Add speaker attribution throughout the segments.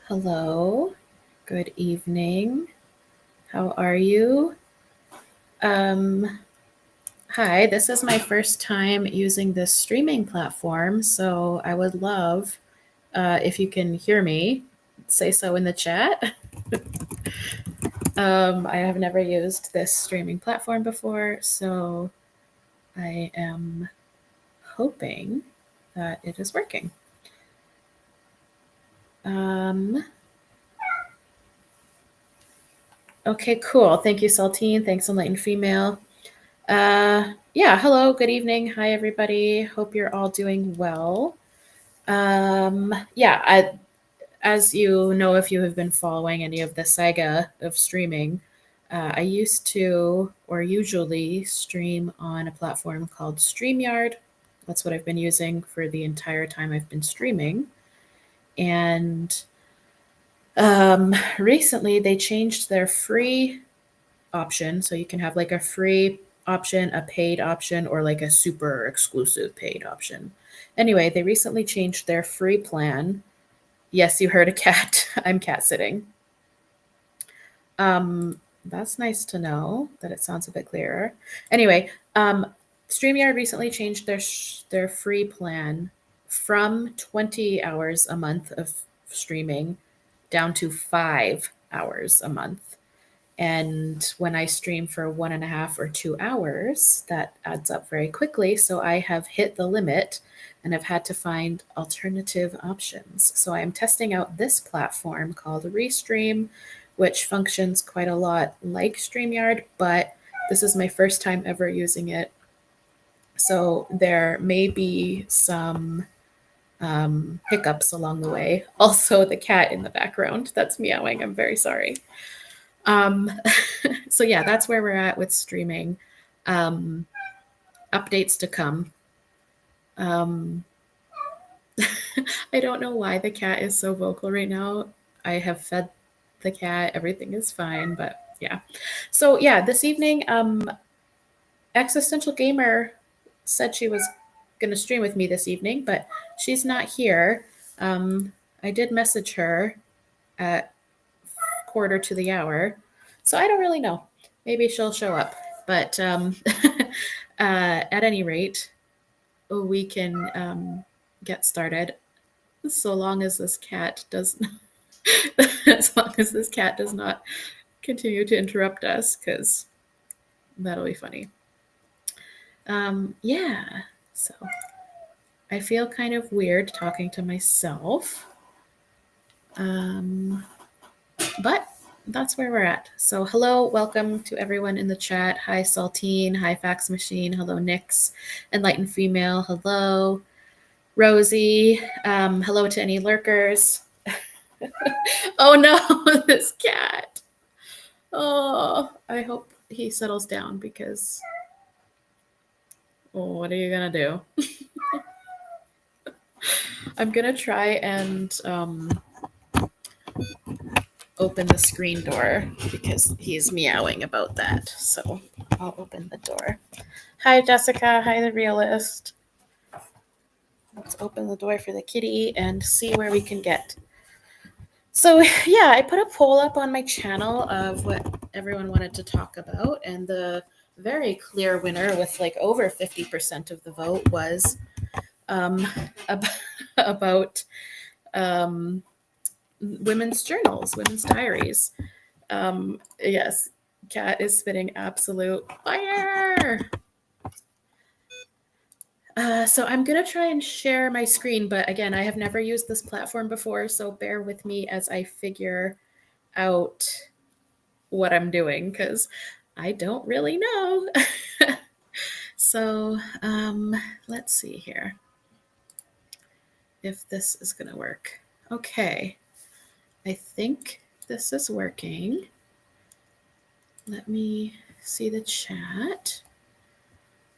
Speaker 1: Hello, good evening. How are you? Um, Hi, this is my first time using this streaming platform, so I would love if you can hear me, say so in the chat. I have never used this streaming platform before, so I am hoping that it is working. Okay, cool. Thank you, Saltine. Thanks, Enlightened Female. Yeah, hello, good evening. Hi, everybody. Hope you're all doing well. As you know, if you have been following any of the saga of streaming, I used to or usually stream on a platform called StreamYard. That's what I've been using for the entire time I've been streaming. And recently they changed their free option. So you can have like a free option, a paid option, or like a super exclusive paid option. Anyway, they recently changed their free plan. Yes, you heard a cat. I'm cat sitting. That's nice to know that it sounds a bit clearer. Anyway, StreamYard recently changed their free plan from 20 hours a month of streaming down to 5 hours a month. And when I stream for 1.5 or 2 hours, that adds up very quickly. So I have hit the limit and have had to find alternative options. So I'm testing out this platform called Restream, which functions quite a lot like StreamYard, but this is my first time ever using it. So there may be some hiccups along the way. Also, the cat in the background that's meowing. I'm very sorry. Um, so yeah, that's where we're at with streaming. Updates to come. I don't know why the cat is so vocal right now. I have fed the cat. Everything is fine, but yeah. So yeah, this evening, Existential Gamer said she was going to stream with me this evening, but she's not here. I did message her at 1:45, so I don't really know. Maybe she'll show up. But at any rate, we can get started so long as this cat does as long as this cat does not continue to interrupt us, because that'll be funny. Yeah, so I feel kind of weird talking to myself, but that's where we're at. So hello, welcome to everyone in the chat. Hi Saltine, hi Fax Machine, hello Nix, Enlightened Female, hello Rosie, hello to any lurkers. Oh no, this cat. Oh, I hope he settles down, because what are you gonna do? I'm gonna try and open the screen door because he's meowing about that. So I'll open the door. Hi, Jessica. Hi, the realist. Let's open the door for the kitty and see where we can get. So yeah, I put a poll up on my channel of what everyone wanted to talk about, and the very clear winner with like over 50% of the vote was about women's journals, women's diaries. Yes, Cat is spitting absolute fire. So I'm going to try and share my screen, but again, I have never used this platform before, so bear with me as I figure out what I'm doing, because I don't really know. So let's see here if this is going to work. Okay, I think this is working. Let me see the chat.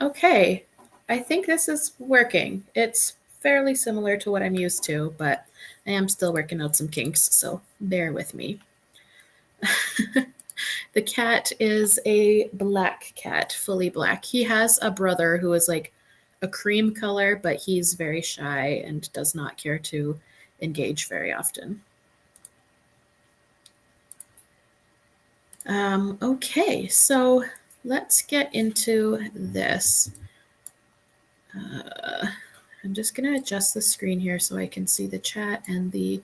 Speaker 1: Okay, I think this is working. It's fairly similar to what I'm used to, but I am still working out some kinks, so bear with me. The cat is a black cat, fully black. He has a brother who is like a cream color, but he's very shy and does not care to engage very often. Okay, so let's get into this. I'm just going to adjust the screen here so I can see the chat and the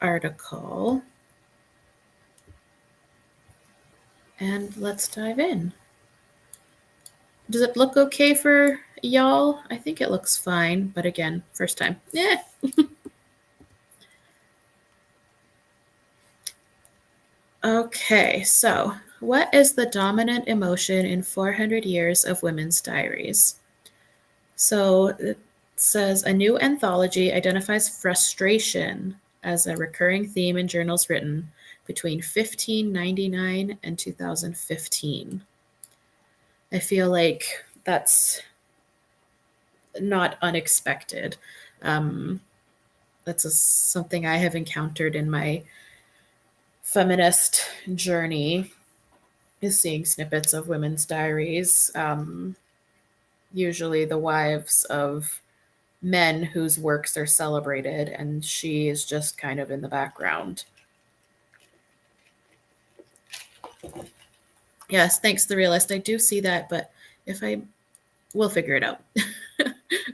Speaker 1: article. And let's dive in. Does it look okay for y'all? I think it looks fine, but again, first time. Okay, so what is the dominant emotion in 400 years of women's diaries? So it says a new anthology identifies frustration as a recurring theme in journals written between 1599 and 2015. I feel like that's not unexpected. That's something I have encountered in my feminist journey, is seeing snippets of women's diaries, usually the wives of men whose works are celebrated, and she is just kind of in the background. Yes, thanks, The Realist. I do see that, but we'll figure it out.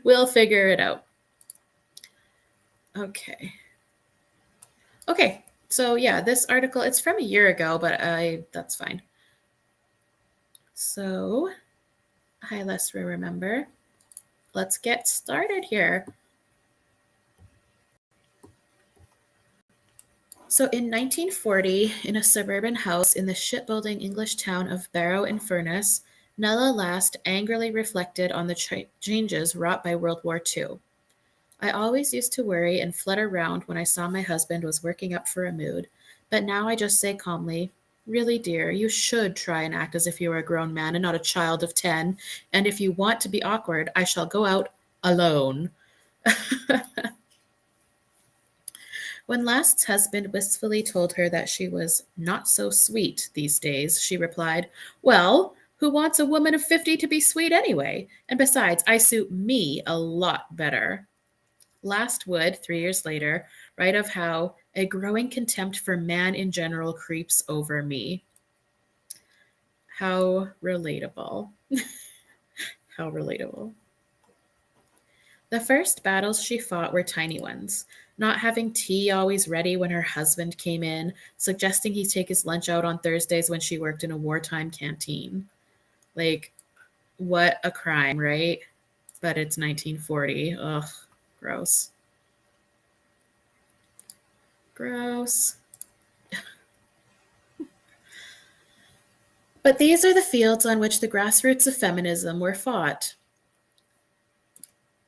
Speaker 1: We'll figure it out. Okay. Okay, so yeah, this article, it's from a year ago, but that's fine. So, hi, let's remember. Let's get started here. So in 1940, in a suburban house in the shipbuilding English town of Barrow-in-Furness, Nella Last angrily reflected on the changes wrought by World War II. I always used to worry and flutter round when I saw my husband was working up for a mood, but now I just say calmly, "Really, dear, you should try and act as if you were a grown man and not a child of 10, and if you want to be awkward, I shall go out alone." When Last's husband wistfully told her that she was not so sweet these days, she replied, "Well, who wants a woman of 50 to be sweet anyway? And besides, I suit me a lot better." Last would, 3 years later, write of how a growing contempt for man in general creeps over me. How relatable. How relatable. The first battles she fought were tiny ones, not having tea always ready when her husband came in, suggesting he take his lunch out on Thursdays when she worked in a wartime canteen. Like, what a crime, right? But it's 1940. Ugh, gross. Gross. But these are the fields on which the grassroots of feminism were fought.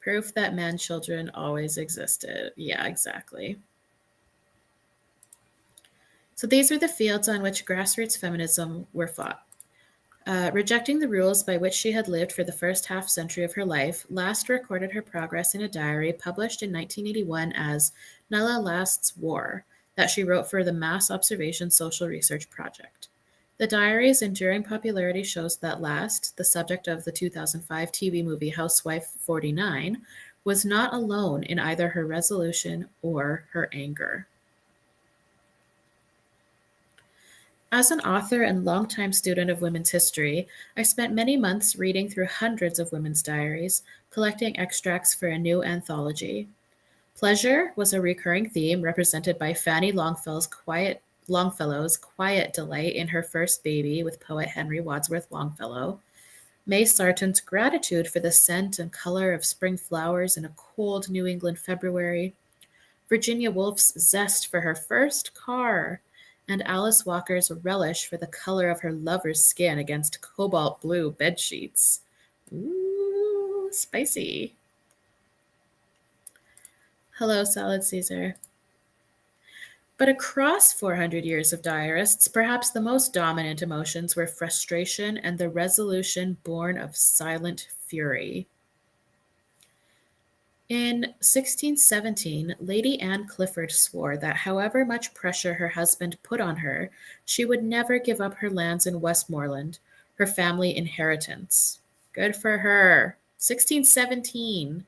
Speaker 1: Proof that man children always existed. Yeah, exactly. So these are the fields on which grassroots feminism were fought. Rejecting the rules by which she had lived for the first half-century of her life, Last recorded her progress in a diary published in 1981 as Nella Last's War, that she wrote for the Mass Observation Social Research Project. The diary's enduring popularity shows that Last, the subject of the 2005 TV movie Housewife 49, was not alone in either her resolution or her anger. As an author and longtime student of women's history, I spent many months reading through hundreds of women's diaries, collecting extracts for a new anthology. Pleasure was a recurring theme represented by Fanny Longfellow's quiet delight in her first baby with poet Henry Wadsworth Longfellow, May Sarton's gratitude for the scent and color of spring flowers in a cold New England February, Virginia Woolf's zest for her first car, and Alice Walker's relish for the color of her lover's skin against cobalt blue bedsheets. Ooh, spicy. Hello, Salad Caesar. But across 400 years of diarists, perhaps the most dominant emotions were frustration and the resolution born of silent fury. In 1617, Lady Anne Clifford swore that however much pressure her husband put on her, she would never give up her lands in Westmoreland, her family inheritance. Good for her. 1617.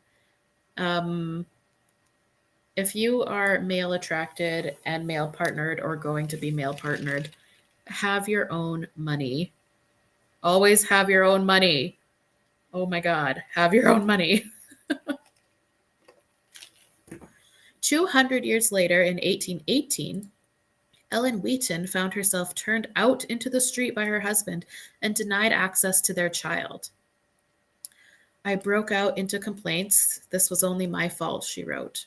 Speaker 1: If you are male attracted and male partnered or going to be male partnered, Have your own money. Always have your own money. Oh my God, have your own money. 200 years later, in 1818, Ellen Wheaton found herself turned out into the street by her husband and denied access to their child. I broke out into complaints. This was only my fault, she wrote.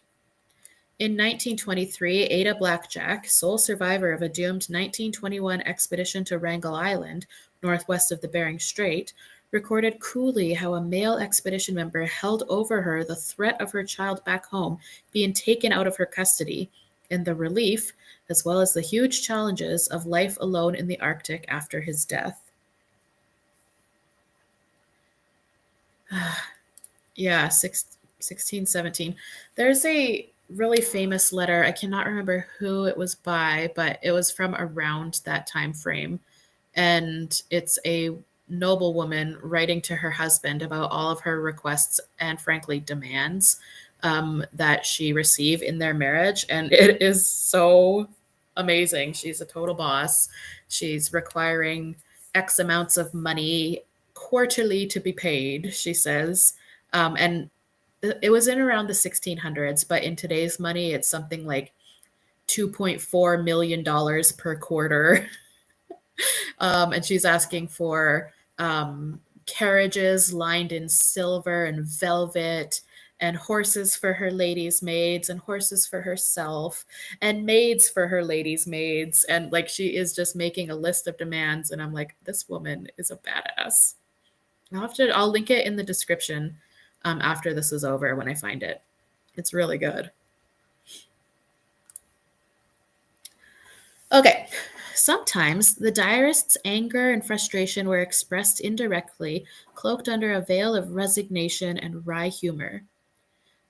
Speaker 1: In 1923, Ada Blackjack, sole survivor of a doomed 1921 expedition to Wrangel Island, northwest of the Bering Strait, recorded coolly how a male expedition member held over her the threat of her child back home being taken out of her custody, and the relief, as well as the huge challenges of life alone in the Arctic after his death. Yeah, 1617. There's a really famous letter. I cannot remember who it was by, but it was from around that time frame. And it's a noblewoman writing to her husband about all of her requests and, frankly, demands that she receive in their marriage. And it is so amazing. She's a total boss. She's requiring X amounts of money quarterly to be paid, she says. And it was in around the 1600s, but in today's money, it's something like $2.4 million per quarter. And she's asking for carriages lined in silver and velvet, and horses for her ladies' maids, and horses for herself, and maids for her ladies' maids. And like, she is just making a list of demands. And I'm like, this woman is a badass. I'll link it in the description after this is over when I find it. It's really good. Okay. Sometimes the diarist's anger and frustration were expressed indirectly, cloaked under a veil of resignation and wry humor.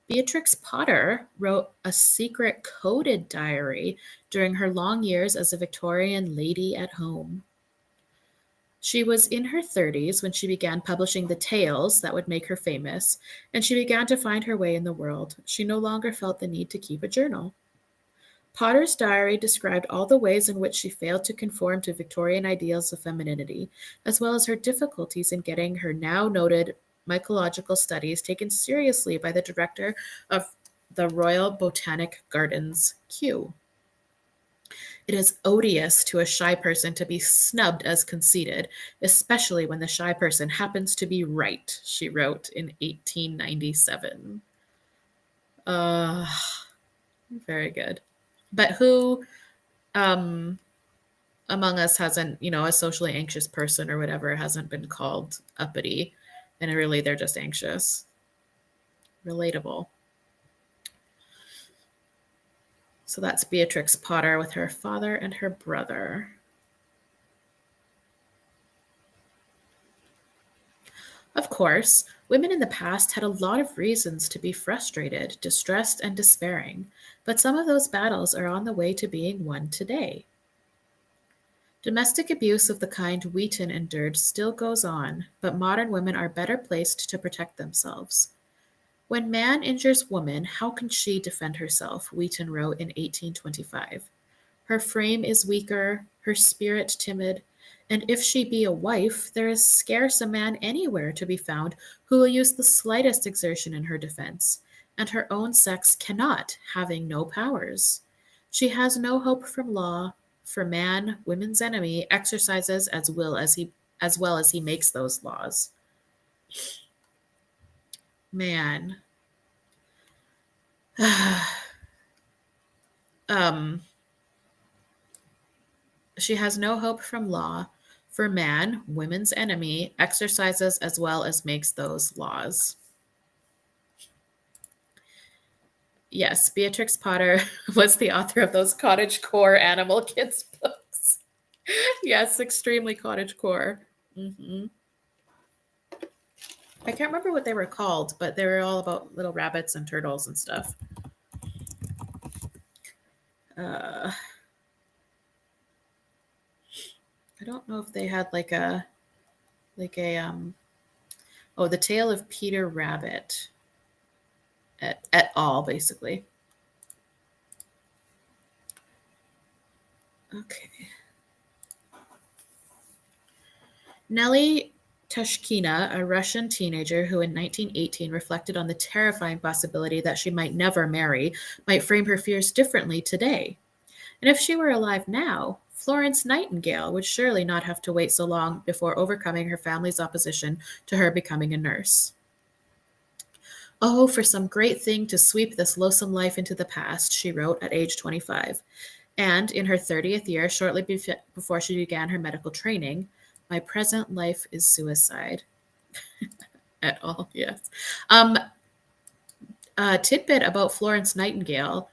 Speaker 1: Beatrix Potter wrote a secret coded diary during her long years as a Victorian lady at home. She was in her 30s when she began publishing the tales that would make her famous, and she began to find her way in the world. She no longer felt the need to keep a journal. Potter's diary described all the ways in which she failed to conform to Victorian ideals of femininity, as well as her difficulties in getting her now noted mycological studies taken seriously by the director of the Royal Botanic Gardens, Kew. It is odious to a shy person to be snubbed as conceited, especially when the shy person happens to be right, she wrote in 1897. Uh, very good. But who um, among us hasn't, a socially anxious person or whatever hasn't been called uppity, and really they're just anxious? Relatable. So that's Beatrix Potter with her father and her brother. Of course, women in the past had a lot of reasons to be frustrated, distressed, and despairing, but some of those battles are on the way to being won today. Domestic abuse of the kind Wheaton endured still goes on, but modern women are better placed to protect themselves. When man injures woman, how can she defend herself? Wheaton wrote in 1825. Her frame is weaker, her spirit timid, and if she be a wife, there is scarce a man anywhere to be found who will use the slightest exertion in her defense, and her own sex cannot, having no powers. She has no hope from law, for man, women's enemy, exercises as well as he makes those laws. Man. um She has no hope from law, for man, women's enemy, exercises as well as makes those laws. Yes, Beatrix Potter was the author of those cottagecore animal kids books. Yes, extremely cottagecore. Mm-hmm. I can't remember what they were called, but they were all about little rabbits and turtles and stuff. I don't know if they had like a the Tale of Peter Rabbit et al. Basically. Okay. Nelly Tashkina, a Russian teenager who in 1918 reflected on the terrifying possibility that she might never marry, might frame her fears differently today. And if she were alive now, Florence Nightingale would surely not have to wait so long before overcoming her family's opposition to her becoming a nurse. Oh, for some great thing to sweep this loathsome life into the past, she wrote at age 25. And in her 30th year, shortly before she began her medical training, my present life is suicide. At all, yes. Um, a tidbit about Florence Nightingale: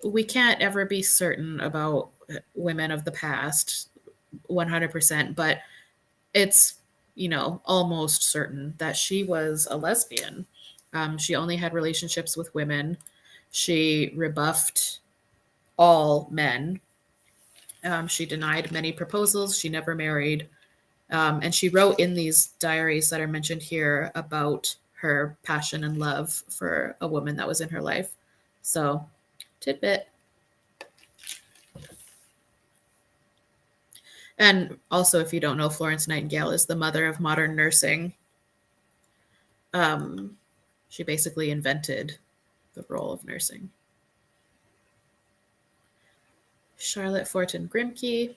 Speaker 1: we can't ever be certain about women of the past 100%, but it's, almost certain that she was a lesbian. She only had relationships with women. She rebuffed all men. She denied many proposals. She never married. And she wrote in these diaries that are mentioned here about her passion and love for a woman that was in her life. So, tidbit. And also, if you don't know, Florence Nightingale is the mother of modern nursing. Um, she basically invented the role of nursing. Charlotte Fortin Grimke.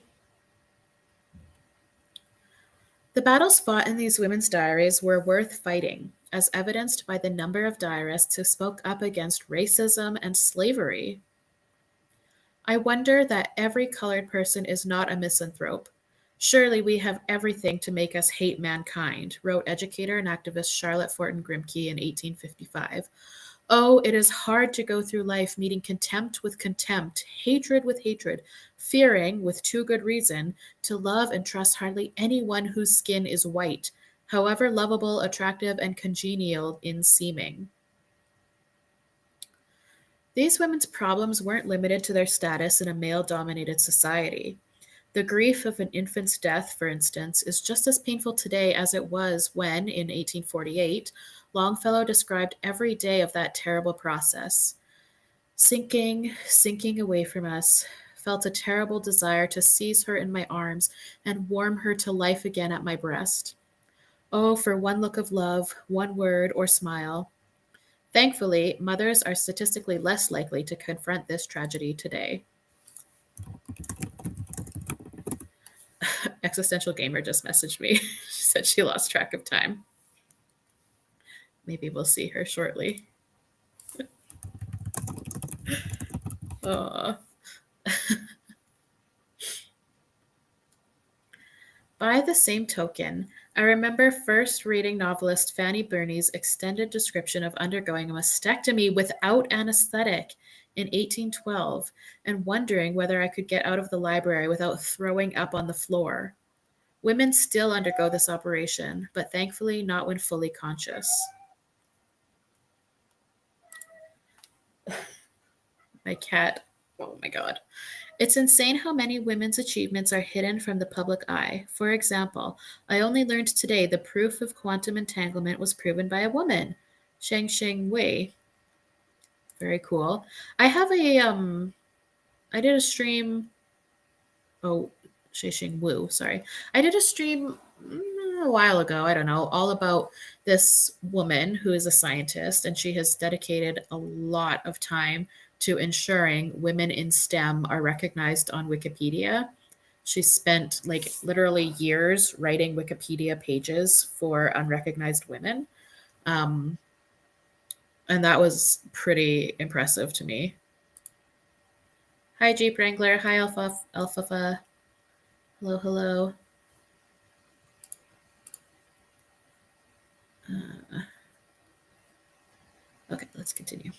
Speaker 1: The battles fought in these women's diaries were worth fighting, as evidenced by the number of diarists who spoke up against racism and slavery. I wonder that every colored person is not a misanthrope. Surely we have everything to make us hate mankind, wrote educator and activist Charlotte Fortin Grimke in 1855. Oh, it is hard to go through life meeting contempt with contempt, hatred with hatred, fearing, with too good reason, to love and trust hardly anyone whose skin is white, however lovable, attractive, and congenial in seeming. These women's problems weren't limited to their status in a male dominated society. The grief of an infant's death, for instance, is just as painful today as it was when, in 1848, Longfellow described every day of that terrible process. Sinking, sinking away from us, felt a terrible desire to seize her in my arms and warm her to life again at my breast. Oh, for one look of love, one word or smile. Thankfully, mothers are statistically less likely to confront this tragedy today. Existential Gamer just messaged me. She said she lost track of time. Maybe we'll see her shortly. Aw. By the same token, I remember first reading novelist Fanny Burney's extended description of undergoing a mastectomy without anesthetic in 1812 and wondering whether I could get out of the library without throwing up on the floor. Women still undergo this operation, but thankfully not when fully conscious. My cat, oh my God. It's insane how many women's achievements are hidden from the public eye. For example, I only learned today the proof of quantum entanglement was proven by a woman, Sheng Wei. Very cool. I have I did a stream. Oh, Sheng Wu, sorry. I did a stream a while ago, I don't know, all about this woman who is a scientist, and she has dedicated a lot of time to ensuring women in STEM are recognized on Wikipedia. She spent like literally years writing Wikipedia pages for unrecognized women. Um, and that was pretty impressive to me. Hi, Jeep Wrangler. Hi, Alpha. Hello, hello. Okay, let's continue.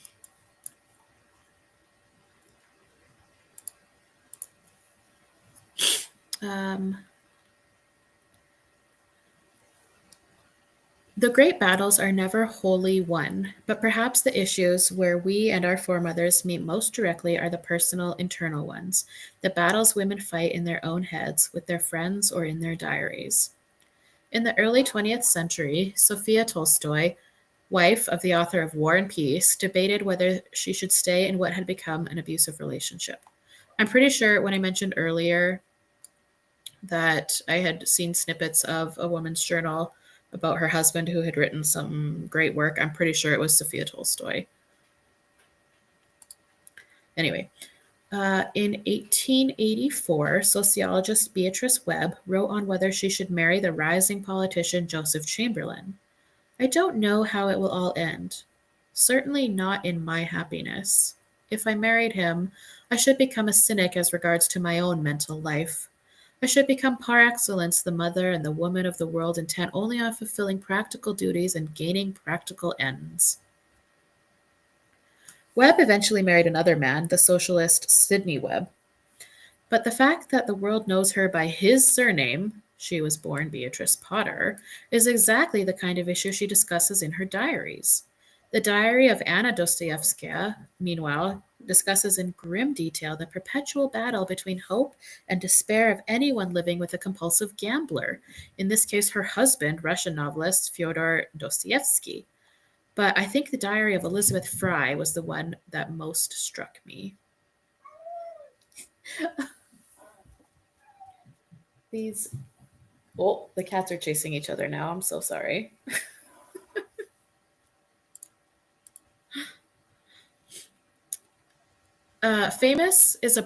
Speaker 1: The great battles are never wholly won, but perhaps the issues where we and our foremothers meet most directly are the personal, internal ones, the battles women fight in their own heads, with their friends, or in their diaries. In the early 20th century, Sophia Tolstoy, wife of the author of War and Peace, debated whether she should stay in what had become an abusive relationship. I'm pretty sure when I mentioned earlier that I had seen snippets of a woman's journal about her husband who had written some great work. I'm pretty sure it was Sophia Tolstoy. Anyway, in 1884, sociologist Beatrice Webb wrote on whether she should marry the rising politician Joseph Chamberlain. I don't know how it will all end. Certainly not in my happiness. If I married him, I should become a cynic as regards to my own mental life. I should become par excellence the mother and the woman of the world, intent only on fulfilling practical duties and gaining practical ends. Webb eventually married another man, the socialist Sidney Webb. But the fact that the world knows her by his surname, she was born Beatrice Potter, is exactly the kind of issue she discusses in her diaries. The diary of Anna Dostoevskaya, meanwhile, discusses in grim detail the perpetual battle between hope and despair of anyone living with a compulsive gambler, in this case her husband, Russian novelist Fyodor Dostoevsky. But I think the diary of Elizabeth Fry was the one that most struck me. These Oh, the cats are chasing each other now. I'm so sorry. Famous is a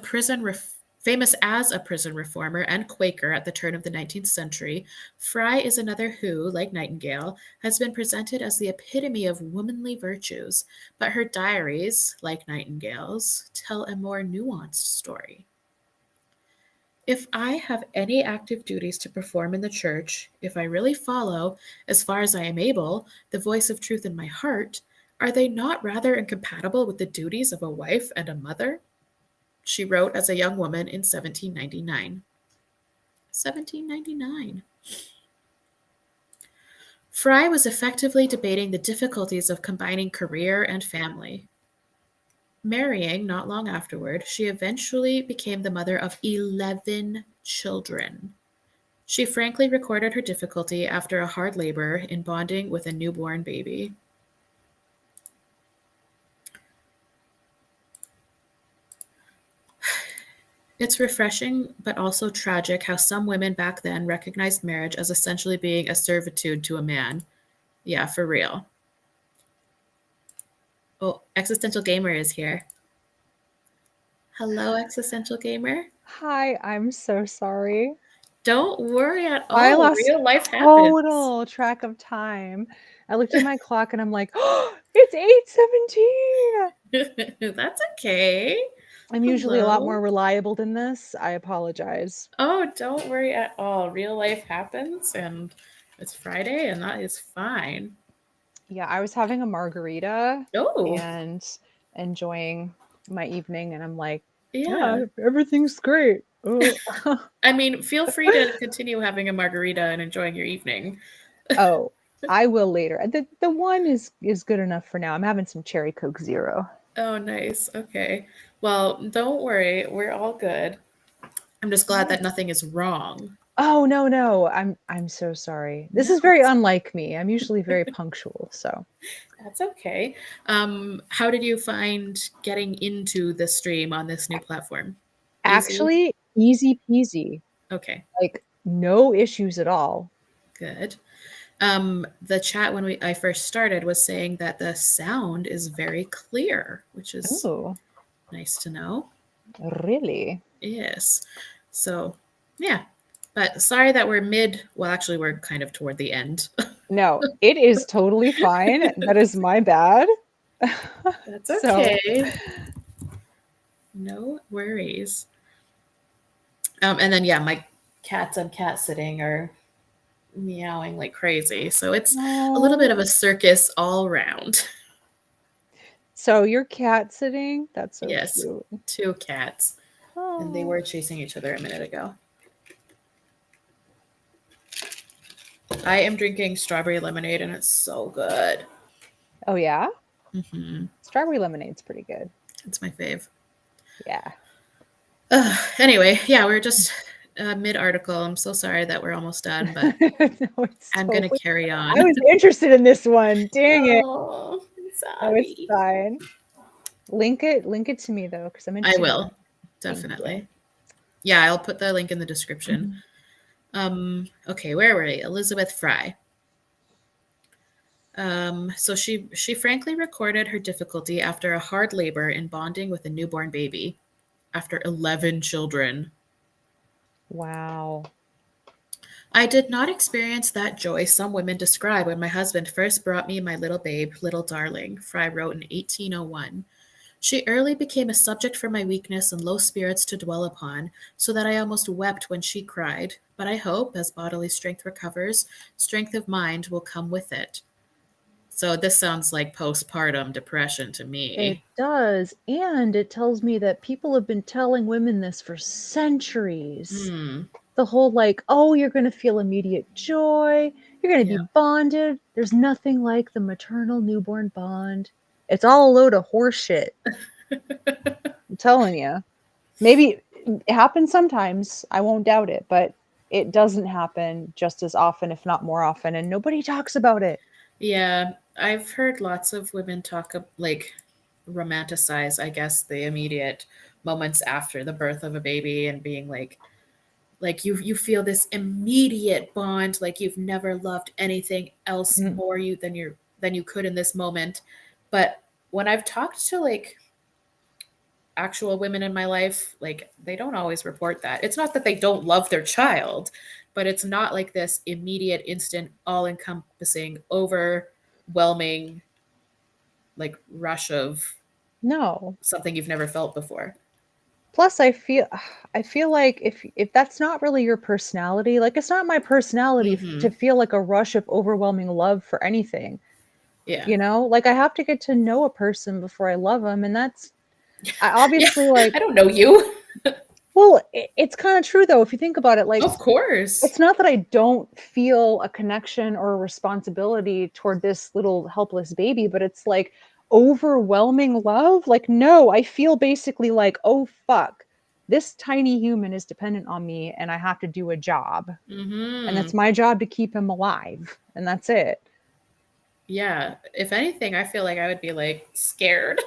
Speaker 1: famous as a prison reformer and Quaker at the turn of the 19th century, Fry is another who, like Nightingale, has been presented as the epitome of womanly virtues, but her diaries, like Nightingale's, tell a more nuanced story. If I have any active duties to perform in the church, if I really follow, as far as I am able, the voice of truth in my heart, are they not rather incompatible with the duties of a wife and a mother? She wrote as a young woman in 1799. 1799. Fry was effectively debating the difficulties of combining career and family. Marrying not long afterward, she eventually became the mother of 11 children. She frankly recorded her difficulty after a hard labor in bonding with a newborn baby. It's refreshing, but also tragic how some women back then recognized marriage as essentially being a servitude to a man. Yeah, for real. Oh, Existential Gamer is here. Hello, Existential Gamer.
Speaker 2: Hi, I'm so sorry.
Speaker 1: Don't worry at
Speaker 2: I
Speaker 1: all.
Speaker 2: lost
Speaker 1: Real life happens.
Speaker 2: total track of time. I looked at my clock and I'm like, oh, it's 8:17.
Speaker 1: That's okay.
Speaker 2: I'm usually a lot
Speaker 1: Hello.
Speaker 2: more reliable than this. I apologize.
Speaker 1: Oh, don't worry at all. Real life happens, and it's Friday, and that is fine.
Speaker 2: Yeah, I was having a margarita
Speaker 1: Oh,
Speaker 2: and enjoying my evening, and I'm like, yeah,
Speaker 1: yeah.
Speaker 2: everything's great. Oh,
Speaker 1: I mean, feel free to continue having a margarita and enjoying your evening.
Speaker 2: oh, I will later. The one is good enough for now. I'm having some cherry Coke Zero.
Speaker 1: Oh, nice. Okay. Well, don't worry. We're all good. I'm just glad that nothing is wrong.
Speaker 2: Oh, no, no. I'm so sorry. This
Speaker 1: No,
Speaker 2: is very unlike me. I'm usually very punctual, so.
Speaker 1: that's okay. How did you find getting into the stream on this new platform? Easy?
Speaker 2: Actually, easy peasy.
Speaker 1: Okay,
Speaker 2: Like, no issues at all.
Speaker 1: good. The chat when I first started was saying that the sound is very clear, which is
Speaker 2: Oh,
Speaker 1: nice to know.
Speaker 2: really?
Speaker 1: Yes. So, yeah. But sorry that we're well, actually, we're kind of toward the end.
Speaker 2: No, it is totally fine. That is my bad.
Speaker 1: That's
Speaker 2: So,
Speaker 1: okay. No worries. And then, yeah, my cats I'm cat sitting are meowing like crazy. So it's a little bit
Speaker 2: oh.
Speaker 1: of a circus all around.
Speaker 2: So you're cat sitting? That's so
Speaker 1: Yes,
Speaker 2: cute.
Speaker 1: two cats. And they
Speaker 2: Oh.
Speaker 1: were chasing each other a minute ago. I am drinking strawberry lemonade and it's so good.
Speaker 2: Oh, yeah?
Speaker 1: Hmm.
Speaker 2: Strawberry lemonade's pretty good.
Speaker 1: It's my fave.
Speaker 2: Yeah.
Speaker 1: Anyway, yeah, we're just mid article. I'm so sorry that we're almost done, but
Speaker 2: No, it's
Speaker 1: I'm going to
Speaker 2: totally
Speaker 1: carry
Speaker 2: I
Speaker 1: on.
Speaker 2: was interested in this one. Dang it.
Speaker 1: Oh, I'm
Speaker 2: No, it's
Speaker 1: sorry.
Speaker 2: fine. Link it to me though, because I'm
Speaker 1: I
Speaker 2: interested in
Speaker 1: will,
Speaker 2: it. Thank you.
Speaker 1: definitely. Yeah, I'll put the link in the description.
Speaker 2: Mhm.
Speaker 1: Okay, where were we? Elizabeth Fry. So she frankly recorded her difficulty after a hard labor in bonding with a newborn baby after 11 children.
Speaker 2: Wow.
Speaker 1: I did not experience that joy some women describe when my husband first brought me my little babe, little darling, Fry wrote in 1801. She early became a subject for my weakness and low spirits to dwell upon, so that I almost wept when she cried. But I hope, as bodily strength recovers, strength of mind will come with it. So this sounds like postpartum depression to
Speaker 2: It
Speaker 1: me.
Speaker 2: does. And it tells me that people have been telling women this for centuries.
Speaker 1: Hmm.
Speaker 2: The whole like, oh, you're going to feel immediate joy. You're going to
Speaker 1: Yeah.
Speaker 2: be bonded. There's nothing like the maternal newborn bond. It's all a load of horse shit. I'm telling you. Maybe it happens sometimes. I won't doubt it, but it doesn't happen just as often, if not more often. And nobody talks about it.
Speaker 1: Yeah, I've heard lots of women like romanticize, I guess, the immediate moments after the birth of a baby and being like you feel this immediate bond like you've never loved anything else
Speaker 2: Mm,
Speaker 1: more than you could in this moment. But when I've talked to like actual women in my life, like they don't always report that. It's not that they don't love their child, but it's not like this immediate, instant, all encompassing, overwhelming like rush of
Speaker 2: no.
Speaker 1: something you've never felt before.
Speaker 2: Plus I feel like if that's not really your personality, like it's not my personality to
Speaker 1: Hmm.
Speaker 2: feel like a rush of overwhelming love for anything.
Speaker 1: Yeah.
Speaker 2: You know? Like I have to get to know a person before I love them, and that's I
Speaker 1: Yeah.
Speaker 2: obviously
Speaker 1: I
Speaker 2: like
Speaker 1: don't know you.
Speaker 2: well, it's kind of true though if you think about it, like
Speaker 1: Of course.
Speaker 2: it's not that I don't feel a connection or a responsibility toward this little helpless baby, but it's like overwhelming love. Like, no, I feel basically like, oh, fuck, this tiny human is dependent on me and I have to do a job. And
Speaker 1: Hmm.
Speaker 2: it's my job to keep him alive. And that's it.
Speaker 1: Yeah. If anything, I feel like I would be like scared.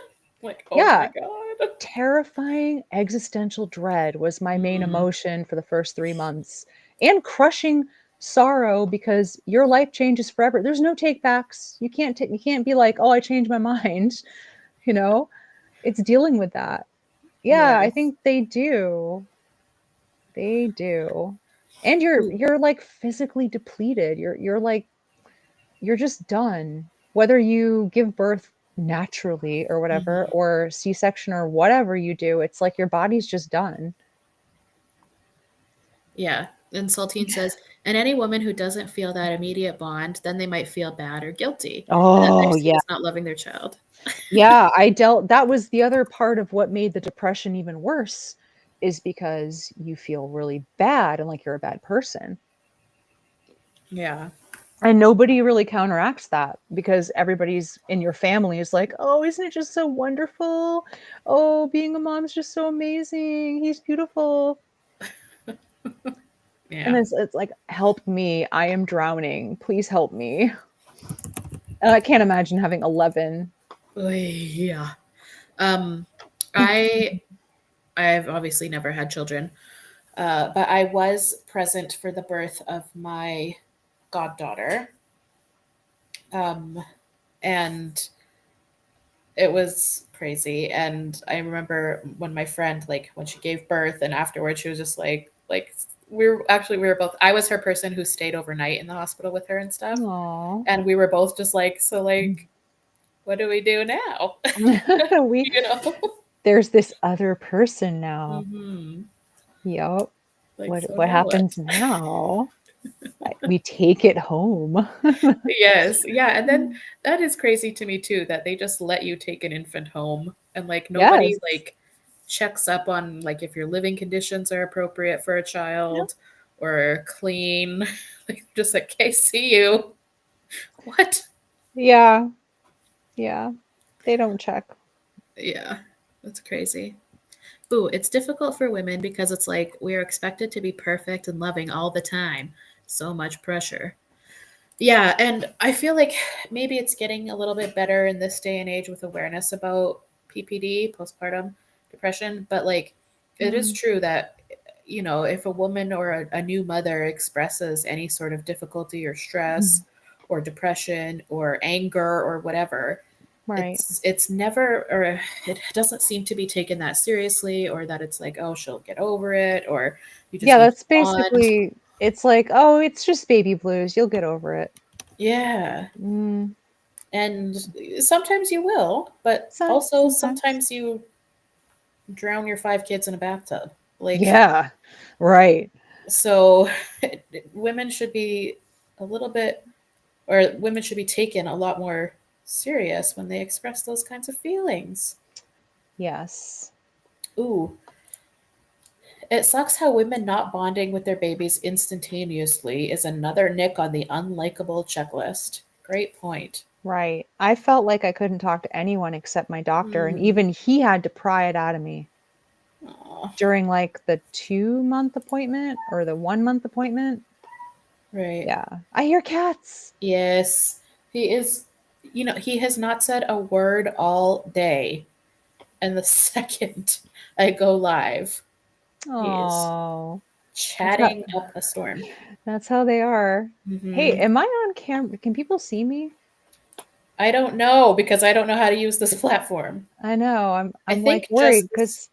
Speaker 1: Like, oh my
Speaker 2: Yeah.
Speaker 1: God.
Speaker 2: Terrifying existential dread was my main
Speaker 1: Mm.
Speaker 2: emotion for the first 3 months, and crushing sorrow because your life changes forever. There's no take backs. You can't be like, oh, I changed my mind. You know, it's dealing with that. Yeah, I
Speaker 1: Yes.
Speaker 2: think they do. They do. And
Speaker 1: Ooh.
Speaker 2: you're like physically depleted. You're like you're just done. Whether you give birth naturally or whatever,
Speaker 1: Mhm.
Speaker 2: or C-section or whatever you do, it's like your body's just done.
Speaker 1: Yeah. And Saltine says, and any woman who doesn't feel that immediate bond, then they might feel bad or guilty. And the
Speaker 2: Oh,
Speaker 1: next thing
Speaker 2: yeah.
Speaker 1: is not loving their child.
Speaker 2: Yeah, that was the other part of what made the depression even worse is because you feel really bad and like you're a bad person.
Speaker 1: Yeah.
Speaker 2: And nobody really counteracts that because everybody's in your family is like, "Oh, isn't it just so wonderful? Oh, being a mom is just so amazing. He's beautiful." And
Speaker 1: Yeah.
Speaker 2: it's like, "Help me. I am drowning. Please help me." And I can't imagine having 11.
Speaker 1: Yeah. Um, I I've obviously never had children, but I was present for the birth of my goddaughter. Um, and it was crazy. And I remember when my friend, like when she gave birth and afterwards she was just like we were both, I was her person who stayed overnight in the hospital with her and stuff.
Speaker 2: Aw.
Speaker 1: And we were both just like, so like, what do we do now?
Speaker 2: We
Speaker 1: You know?
Speaker 2: there's this other person now.
Speaker 1: Hmm.
Speaker 2: Yep.
Speaker 1: Like, so
Speaker 2: What
Speaker 1: now what?
Speaker 2: happens now? We take it home.
Speaker 1: Yes. Yeah. And then that is crazy to me too, that they just let you take an infant home and like nobody
Speaker 2: Yes.
Speaker 1: like checks up on like if your living conditions are appropriate for a
Speaker 2: Yep.
Speaker 1: child or clean. Like just like, okay, see you. What?
Speaker 2: Yeah. Yeah. They don't check.
Speaker 1: Yeah. That's crazy. Ooh, it's difficult for women because it's like we are expected to be perfect and loving all the time. So much pressure. Yeah, and I feel like maybe it's getting a little bit better in this day and age with awareness about PPD, postpartum depression, but like it is
Speaker 2: Mm.
Speaker 1: true that if a woman or a new mother expresses any sort of difficulty or stress or depression or anger or whatever,
Speaker 2: Right.
Speaker 1: it's never, or it doesn't seem to be taken that seriously, or that it's like, oh, she'll get over it, or you just
Speaker 2: Yeah,
Speaker 1: need to
Speaker 2: that's
Speaker 1: bond.
Speaker 2: basically it's like, "Oh, it's just baby blues. You'll get over it."
Speaker 1: Yeah.
Speaker 2: Mm,
Speaker 1: And sometimes you will, but also
Speaker 2: sometimes.
Speaker 1: sometimes you drown your 5 kids in a bathtub. Like,
Speaker 2: Yeah. Right.
Speaker 1: so women should be a little bit, or women should be taken a lot more serious when they express those kinds of feelings.
Speaker 2: Yes.
Speaker 1: Ooh, it sucks how women not bonding with their babies instantaneously is another nick on the unlikable checklist. Great point.
Speaker 2: Right. I felt like I couldn't talk to anyone except my doctor, and
Speaker 1: Hmm.
Speaker 2: even he had to pry it out of me
Speaker 1: Aw,
Speaker 2: during, like, the 2-month appointment or the 1-month appointment.
Speaker 1: right.
Speaker 2: Yeah. I hear cats.
Speaker 1: Yes. He is, he has not said a word all day. And the second I go live, he is
Speaker 2: Oh, that's how
Speaker 1: chatting up a storm.
Speaker 2: that's how they are. Hey,
Speaker 1: Hmm.
Speaker 2: am I on camera? Can people see me?
Speaker 1: I don't know because I don't know how to use this platform.
Speaker 2: I know.
Speaker 1: I
Speaker 2: I'm like
Speaker 1: think
Speaker 2: worried
Speaker 1: just
Speaker 2: because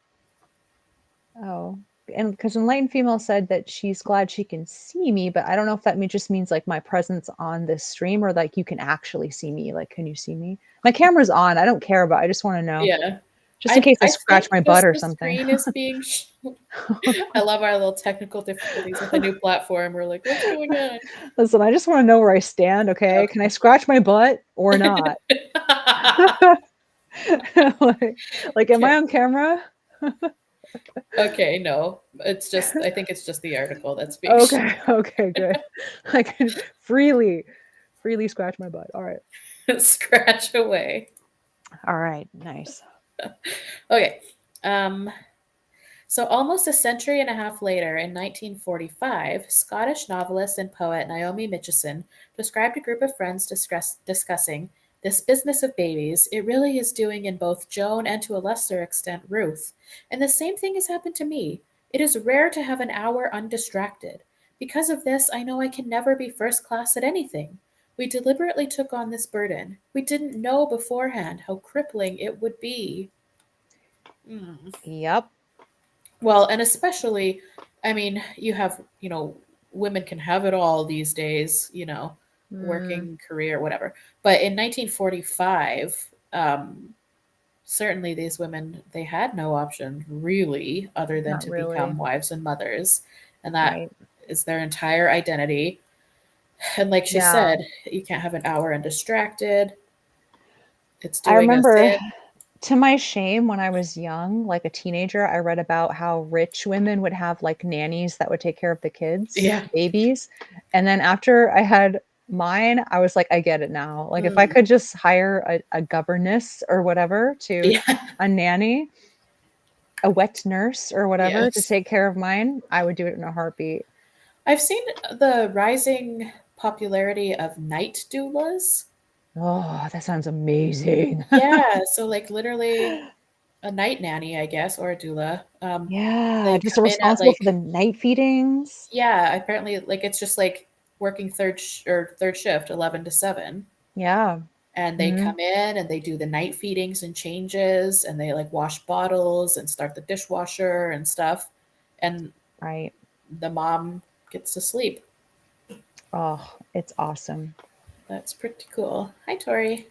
Speaker 2: oh, and because Enlightened Female said that she's glad she can see me, but I don't know if that just means like my presence on this stream or like you can actually see me. Like, can you see me? My camera's on. I don't care about. I just want to know,
Speaker 1: yeah.
Speaker 2: just in case I
Speaker 1: I
Speaker 2: scratch
Speaker 1: think
Speaker 2: my butt
Speaker 1: just
Speaker 2: or
Speaker 1: the
Speaker 2: something.
Speaker 1: screen is being. I love our little technical difficulties with the new platform. We're like, what's going on?
Speaker 2: Listen, I just want to know where I stand. Okay, can I scratch my butt or not? like, am I
Speaker 1: Okay.
Speaker 2: on camera?
Speaker 1: Okay. No, it's just. I think it's just the article that's being
Speaker 2: Okay, okay, good. I can freely scratch my butt. All right.
Speaker 1: scratch away.
Speaker 2: All right, nice.
Speaker 1: Okay. Um, So, almost a century and a half later, in 1945, Scottish novelist and poet Naomi Mitchison described a group of friends discussing this business of babies. It really is doing in both Joan and to a lesser extent Ruth. And the same thing has happened to me. It is rare to have an hour undistracted. Because of this, I know I can never be first class at anything. We deliberately took on this burden. We didn't know beforehand how crippling it would be. Mm.
Speaker 2: Yep.
Speaker 1: Well, and especially, I mean, women can have it all these days,
Speaker 2: Mm,
Speaker 1: working career, whatever. But in 1945, certainly these women, they had no option really other than
Speaker 2: not
Speaker 1: to
Speaker 2: really.
Speaker 1: become wives and mothers. And that
Speaker 2: Right.
Speaker 1: is their entire identity. And like she
Speaker 2: Yeah.
Speaker 1: said, you can't have an hour undistracted. It's
Speaker 2: I
Speaker 1: doing us
Speaker 2: remember,
Speaker 1: in.
Speaker 2: to my shame, when I was young, like a teenager, I read about how rich women would have like nannies that would take care of the kids,
Speaker 1: Yeah.
Speaker 2: babies. And then after I had mine, I was like, I get it now. Like, if I
Speaker 1: Mm.
Speaker 2: could just hire a governess or whatever to
Speaker 1: Yeah.
Speaker 2: a nanny, a wet nurse or whatever to
Speaker 1: Yes.
Speaker 2: take care of mine, I would do it in a heartbeat.
Speaker 1: I've seen the rising popularity of night doulas.
Speaker 2: Oh, that sounds amazing.
Speaker 1: Yeah, so like literally a night nanny, I guess, or a doula.
Speaker 2: Yeah,
Speaker 1: They
Speaker 2: just
Speaker 1: come in at
Speaker 2: responsible
Speaker 1: like,
Speaker 2: for the night feedings.
Speaker 1: yeah, apparently like it's just like working or third shift, 11 to 7.
Speaker 2: Yeah.
Speaker 1: And they
Speaker 2: Mhm.
Speaker 1: come in and they do the night feedings and changes, and they like wash bottles and start the dishwasher and stuff. And
Speaker 2: Right.
Speaker 1: the mom gets to sleep.
Speaker 2: Oh, it's awesome.
Speaker 1: That's pretty cool. Hi, Tori.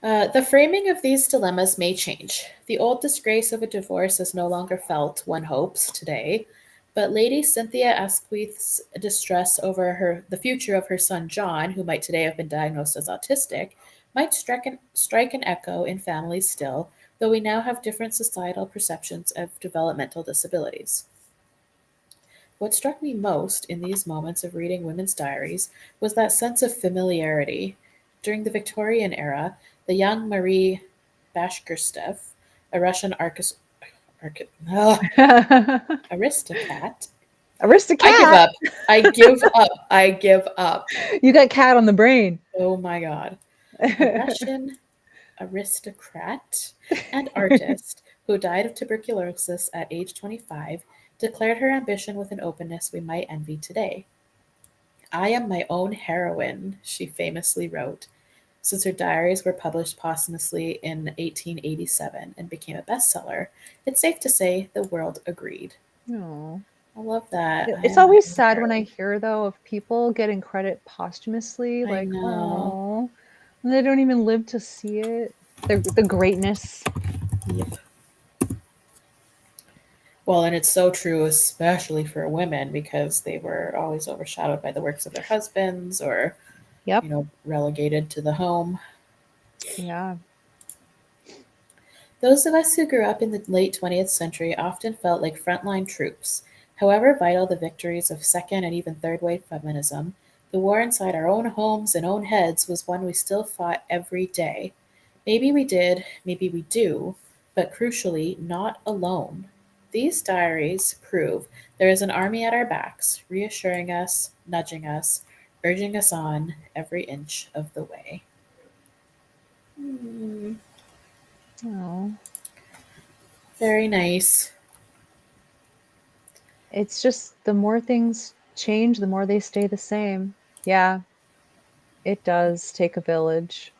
Speaker 1: The framing of these dilemmas may change. The old disgrace of a divorce is no longer felt, one hopes, today, but Lady Cynthia Asquith's distress over the future of her son John, who might today have been diagnosed as autistic, might strike an echo in families still, though we now have different societal perceptions of developmental disabilities. What struck me most in these moments of reading women's diaries was that sense of familiarity. During the Victorian era, the young Marie Bashkirtsev, a Russian aristocrat. I give
Speaker 2: Aristocat!
Speaker 1: up. I give up. I give up.
Speaker 2: You got cat on the brain.
Speaker 1: Oh my god. A Russian aristocrat and artist who died of tuberculosis at age 25, declared her ambition with an openness we might envy today. I am my own heroine, she famously wrote. Since her diaries were published posthumously in 1887 and became a bestseller, it's safe to say the world agreed.
Speaker 2: No.
Speaker 1: I love that. I
Speaker 2: It's
Speaker 1: am my
Speaker 2: always
Speaker 1: own
Speaker 2: sad when I
Speaker 1: heroine.
Speaker 2: hear though of people getting credit posthumously,
Speaker 1: I
Speaker 2: like,
Speaker 1: know.
Speaker 2: oh, and they don't even live to see it. The greatness.
Speaker 1: Yep. Well, and it's so true, especially for women, because they were always overshadowed by the works of their husbands or,
Speaker 2: Yep.
Speaker 1: relegated to the home.
Speaker 2: Yeah.
Speaker 1: Those of us who grew up in the late 20th century often felt like frontline troops. However vital the victories of second and even third wave feminism, the war inside our own homes and own heads was one we still fought every day. Maybe we did, maybe we do, but crucially, not alone. These diaries prove there is an army at our backs, reassuring us, nudging us, urging us on every inch of the way. Hmm,
Speaker 2: Oh.
Speaker 1: very nice.
Speaker 2: It's just the more things change, the more they stay the same. Yeah, it does take a village.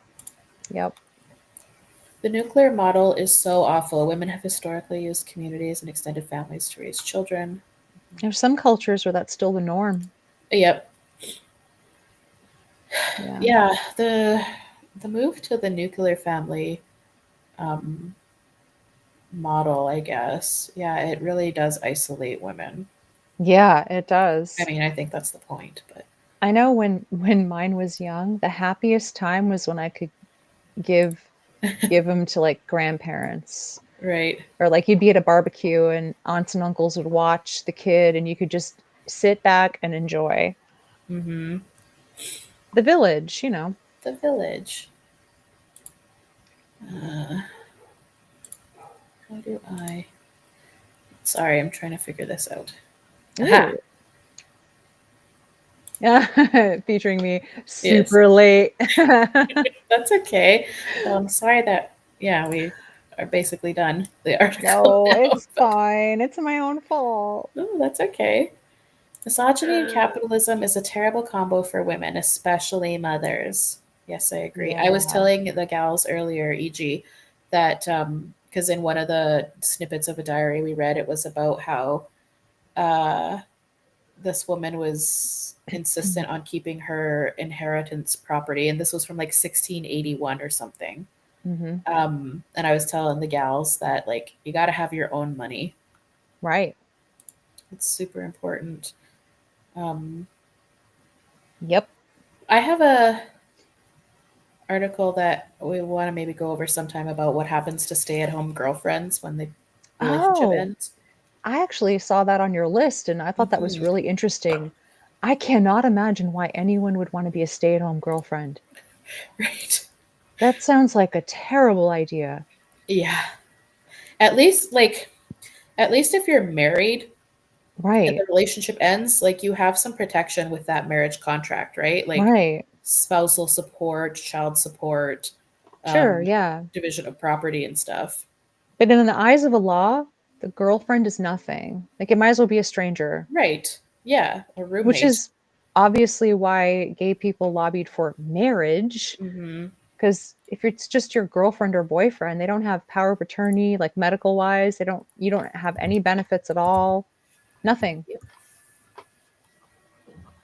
Speaker 2: Yep.
Speaker 1: The nuclear model is so awful. Women have historically used communities and extended families to raise children.
Speaker 2: There's some cultures where that's still the norm.
Speaker 1: Yep.
Speaker 2: Yeah.
Speaker 1: Yeah, the move to the nuclear family um, model, I guess. Yeah, it really does isolate women.
Speaker 2: Yeah, it
Speaker 1: I
Speaker 2: does.
Speaker 1: mean, I think that's the point, but
Speaker 2: I know when mine was young, the happiest time was when I could give give them to like grandparents.
Speaker 1: right.
Speaker 2: Or like you'd be at a barbecue and aunts and uncles would watch the kid and you could just sit back and enjoy.
Speaker 1: Mm-hmm.
Speaker 2: The village.
Speaker 1: The village. Uh, how do I? Sorry, I'm trying to figure this out. Aha!
Speaker 2: Ooh. Yeah, featuring me
Speaker 1: Yes,
Speaker 2: super late.
Speaker 1: that's okay. Well, I'm sorry that yeah we are basically done the article
Speaker 2: No,
Speaker 1: now.
Speaker 2: it's fine. It's my own fault.
Speaker 1: No, that's okay. Misogyny and capitalism is a terrible combo for women, especially mothers. Yes, I agree. I was
Speaker 2: Yeah.
Speaker 1: telling the gals earlier, e.g., that because in one of the snippets of a diary we read, it was about how uh, this woman was insistent on keeping her inheritance property, and this was from like 1681 or something.
Speaker 2: Hmm.
Speaker 1: And I was telling the gals that like you got to have your own money.
Speaker 2: Right.
Speaker 1: It's super important. Um,
Speaker 2: Yep.
Speaker 1: I have a article that we want to maybe go over sometime about what happens to stay-at-home girlfriends when the relationship
Speaker 2: Oh,
Speaker 1: ends.
Speaker 2: I actually saw that on your list and I thought that was
Speaker 1: Hmm.
Speaker 2: really interesting. I cannot imagine why anyone would want to be a stay-at-home girlfriend.
Speaker 1: Right.
Speaker 2: That sounds like a terrible idea.
Speaker 1: Yeah. At least like at least if you're married and
Speaker 2: Right.
Speaker 1: the relationship ends, like you have some protection with that marriage contract, right? Like
Speaker 2: Right.
Speaker 1: spousal support, child support,
Speaker 2: Sure,
Speaker 1: um,
Speaker 2: yeah.
Speaker 1: division of property and stuff.
Speaker 2: But in the eyes of the law, the girlfriend is nothing. Like it might as well be a stranger,
Speaker 1: Right. Yeah. A
Speaker 2: which
Speaker 1: roommate.
Speaker 2: is obviously why gay people lobbied for marriage.
Speaker 1: Hmm.
Speaker 2: Because if it's just your girlfriend or boyfriend, they don't have power of attorney, like medical wise. You don't have any benefits at all. Nothing.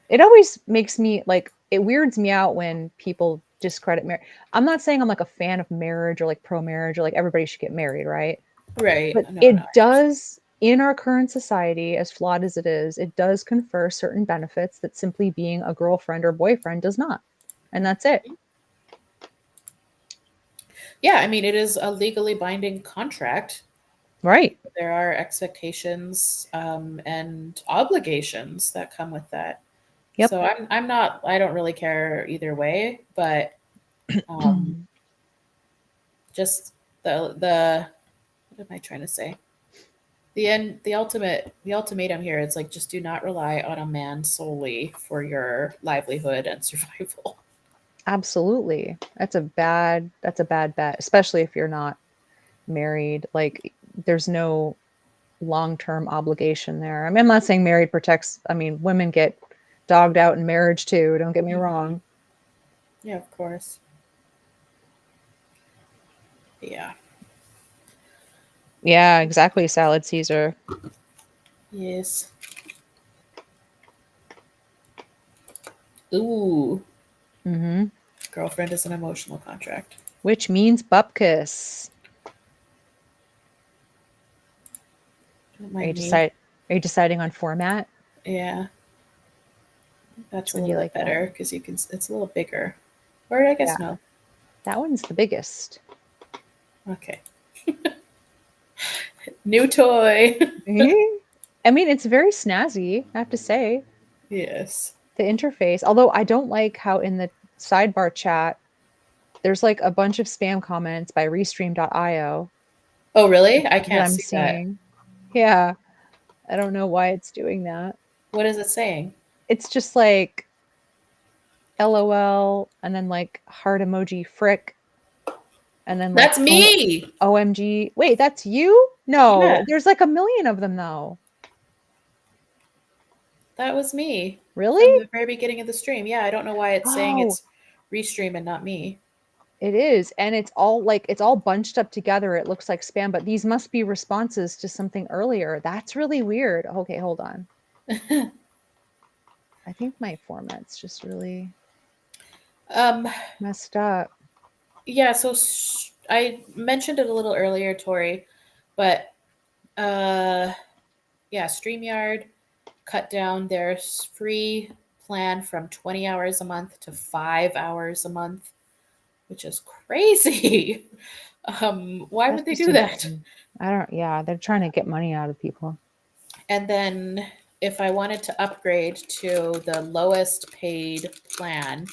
Speaker 2: It always makes me like, it weirds me out when people discredit marriage. I'm not saying I'm like a fan of marriage or like pro marriage or like everybody should get married, right?
Speaker 1: Right.
Speaker 2: But
Speaker 1: No, no,
Speaker 2: it
Speaker 1: I understand.
Speaker 2: does, in our current society, as flawed as it does confer certain benefits that simply being a girlfriend or boyfriend does not. And that's it.
Speaker 1: Yeah, I mean, it is a legally binding contract.
Speaker 2: Right.
Speaker 1: There are expectations and obligations that come with that.
Speaker 2: Yep.
Speaker 1: So I'm not I don't really care either way, but um, just the what am I trying to say? The ultimatum here is like just do not rely on a man solely for your livelihood and survival.
Speaker 2: Absolutely. That's a bad bet, especially if you're not married. Like there's no long-term obligation there. I mean, I'm not saying married protects, I mean, women get dogged out in marriage too, don't get me
Speaker 1: Mhm.
Speaker 2: wrong.
Speaker 1: Yeah, of course. Yeah.
Speaker 2: Yeah, exactly, salad Caesar.
Speaker 1: Yes. Ooh.
Speaker 2: Mhm.
Speaker 1: Girlfriend is an emotional contract.
Speaker 2: Which means bupkis.
Speaker 1: Don't
Speaker 2: Are you
Speaker 1: mind me.
Speaker 2: decide are you deciding on format?
Speaker 1: Yeah,
Speaker 2: Which
Speaker 1: that's a
Speaker 2: one do
Speaker 1: little
Speaker 2: you
Speaker 1: bit
Speaker 2: like
Speaker 1: better
Speaker 2: better?
Speaker 1: because you can. It's a little bigger. Or I guess
Speaker 2: Yeah,
Speaker 1: no.
Speaker 2: that one's the biggest.
Speaker 1: Okay. New toy.
Speaker 2: Mhm. I mean, it's very snazzy, I have to say.
Speaker 1: Yes.
Speaker 2: The interface, although I don't like how in the sidebar chat there's like a bunch of spam comments by restream.io
Speaker 1: Oh, really? I
Speaker 2: that
Speaker 1: can't
Speaker 2: I'm
Speaker 1: see that.
Speaker 2: seeing. Yeah, I don't know why it's doing that.
Speaker 1: What is it saying?
Speaker 2: It's just like LOL and then like heart emoji frick and then like
Speaker 1: That's me.
Speaker 2: OMG. Wait, that's you? No,
Speaker 1: Yeah,
Speaker 2: there's like a million of them though.
Speaker 1: that was me
Speaker 2: Really?
Speaker 1: from the very beginning of the stream. Yeah, I don't know why it's saying
Speaker 2: Oh,
Speaker 1: it's restream and not me.
Speaker 2: it is. And it's all bunched up together. It looks like spam, but these must be responses to something earlier. That's really weird. Okay, hold on. I think my format's just really
Speaker 1: um,
Speaker 2: messed up.
Speaker 1: yeah, so I mentioned it a little earlier, Tori, but uh, yeah, StreamYard cut down their free plan from 20 hours a month to 5 hours a month, which is crazy. Why
Speaker 2: That's
Speaker 1: would they
Speaker 2: just
Speaker 1: do that?
Speaker 2: insane. I don't, yeah, they're trying to get money out of people.
Speaker 1: And then if I wanted to upgrade to the lowest paid plan,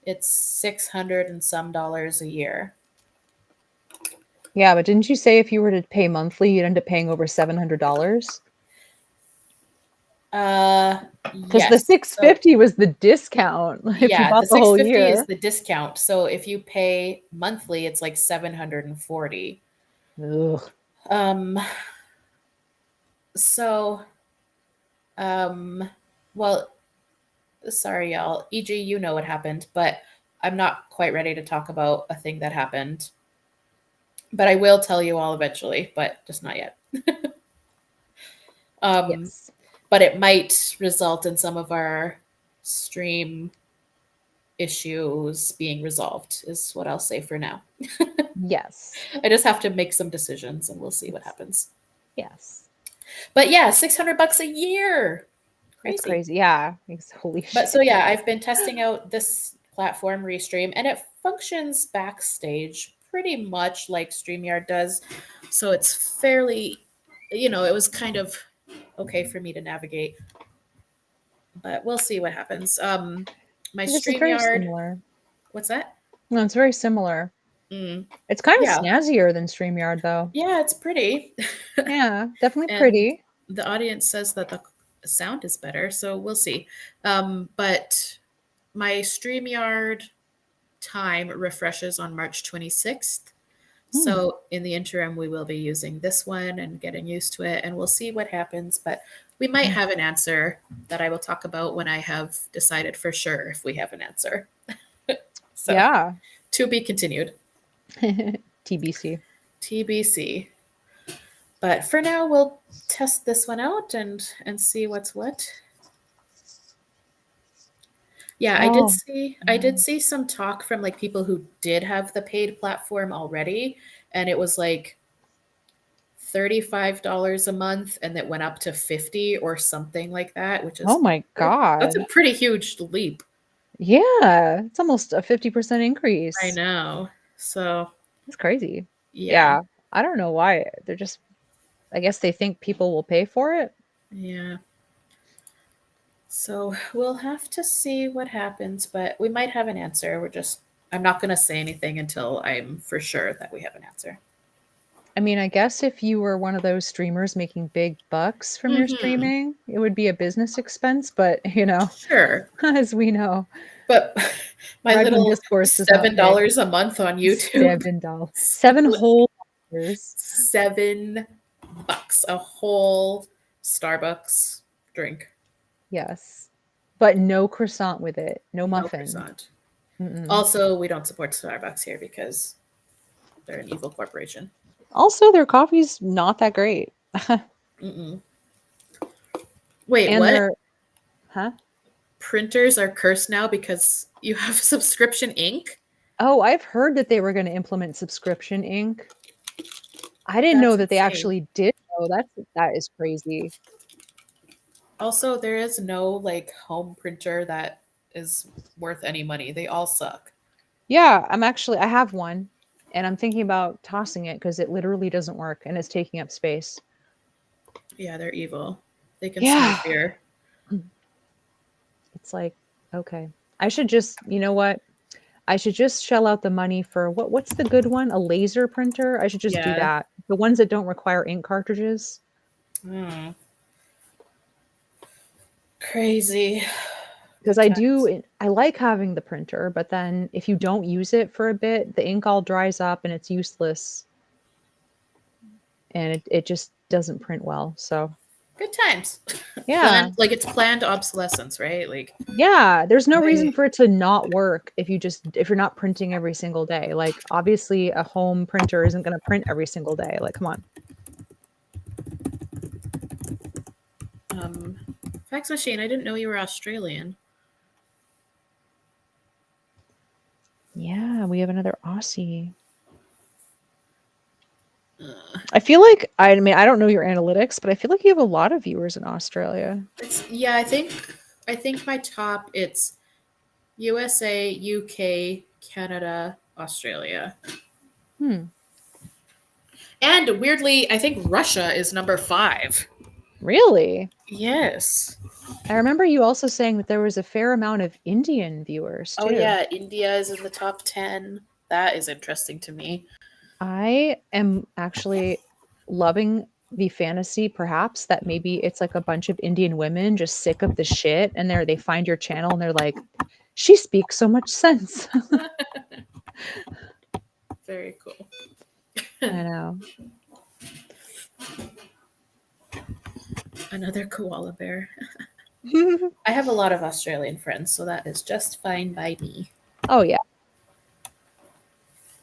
Speaker 1: it's 600 and some dollars a year.
Speaker 2: Yeah, but didn't you say if you were to pay monthly, you'd end up paying over $700?
Speaker 1: Uh,
Speaker 2: Because the
Speaker 1: yes. So
Speaker 2: 650 was the discount if you
Speaker 1: yeah, the
Speaker 2: bought the whole
Speaker 1: 650 is
Speaker 2: year.
Speaker 1: the discount. So if you pay monthly, it's like 740.
Speaker 2: Ugh.
Speaker 1: Um, so um, well, sorry y'all. EG, you know what happened, but I'm not quite ready to talk about a thing that happened. But I will tell you all eventually, but just not yet. Um,
Speaker 2: Yes.
Speaker 1: but it might result in some of our stream issues being resolved, is what I'll say for now.
Speaker 2: Yes.
Speaker 1: I just have to make some decisions and we'll see what happens.
Speaker 2: Yes.
Speaker 1: But yeah, $600 a year.
Speaker 2: That's
Speaker 1: Crazy.
Speaker 2: crazy. Yeah. Holy
Speaker 1: But so
Speaker 2: shit.
Speaker 1: yeah, I've been testing out this platform Restream and it functions backstage pretty much like StreamYard does. So it's fairly, it was kind of okay for me to navigate, but we'll see what happens. My
Speaker 2: This is very
Speaker 1: StreamYard,
Speaker 2: similar.
Speaker 1: what's that?
Speaker 2: No, it's very similar.
Speaker 1: Mm,
Speaker 2: It's kind of
Speaker 1: yeah.
Speaker 2: snazzier than StreamYard, though.
Speaker 1: Yeah, it's pretty.
Speaker 2: Yeah, definitely
Speaker 1: And
Speaker 2: pretty.
Speaker 1: the audience says that the sound is better, so we'll see. But my StreamYard time refreshes on March 26th.
Speaker 2: Hmm.
Speaker 1: So in the interim, we will be using this one and getting used to it, and we'll see what happens. But we might
Speaker 2: Mm.
Speaker 1: have an answer that I will talk about when I have decided for sure if we have an answer. So
Speaker 2: Yeah.
Speaker 1: to be continued.
Speaker 2: TBC.
Speaker 1: TBC. But for now, we'll test this one out and see what's what. Yeah,
Speaker 2: Oh,
Speaker 1: I did see some talk from like people who did have the paid platform already, and it was like $35 a month and that went up to 50 or something like that, which
Speaker 2: oh
Speaker 1: is
Speaker 2: my
Speaker 1: that's
Speaker 2: God.
Speaker 1: a pretty huge leap.
Speaker 2: Yeah, it's almost a 50%
Speaker 1: I
Speaker 2: increase.
Speaker 1: know. So,
Speaker 2: That's crazy.
Speaker 1: yeah.
Speaker 2: Yeah, I don't know why. I guess they think people will pay for it.
Speaker 1: Yeah. So, we'll have to see what happens, but we might have an answer. I'm not going to say anything until I'm for sure that we have an answer.
Speaker 2: I mean, I guess if you were one of those streamers making big bucks from your
Speaker 1: Hmm.
Speaker 2: streaming, it would be a business expense, but, you know,
Speaker 1: Sure.
Speaker 2: as we know,
Speaker 1: But my
Speaker 2: writing
Speaker 1: little
Speaker 2: discourse does not
Speaker 1: $7
Speaker 2: pay.
Speaker 1: a month on YouTube.
Speaker 2: $7. 7 whole dollars.
Speaker 1: $7, a whole Starbucks drink.
Speaker 2: Yes. But no croissant with it. No
Speaker 1: No
Speaker 2: muffin.
Speaker 1: croissant.
Speaker 2: Mm-mm.
Speaker 1: Also, we don't support Starbucks here because they're an evil corporation.
Speaker 2: Also, their coffee's not that great.
Speaker 1: Mm-mm. Wait,
Speaker 2: And
Speaker 1: what?
Speaker 2: their huh?
Speaker 1: Printers are cursed now because you have subscription ink?
Speaker 2: Oh, I've heard that they were gonna implement subscription ink. I didn't know
Speaker 1: That's
Speaker 2: that they
Speaker 1: insane.
Speaker 2: actually did though. That is crazy.
Speaker 1: Also, there is no like home printer that is worth any money. They all suck.
Speaker 2: Yeah, I have one, and I'm thinking about tossing it because it literally doesn't work and it's taking up space.
Speaker 1: Yeah, they're evil. They can smell
Speaker 2: Yeah.
Speaker 1: fear.
Speaker 2: It's like, okay. I should just, you know what? I should just shell out the money for what's the good one? A laser printer? I should just do
Speaker 1: Yeah.
Speaker 2: that. The ones that don't require ink cartridges.
Speaker 1: Mm. Crazy.
Speaker 2: Because
Speaker 1: Good times.
Speaker 2: I like having the printer, but then if you don't use it for a bit, the ink all dries up and it's useless and it just doesn't print well. So
Speaker 1: Good times.
Speaker 2: yeah.
Speaker 1: Planned, like it's planned obsolescence, right? Like,
Speaker 2: Yeah, there's no reason
Speaker 1: I,
Speaker 2: for it to not work if you're not printing every single day. Like obviously a home printer isn't going to print every single day. Like come on.
Speaker 1: um, fax machine. I didn't know you were Australian.
Speaker 2: Yeah, we have another Aussie.
Speaker 1: Uh,
Speaker 2: I feel like I mean I don't know your analytics, but I feel like you have a lot of viewers in Australia.
Speaker 1: yeah, I think my top it's USA, UK, Canada, Australia.
Speaker 2: Hmm.
Speaker 1: And weirdly, I think Russia is number 5.
Speaker 2: Really?
Speaker 1: Yes.
Speaker 2: I remember you also saying that there was a fair amount of Indian viewers
Speaker 1: Oh
Speaker 2: too.
Speaker 1: yeah, India is in the top 10. That is interesting to me.
Speaker 2: I am actually loving the fantasy, perhaps, that maybe it's like a bunch of Indian women just sick of the shit and they find your channel and they're like, she speaks so much sense.
Speaker 1: Very cool.
Speaker 2: I know.
Speaker 1: Another koala bear. I have a lot of Australian friends, so that is just fine by me.
Speaker 2: Oh yeah.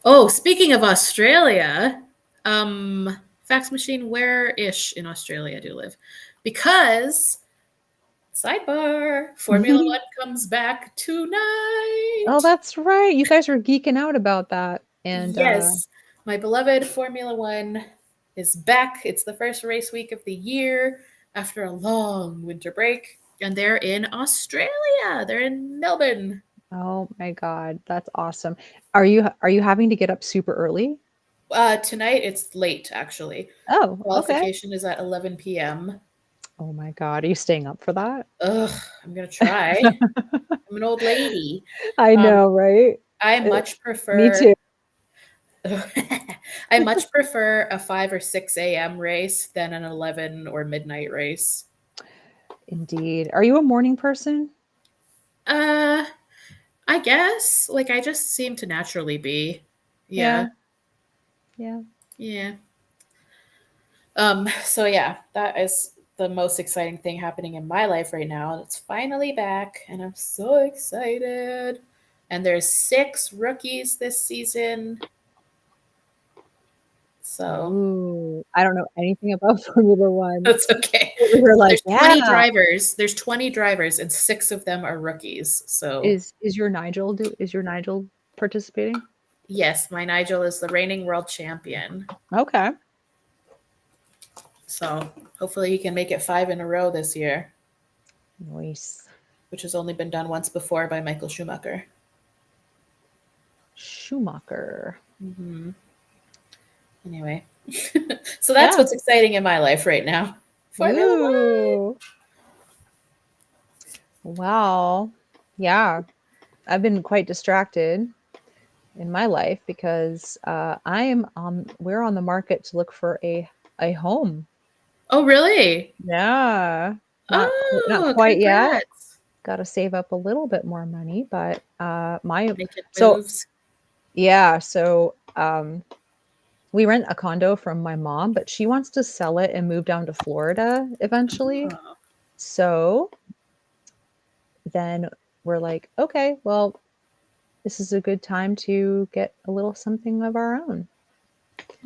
Speaker 1: Oh, speaking of Australia, fax machine, where ish in Australia do you live? Because sidebar, Formula One comes back tonight.
Speaker 2: Oh, that's right. You guys were geeking out about that. And
Speaker 1: Yes, my beloved Formula One is back. It's the first race week of the year after a long winter break, and they're in Australia. They're in Melbourne.
Speaker 2: oh my God, that's awesome. Are you having to get up super early?
Speaker 1: Tonight it's late actually.
Speaker 2: Oh, okay.
Speaker 1: Qualification is at 11 p.m.
Speaker 2: Oh my God, are you staying up for that?
Speaker 1: Ugh, I'm gonna try. I'm an old lady.
Speaker 2: I
Speaker 1: Um,
Speaker 2: know, right?
Speaker 1: I
Speaker 2: Uh,
Speaker 1: much
Speaker 2: Me
Speaker 1: prefer
Speaker 2: too.
Speaker 1: I much prefer a 5 or 6 a.m. race than an 11 or midnight race.
Speaker 2: Indeed. Are you a morning person?
Speaker 1: Uh, I guess. Like I just seem to naturally be. Yeah.
Speaker 2: Yeah. Yeah.
Speaker 1: Yeah. So yeah, that is the most exciting thing happening in my life right now. It's finally back and I'm so excited. And there's 6 rookies this season. So
Speaker 2: Ooh, I don't know anything about Formula One.
Speaker 1: that's okay.
Speaker 2: We were like,
Speaker 1: There's 20
Speaker 2: yeah.
Speaker 1: drivers. There's 20 drivers and 6 of them are rookies. So
Speaker 2: Is your Nigel participating?
Speaker 1: yes, my Nigel is the reigning world champion.
Speaker 2: Okay.
Speaker 1: So hopefully he can make it 5 in a row this year,
Speaker 2: Nice.
Speaker 1: which has only been done once before by Michael Schumacher.
Speaker 2: Schumacher.
Speaker 1: Hmm. Anyway, so that's
Speaker 2: Yeah.
Speaker 1: what's exciting in my life right now. Formula One.
Speaker 2: Ooh. Wow. Yeah. I've been quite distracted. in my life because we're on the market to look for a home.
Speaker 1: Oh, really?
Speaker 2: Yeah. Not
Speaker 1: Oh,
Speaker 2: quite yet.
Speaker 1: congrats.
Speaker 2: Got to save up a little bit more money, but my
Speaker 1: Making
Speaker 2: so
Speaker 1: moves.
Speaker 2: yeah, so we rent a condo from my mom, but she wants to sell it and move down to Florida eventually.
Speaker 1: Oh,
Speaker 2: So then we're like, okay, well, this is a good time to get a little something of our own.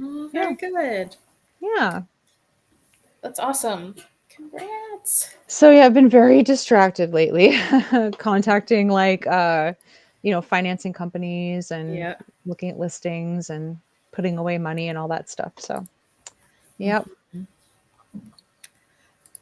Speaker 1: oh,
Speaker 2: Yeah.
Speaker 1: very good.
Speaker 2: Yeah.
Speaker 1: That's awesome. Congrats.
Speaker 2: So yeah, I've been very distracted lately, contacting like financing companies and
Speaker 1: Yeah.
Speaker 2: looking at listings and putting away money and all that stuff. So, yep.
Speaker 1: Mhm.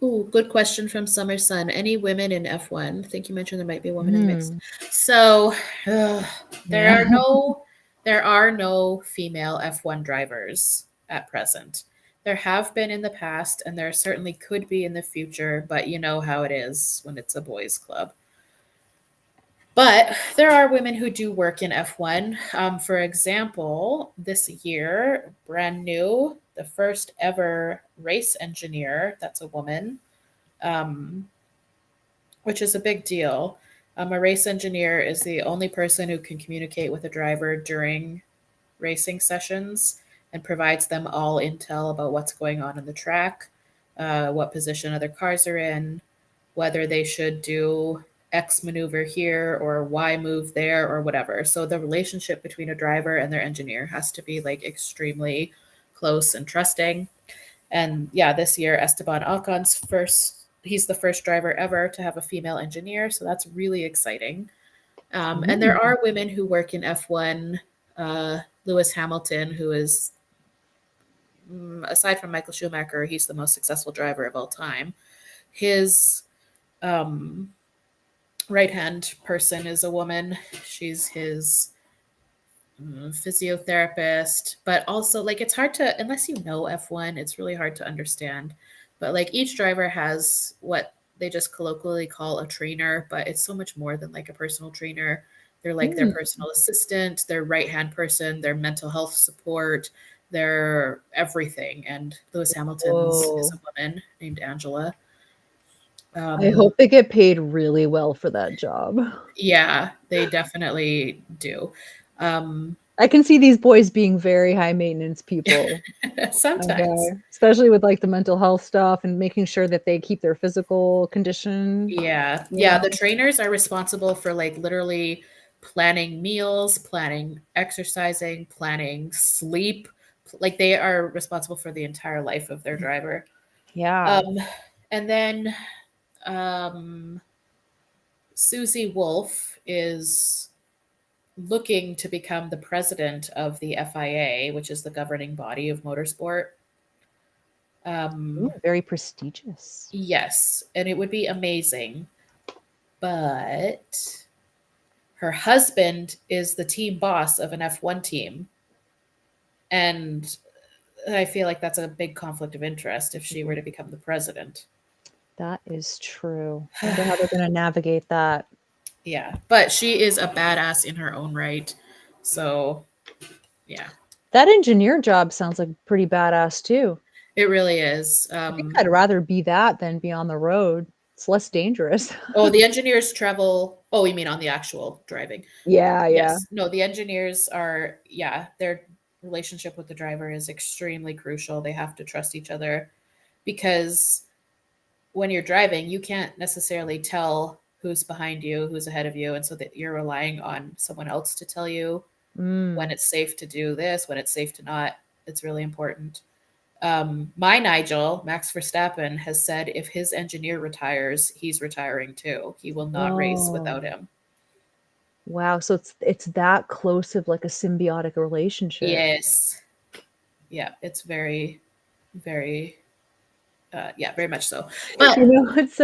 Speaker 1: Ooh, good question from Summer Sun. Any women in F1? I think you mentioned there might be a woman in the mix.
Speaker 2: Mm,
Speaker 1: So, ugh, there
Speaker 2: yeah.
Speaker 1: are no there are no female F1 drivers at present. There have been in the past, and there certainly could be in the future, but you know how it is when it's a boys' club. But there are women who do work in F1. For example, this year, brand new, the first ever race engineer that's a woman, um, which is a big deal. A race engineer is the only person who can communicate with a driver during racing sessions and provides them all intel about what's going on the track, what position other cars are in, whether they should do X maneuver here or Y move there or whatever. So the relationship between a driver and their engineer has to be like extremely close and trusting. And yeah, this year Esteban Alcon's he's the first driver ever to have a female engineer, so that's really exciting. And there
Speaker 2: Mm.
Speaker 1: are women who work in F1. Lewis Hamilton, who is, aside from Michael Schumacher, he's the most successful driver of all time. His um, right hand person is a woman. She's his physiotherapist, but also like it's hard to, unless you know F1, it's really hard to understand. But like each driver has what they just colloquially call a trainer, but it's so much more than like a personal trainer. They're like their
Speaker 2: Mm.
Speaker 1: personal assistant, their right hand person, their mental health support, their everything. And Lewis Hamilton's is
Speaker 2: Whoa.
Speaker 1: a woman named Angela.
Speaker 2: I
Speaker 1: Um,
Speaker 2: hope they get paid really well for that job.
Speaker 1: yeah, they definitely do. Um,
Speaker 2: I can see these boys being very high maintenance people.
Speaker 1: sometimes.
Speaker 2: Okay. Especially with like the mental health stuff and making sure that they keep their physical condition,
Speaker 1: Yeah.
Speaker 2: you
Speaker 1: Yeah, the
Speaker 2: know.
Speaker 1: trainers are responsible for like literally planning meals, planning exercising, planning sleep. Like they are responsible for the entire life of their driver.
Speaker 2: Yeah.
Speaker 1: Um, and then um, Susie Wolf is looking to become the president of the FIA, which is the governing body of motorsport.
Speaker 2: Ooh,
Speaker 1: Um,
Speaker 2: very prestigious.
Speaker 1: yes, and it would be amazing, but her husband is the team boss of an F1 team. And I feel like that's a big conflict of interest if she were to become the president.
Speaker 2: That is true. Wonder how they're gonna navigate that.
Speaker 1: Yeah. But she is a badass in her own right. So, yeah,
Speaker 2: That engineer job sounds like pretty badass too.
Speaker 1: it really is.
Speaker 2: I think I'd rather be that than be on the road. It's less dangerous.
Speaker 1: Oh, the engineers travel. Oh, you mean on the actual driving?
Speaker 2: Yeah, yeah.
Speaker 1: Yes. No, the engineers are, yeah, their relationship with the driver is extremely crucial. They have to trust each other because when you're driving, you can't necessarily tell who's behind you, who's ahead of you, and so that you're relying on someone else to tell you when
Speaker 2: Mm.
Speaker 1: it's safe to do this, when it's safe to not. It's really important. My Nigel, Max Verstappen, has said if his engineer retires, he's retiring too. He will not race without
Speaker 2: Oh,
Speaker 1: him.
Speaker 2: wow. So it's that close of like a symbiotic relationship.
Speaker 1: Yes. Yeah, it's very, very, yeah, very much so. But
Speaker 2: You know, it's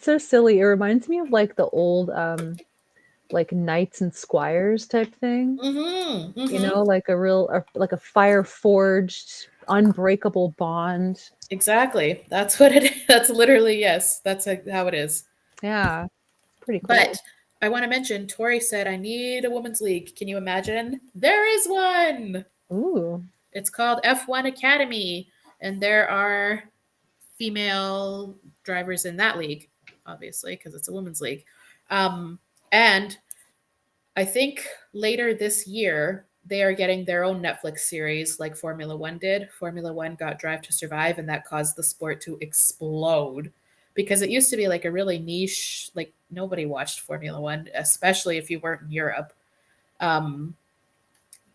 Speaker 2: so silly. It reminds me of like the old like knights and squires type thing.
Speaker 1: mm-hmm,
Speaker 2: You
Speaker 1: mm-hmm.
Speaker 2: know, like like a fire forged, unbreakable bond.
Speaker 1: Exactly. That's what it is. That's literally, yes, that's how it is.
Speaker 2: Yeah, pretty
Speaker 1: But
Speaker 2: cool.
Speaker 1: I want to mention Tori said, I need a women's league. Can you imagine? There is one.
Speaker 2: Ooh.
Speaker 1: It's called F1 Academy, and there are female drivers in that league, obviously, because it's a women's league. And I think later this year, they are getting their own Netflix series like Formula One did. Formula One got Drive to Survive, and that caused the sport to explode because it used to be like a really niche, like nobody watched Formula One, especially if you weren't in Europe. Um,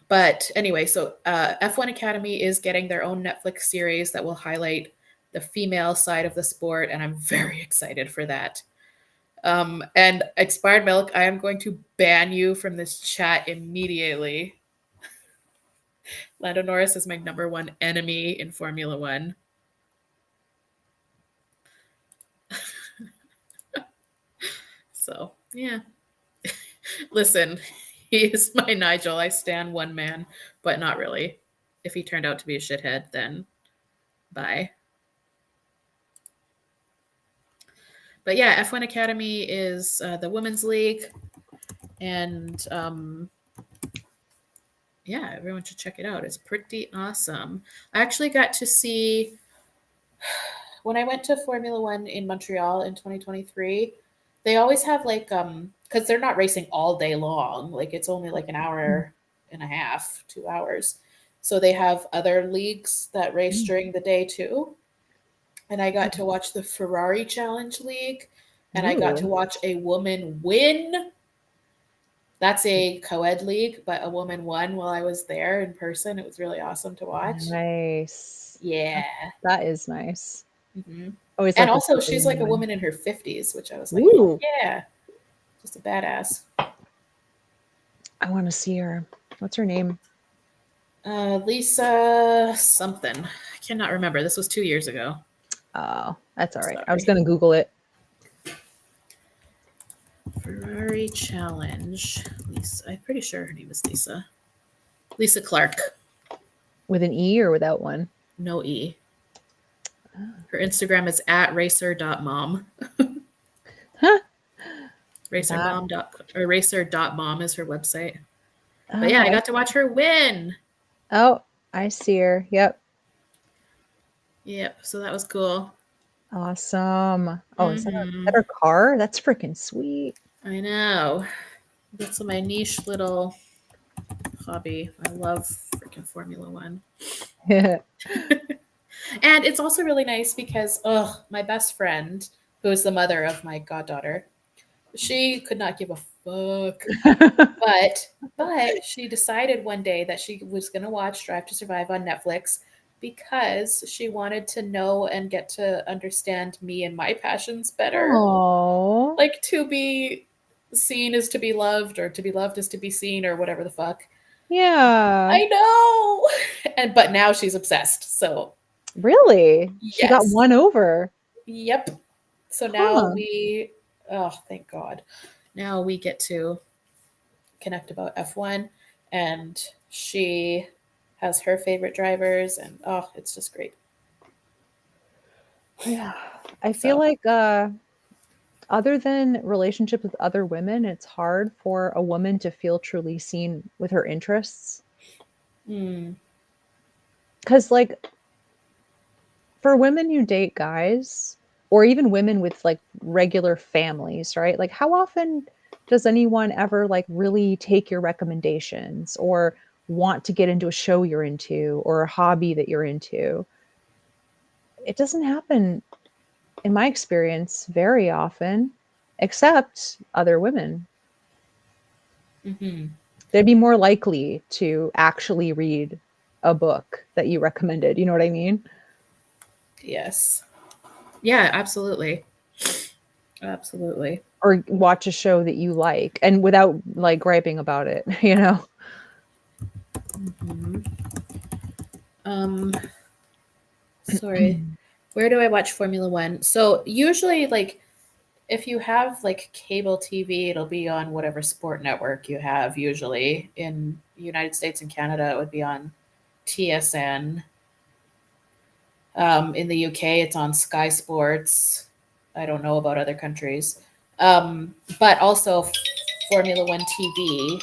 Speaker 1: but anyway, so F1 Academy is getting their own Netflix series that will highlight the female side of the sport, and I'm very excited for that. And Expired Milk, I am going to ban you from this chat immediately. Lando Norris is my number one enemy in Formula One. So, yeah. Listen, he is my Nigel. I stand one man, but not really. If he turned out to be a shithead, then bye. But yeah, F1 Academy is the women's league. And yeah, everyone should check it out. It's pretty awesome. I actually got to see when I went to Formula One in Montreal in 2023, they always have like because they're not racing all day long. Like it's only like an hour and a half, 2 hours. So they have other leagues that race during the day too. And I got to watch the Ferrari Challenge League, and I got to
Speaker 2: Ooh.
Speaker 1: watch a woman win. That's a co-ed league, but a woman won while I was there in person. It was really awesome to watch.
Speaker 2: Nice.
Speaker 1: Yeah.
Speaker 2: That is nice.
Speaker 1: Hmm.
Speaker 2: Always
Speaker 1: And
Speaker 2: like to see
Speaker 1: also,
Speaker 2: a
Speaker 1: she's like
Speaker 2: woman
Speaker 1: a
Speaker 2: win.
Speaker 1: woman in her 50s, which I was like, fuck
Speaker 2: Ooh.
Speaker 1: yeah, just a badass.
Speaker 2: I want to see her. What's her name?
Speaker 1: Lisa something. I cannot remember. This was 2 years ago.
Speaker 2: Oh, that's all right. I was
Speaker 1: Sorry.
Speaker 2: gonna Google it.
Speaker 1: Ferrari Challenge. Lisa. I'm pretty sure her name is Lisa. Lisa Clark.
Speaker 2: With an E or without one?
Speaker 1: No E. Her Instagram is at racer.mom.
Speaker 2: Huh.
Speaker 1: Racermom. Or racer.mom is her website. But yeah,
Speaker 2: Oh,
Speaker 1: I got to watch her win.
Speaker 2: oh, I see her. Yep.
Speaker 1: Yep. So that was cool.
Speaker 2: Awesome. Oh, is that
Speaker 1: Mm-hmm.
Speaker 2: her car? That's freaking sweet.
Speaker 1: I know. That's my niche little hobby. I love freaking Formula One. And it's also really nice because, my best friend, who is the mother of my goddaughter, she could not give a fuck. But she decided one day that she was going to watch Drive to Survive on Netflix because she wanted to know and get to understand me and my passions better.
Speaker 2: Oh,
Speaker 1: Like to be seen is to be loved, or to be loved is to be seen, or whatever the fuck.
Speaker 2: yeah.
Speaker 1: I know. And but now she's obsessed. So,
Speaker 2: Really? She got
Speaker 1: yes.
Speaker 2: one over.
Speaker 1: Yep. So now
Speaker 2: Huh.
Speaker 1: thank God. Now we get to connect about F1, and she has her favorite drivers, and it's just great.
Speaker 2: Yeah. I feel
Speaker 1: So,
Speaker 2: like other than relationships with other women, it's hard for a woman to feel truly seen with her interests.
Speaker 1: mm,
Speaker 2: Because, like, for women who date guys, or even women with like regular families, right? Like, how often does anyone ever like really take your recommendations or want to get into a show you're into or a hobby that you're into? It doesn't happen, in my experience, very often, except other women.
Speaker 1: mm-hmm.
Speaker 2: They'd be more likely to actually read a book that you recommended. You know what I mean?
Speaker 1: Yes. Yeah, absolutely. Absolutely.
Speaker 2: Or watch a show that you like and without like griping about it, you know?
Speaker 1: Hmm. Um, sorry. Where do I watch Formula One? So usually, like, if you have like cable TV, it'll be on whatever sport network you have. Usually in the United States and Canada, it would be on TSN. In the UK, it's on Sky Sports. I don't know about other countries. But also Formula One TV.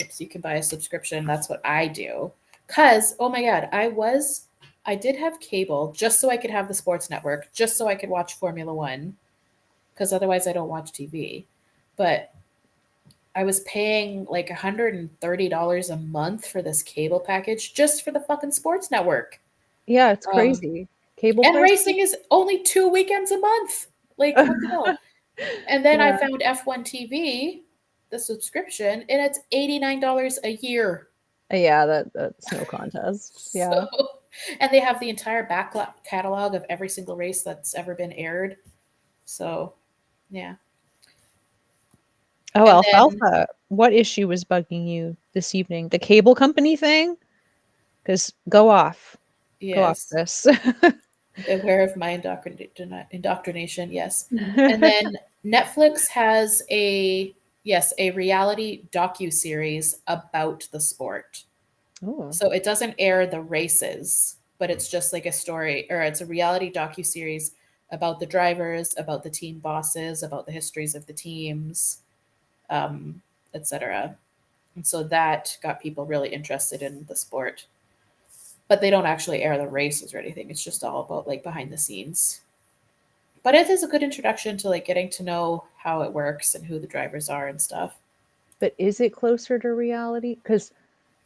Speaker 1: Oops, you can buy a subscription. That's what I do. Cause oh my god, I did have cable just so I could have the sports network, just so I could watch Formula One. Because otherwise I don't watch TV. But I was paying like $130 a month for this cable package just for the fucking sports network.
Speaker 2: Yeah, it's
Speaker 1: Um,
Speaker 2: crazy. Cable
Speaker 1: and
Speaker 2: prices?
Speaker 1: racing is only 2 weekends a month. Like, what the hell? And then I
Speaker 2: Yeah.
Speaker 1: found F1 TV, the subscription, and it's $89 a year.
Speaker 2: Yeah, that's no contest.
Speaker 1: So,
Speaker 2: Yeah.
Speaker 1: and they have the entire back catalog of every single race that's ever been aired. So, yeah.
Speaker 2: Oh,
Speaker 1: And then,
Speaker 2: Alfalfa, what issue was bugging you this evening? The cable company thing? Because go off
Speaker 1: yes,
Speaker 2: this.
Speaker 1: beware of my indoctrination. Yes. And then Netflix has a reality docu series about the sport.
Speaker 2: Oh,
Speaker 1: So it doesn't air the races, but it's just like a story, or it's a reality docu series about the drivers, about the team bosses, about the histories of the teams, um, etc. And so that got people really interested in the sport. But they don't actually air the races or anything. It's just all about like behind the scenes. But it is a good introduction to like getting to know how it works and who the drivers are and stuff.
Speaker 2: but is it closer to reality? Because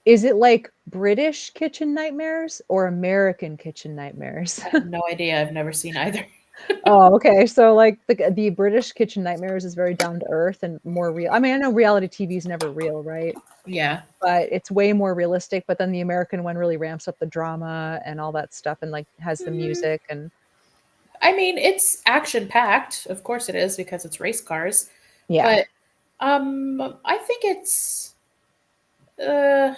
Speaker 2: is it like British Kitchen Nightmares or American Kitchen Nightmares?
Speaker 1: I have no idea. I've never seen either.
Speaker 2: Oh, okay. So like the British Kitchen Nightmares is very down to earth and more real. I mean, I know reality TV is never real, right?
Speaker 1: Yeah.
Speaker 2: But it's way more realistic. But then the American one really ramps up the drama and all that stuff and like has the
Speaker 1: Mm,
Speaker 2: music and
Speaker 1: I mean, it's action packed. Of course it is because it's race cars.
Speaker 2: yeah.
Speaker 1: But I think uh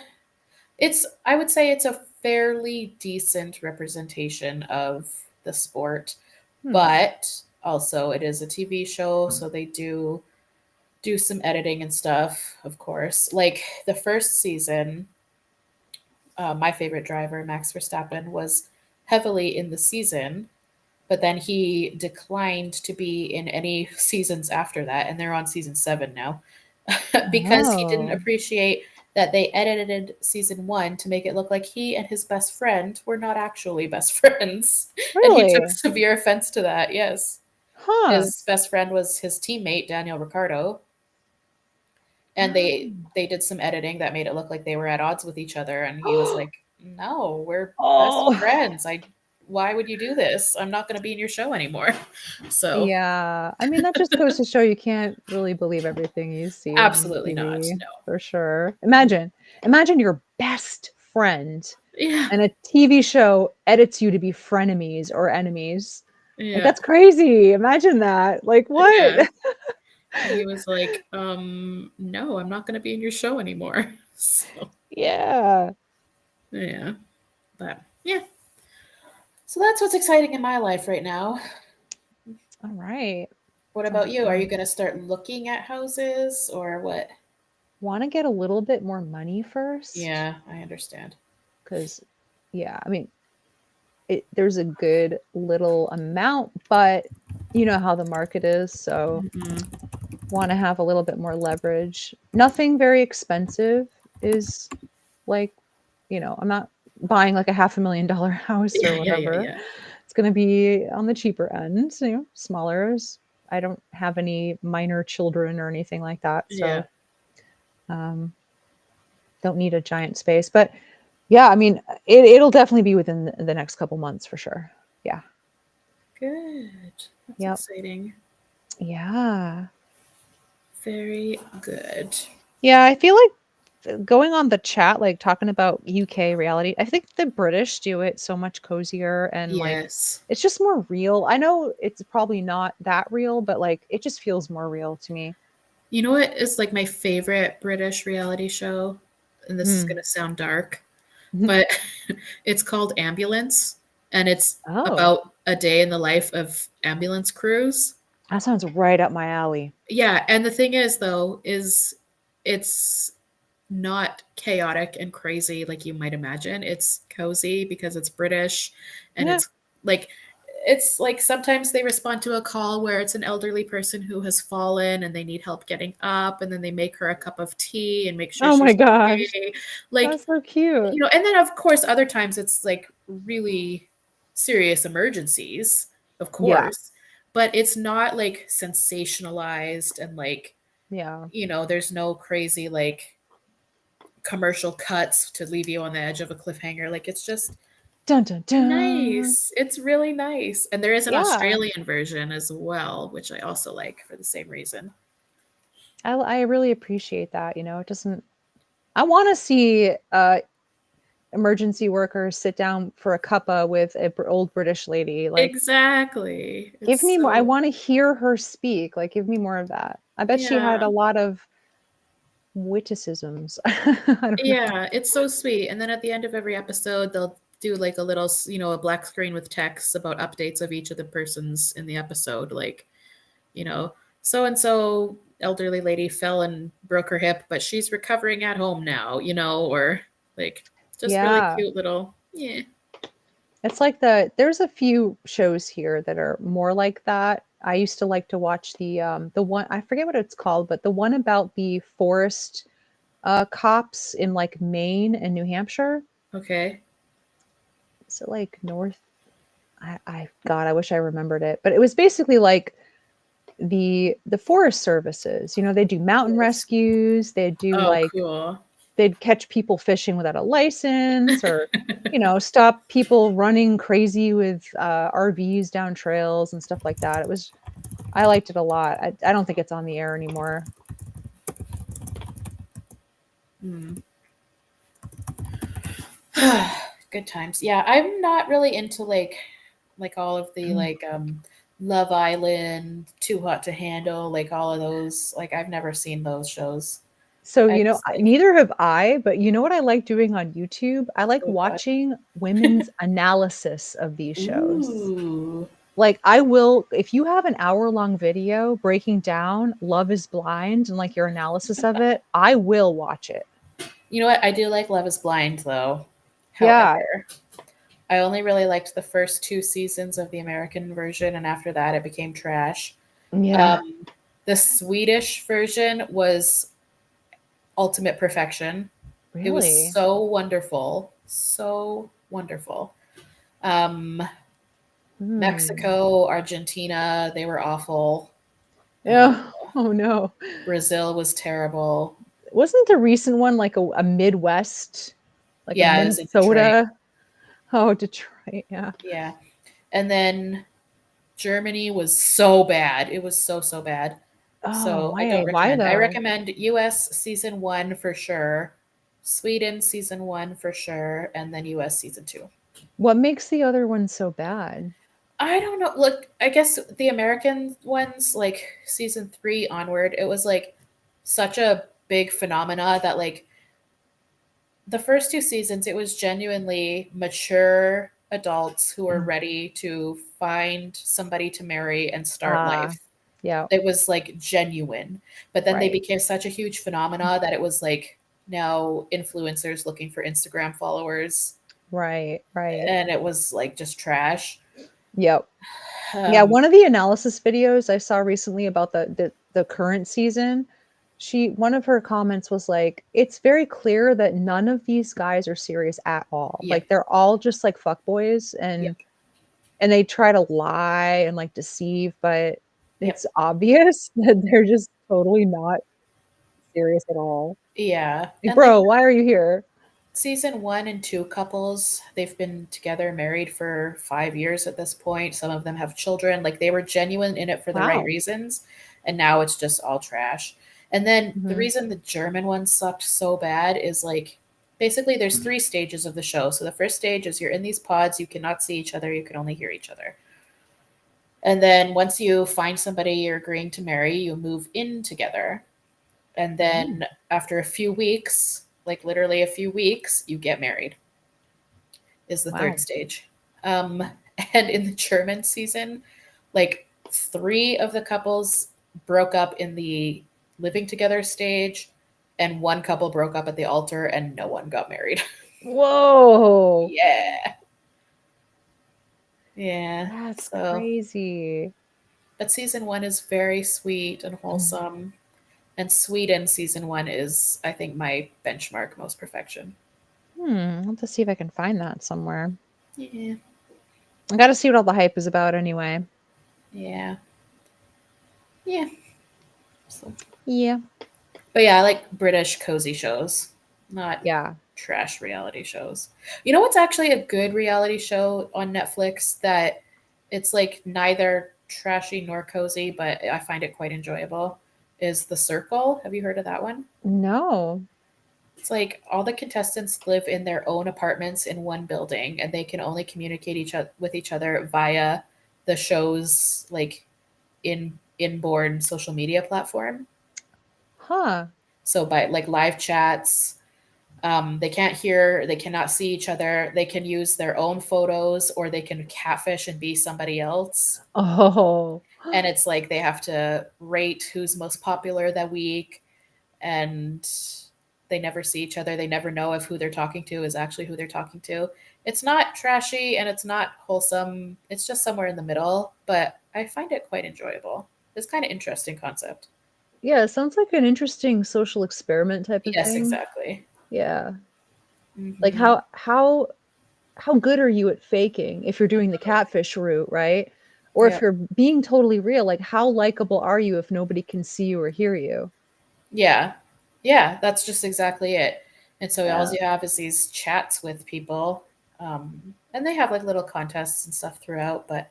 Speaker 1: I would say it's a fairly decent representation of the sport,
Speaker 2: Hmm.
Speaker 1: but also it is a TV show, so they do some editing and stuff, of course. Like the first season, my favorite driver, Max Verstappen, was heavily in the season, but then he declined to be in any seasons after that, and they're on season 7 now because he didn't
Speaker 2: Oh,
Speaker 1: appreciate that they edited season 1 to make it look like he and his best friend were not actually best friends, and he took
Speaker 2: really?
Speaker 1: severe offense to that. Yes,
Speaker 2: Huh.
Speaker 1: his best friend was his teammate Daniel Ricciardo, and they
Speaker 2: Oh.
Speaker 1: they did some editing that made it look like they were at odds with each other, and he was like, no, we're best
Speaker 2: Oh.
Speaker 1: friends. I Why would you do this? I'm not going to be in your show anymore. So
Speaker 2: Yeah. I mean, that just goes to show you can't really believe everything you see on
Speaker 1: absolutely not.
Speaker 2: TV,
Speaker 1: No.
Speaker 2: for sure. Imagine your best friend
Speaker 1: Yeah.
Speaker 2: and a TV show edits you to be frenemies or enemies. Like,
Speaker 1: Yeah.
Speaker 2: that's crazy. Imagine that. Like, what?
Speaker 1: Yeah. He was like, no, I'm not going to be in your show anymore. So
Speaker 2: Yeah.
Speaker 1: yeah, but yeah. So that's what's exciting in my life right now.
Speaker 2: All right.
Speaker 1: What
Speaker 2: Sounds
Speaker 1: about you? Are you
Speaker 2: fun.
Speaker 1: going to start looking at houses or what?
Speaker 2: Want to get a little bit more money first?
Speaker 1: Yeah, I understand.
Speaker 2: Because, yeah, I mean, there's a good little amount, but you know how the market is. So,
Speaker 1: Mhm.
Speaker 2: want to have a little bit more leverage. Nothing very expensive is like, I'm not buying like a $500,000 house
Speaker 1: Yeah,
Speaker 2: or
Speaker 1: yeah, yeah,
Speaker 2: whatever.
Speaker 1: yeah.
Speaker 2: It's going to be on the cheaper end, smaller. I don't have any minor children or anything like that.
Speaker 1: Yeah.
Speaker 2: So, um, don't need a giant space. But yeah, I mean, it'll definitely be within the next couple months for sure. Yeah.
Speaker 1: Good. That's
Speaker 2: Yep.
Speaker 1: exciting.
Speaker 2: Yeah.
Speaker 1: Very good.
Speaker 2: Yeah. I feel like going on the chat, like talking about UK reality, I think the British do it so much cozier and like
Speaker 1: Yes.
Speaker 2: it's just more real. I know it's probably not that real, but like it just feels more real to me.
Speaker 1: You know what is like my favorite British reality show? And this is going
Speaker 2: Hmm.
Speaker 1: to sound dark, but it's called Ambulance, and it's
Speaker 2: Oh,
Speaker 1: about a day in the life of ambulance crews.
Speaker 2: that sounds right up my alley.
Speaker 1: Yeah, and the thing is though is it's not chaotic and crazy like you might imagine. It's cozy because it's British, and
Speaker 2: Yeah.
Speaker 1: it's like it's like sometimes they respond to a call where it's an elderly person who has fallen and they need help getting up, and then they make her a cup of tea and make sure
Speaker 2: Oh my
Speaker 1: she's
Speaker 2: gosh.
Speaker 1: okay. Like,
Speaker 2: That's so cute.
Speaker 1: and then of course other times it's like really serious emergencies, of
Speaker 2: Yeah.
Speaker 1: course, but it's not like sensationalized and like,
Speaker 2: Yeah.
Speaker 1: there's no crazy like commercial cuts to leave you on the edge of a cliffhanger. Like it's just
Speaker 2: Dun dun dun.
Speaker 1: nice. It's really nice. And there is an
Speaker 2: Yeah.
Speaker 1: Australian version as well, which I also like for the same reason.
Speaker 2: I really appreciate that. It doesn't. I want to see emergency workers sit down for a cuppa with a old British lady. Like,
Speaker 1: Exactly.
Speaker 2: give
Speaker 1: It's
Speaker 2: me more. I
Speaker 1: so
Speaker 2: want to hear her speak. Like, give me more of that. I bet she had
Speaker 1: yeah.
Speaker 2: a lot of witticisms. I don't know.
Speaker 1: Yeah, it's so sweet. And then at the end of every episode, they'll do like a little, a black screen with text about updates of each of the persons in the episode. Like, you know, so and so elderly lady fell and broke her hip, but she's recovering at home now, or like just really
Speaker 2: Yeah.
Speaker 1: cute little, yeah.
Speaker 2: It's like there's a few shows here that are more like that. I used to like to watch the one, I forget what it's called, but the one about the forest cops in like Maine and New Hampshire.
Speaker 1: Okay.
Speaker 2: So like North, I God, I wish I remembered it. But it was basically like the forest services. They do mountain
Speaker 1: Yes.
Speaker 2: rescues, they do
Speaker 1: Oh,
Speaker 2: like
Speaker 1: cool.
Speaker 2: they'd catch people fishing without a license, or stop people running crazy with RVs down trails and stuff like that. I liked it a lot. I don't think it's on the air anymore.
Speaker 1: Hmm. Good times. Yeah, I'm not really into like all of the like Love Island, Too Hot to Handle, like all of those. Like I've never seen those shows.
Speaker 2: So,
Speaker 1: I just like,
Speaker 2: neither have I, but you know what I like doing on YouTube? I like
Speaker 1: oh god.
Speaker 2: watching women's analysis of these shows.
Speaker 1: Ooh.
Speaker 2: Like, I will, if you have an hour-long video breaking down Love is Blind and like your analysis of it, I will watch it.
Speaker 1: You know what? I do like Love is Blind though.
Speaker 2: Yeah.
Speaker 1: However, I only really liked the first two seasons of the American version, and after that it became trash.
Speaker 2: Yeah.
Speaker 1: Um, the Swedish version was ultimate perfection. It was
Speaker 2: Really?
Speaker 1: so wonderful. So wonderful. Um,
Speaker 2: Hmm.
Speaker 1: Mexico, Argentina, they were awful. Uh,
Speaker 2: Yeah. Oh no.
Speaker 1: Brazil was terrible.
Speaker 2: Wasn't the recent one like a Midwest, like a
Speaker 1: Yeah, it was in Detroit.
Speaker 2: Minnesota? Oh, Detroit. Yeah.
Speaker 1: Yeah. And then Germany was so bad. It was so, so bad.
Speaker 2: Oh,
Speaker 1: So I
Speaker 2: why?
Speaker 1: don't
Speaker 2: Why
Speaker 1: recommend. I
Speaker 2: though?
Speaker 1: recommend US season one for sure, Sweden season one for sure, and then US season two.
Speaker 2: What makes the other one so bad?
Speaker 1: I don't know. Look, I guess the American ones, like season three onward, it was like such a big phenomena that like the first two seasons, it was genuinely mature adults who were
Speaker 2: Mm.
Speaker 1: ready to find somebody to marry and start
Speaker 2: Ah,
Speaker 1: life.
Speaker 2: yeah,
Speaker 1: It was like genuine. But then they
Speaker 2: right.
Speaker 1: became such a huge phenomena that it was like now influencers looking for Instagram followers,
Speaker 2: Right, right.
Speaker 1: and it was like just trash.
Speaker 2: Yep. Yeah,
Speaker 1: Um,
Speaker 2: one of the analysis videos I saw recently about the current season, one of her comments was like, "It's very clear that none of these guys are serious at all.
Speaker 1: yep,
Speaker 2: Like they're all just like fuckboys
Speaker 1: yep,
Speaker 2: and they try to lie and like deceive, but
Speaker 1: yep.
Speaker 2: it's obvious that they're just totally not serious at all.
Speaker 1: Yeah.
Speaker 2: Like,
Speaker 1: And like
Speaker 2: bro, why are you here?"
Speaker 1: season one and two couples, they've been together, married for 5 years at this point. Some of them have children. Like they were genuine in it for the right
Speaker 2: Wow.
Speaker 1: reasons. And now it's just all trash. And then the
Speaker 2: Mhm.
Speaker 1: reason the German one sucked so bad is like basically there's three stages of the show. So the first stage is you're in these pods, you cannot see each other, you can only hear each other. And then once you find somebody you're agreeing to marry, you move in together. And
Speaker 2: Mm.
Speaker 1: then after a few weeks, like literally a few weeks, you get married is the third
Speaker 2: Wow.
Speaker 1: stage. Um, and in the German season, like three of the couples broke up in the living together stage, and one couple broke up at the altar, and no one got married.
Speaker 2: Whoa.
Speaker 1: Yeah. Yeah.
Speaker 2: That's
Speaker 1: So,
Speaker 2: crazy.
Speaker 1: but season one is very sweet and wholesome. And Sweden season one is, I think, my benchmark most perfection.
Speaker 2: I'll have to see if I can find that somewhere.
Speaker 1: Yeah.
Speaker 2: I gotta see what all the hype is about anyway.
Speaker 1: Yeah. Yeah. So,
Speaker 2: Yeah.
Speaker 1: but yeah, I like British cozy shows, not
Speaker 2: Yeah.
Speaker 1: trash reality shows. You know what's actually a good reality show on Netflix that it's like neither trashy nor cozy, but I find it quite enjoyable is The Circle. Have you heard of that one?
Speaker 2: No.
Speaker 1: It's like all the contestants live in their own apartments in one building and they can only communicate with each other via the show's like inborn social media platform.
Speaker 2: Huh.
Speaker 1: So by like live chats, they cannot see each other. They can use their own photos or they can catfish and be somebody else.
Speaker 2: Oh.
Speaker 1: And it's like they have to rate who's most popular that week. And they never see each other. They never know if who they're talking to is actually who they're talking to. It's not trashy and it's not wholesome. It's just somewhere in the middle, but I find it quite enjoyable. It's kind of interesting concept.
Speaker 2: Yeah, it sounds like an interesting social experiment type of
Speaker 1: Yes,
Speaker 2: thing.
Speaker 1: exactly.
Speaker 2: Yeah. Like
Speaker 1: Hmm.
Speaker 2: how good are you at faking if you're doing the catfish route, right? Or if
Speaker 1: Yeah.
Speaker 2: you're being totally real, like how likable are you if nobody can see you or hear you?
Speaker 1: Yeah. Yeah, that's just exactly it. And so all
Speaker 2: Yeah.
Speaker 1: you have is these chats with people. And they have like little contests and stuff throughout. But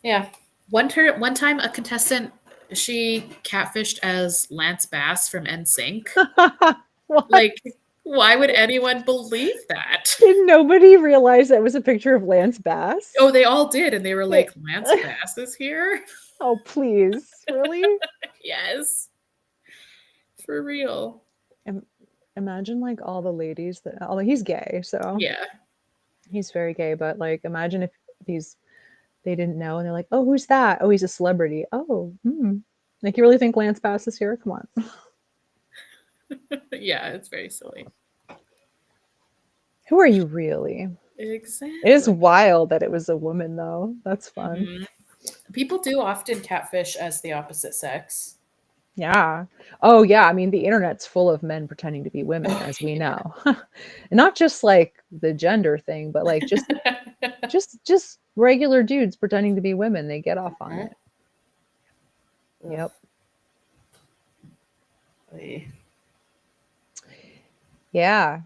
Speaker 1: yeah, one time a contestant she catfished as Lance Bass from NSYNC.
Speaker 2: What?
Speaker 1: Like, why would anyone believe that?
Speaker 2: Did nobody realize that was a picture of Lance Bass?
Speaker 1: Oh, they all did, and they were like, Lance Bass is here.
Speaker 2: Oh, please. Really?
Speaker 1: Yes, for real.
Speaker 2: Im- Imagine like all the ladies that, although he's gay, so
Speaker 1: Yeah.
Speaker 2: he's very gay, but like imagine if these they didn't know and they're like, "Oh, who's that? Oh, he's a celebrity. Oh, like you really think Lance Bass is here? Come on."
Speaker 1: Yeah, it's very silly.
Speaker 2: Who are you really? It is
Speaker 1: Exactly.
Speaker 2: wild that it was a woman though. That's fun.
Speaker 1: Hmm. People do often catfish as the opposite sex.
Speaker 2: Yeah. Oh yeah, I mean the internet's full of men pretending to be women
Speaker 1: Oh,
Speaker 2: as we
Speaker 1: yeah.
Speaker 2: know. And not just like the gender thing, but like just regular dudes pretending to be women. They get off on
Speaker 1: Huh?
Speaker 2: it.
Speaker 1: Ugh.
Speaker 2: Yep.
Speaker 1: Oy.
Speaker 2: Yeah.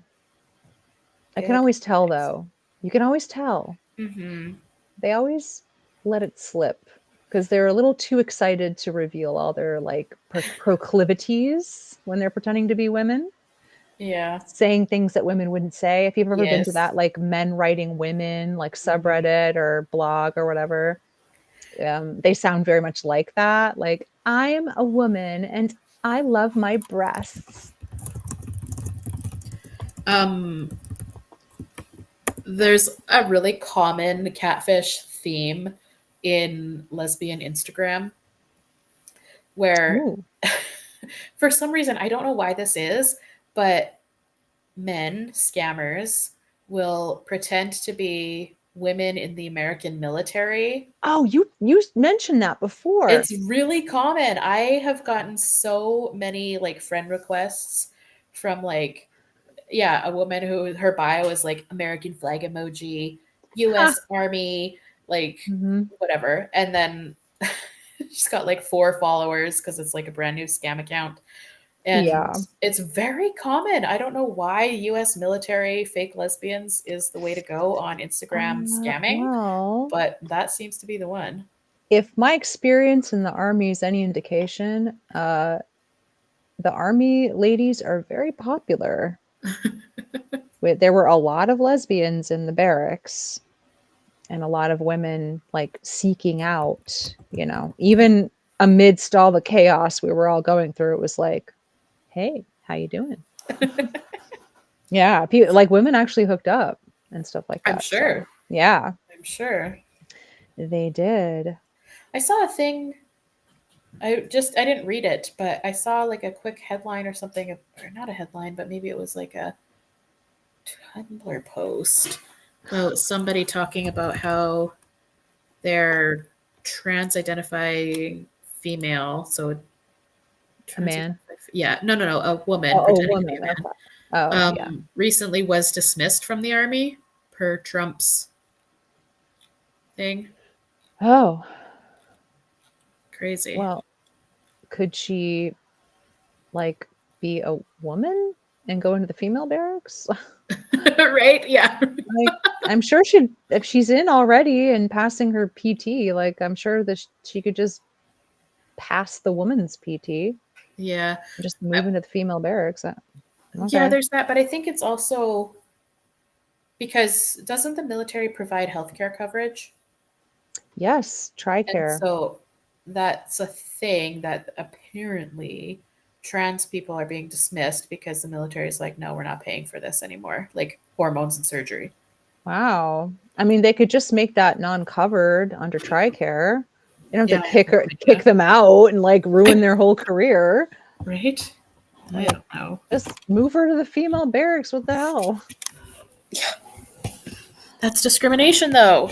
Speaker 2: I can
Speaker 1: It's
Speaker 2: always tell though. You can always tell.
Speaker 1: hmm.
Speaker 2: They always let it slip because they're a little too excited to reveal all their like proclivities when they're pretending to be women,
Speaker 1: Yeah.
Speaker 2: saying things that women wouldn't say. If you've ever been to
Speaker 1: Yes.
Speaker 2: that like men writing women like
Speaker 1: Hmm.
Speaker 2: subreddit or blog or whatever, they sound very much like that. Like, I'm a woman and I love my breasts.
Speaker 1: Um, there's a really common catfish theme in lesbian Instagram where
Speaker 2: Ooh.
Speaker 1: for some reason I don't know why this is, but men, scammers, will pretend to be women in the American military.
Speaker 2: Oh, you mentioned that before.
Speaker 1: It's really common. I have gotten so many like friend requests from like yeah, a woman who her bio is like American flag emoji,
Speaker 2: Ha.
Speaker 1: US Army, like
Speaker 2: Hmm.
Speaker 1: whatever. And then she's got like 4 followers because it's like a brand new scam account. And
Speaker 2: Yeah.
Speaker 1: it's very common. I don't know why US military fake lesbians is the way to go on Instagram scamming,
Speaker 2: Well,
Speaker 1: but that seems to be the one.
Speaker 2: if my experience in the army is any indication, the army ladies are very popular. There were a lot of lesbians in the barracks and a lot of women like seeking out, even amidst all the chaos we were all going through, it was like, hey, how you doing? Yeah, like women actually hooked up and stuff like
Speaker 1: I'm
Speaker 2: that. So
Speaker 1: sure.
Speaker 2: yeah,
Speaker 1: I'm sure.
Speaker 2: they did.
Speaker 1: I saw a thing I didn't read it, but I saw like a quick headline or something, or not a headline, but maybe it was like a Tumblr post about somebody talking about how they're trans-identifying female, so
Speaker 2: A man.
Speaker 1: yeah, no, a woman
Speaker 2: Oh,
Speaker 1: pretending to be
Speaker 2: woman.
Speaker 1: a
Speaker 2: Okay. Oh, yeah.
Speaker 1: man, recently was dismissed from the army per Trump's thing.
Speaker 2: Oh,
Speaker 1: Crazy.
Speaker 2: well, could she like be a woman and go into the female barracks?
Speaker 1: Right? Yeah.
Speaker 2: Like, I'm sure she'd if she's in already and passing her PT, like I'm sure that she could just pass the woman's PT
Speaker 1: Yeah.
Speaker 2: and just
Speaker 1: Uh,
Speaker 2: move into the female barracks.
Speaker 1: yeah,
Speaker 2: Okay.
Speaker 1: there's that, but I think it's also because doesn't the military provide healthcare coverage?
Speaker 2: Yes,
Speaker 1: And
Speaker 2: TRICARE.
Speaker 1: so that's a thing that apparently trans people are being dismissed because the military is like, no, we're not paying for this anymore, like hormones and surgery.
Speaker 2: Wow. I mean, they could just make that non-covered under TRICARE. You don't
Speaker 1: Yeah,
Speaker 2: have to
Speaker 1: I have no
Speaker 2: kick
Speaker 1: idea.
Speaker 2: them out and like ruin their whole career.
Speaker 1: Right? I
Speaker 2: Like,
Speaker 1: don't know.
Speaker 2: just move her to the female barracks. What the hell?
Speaker 1: That's discrimination, though.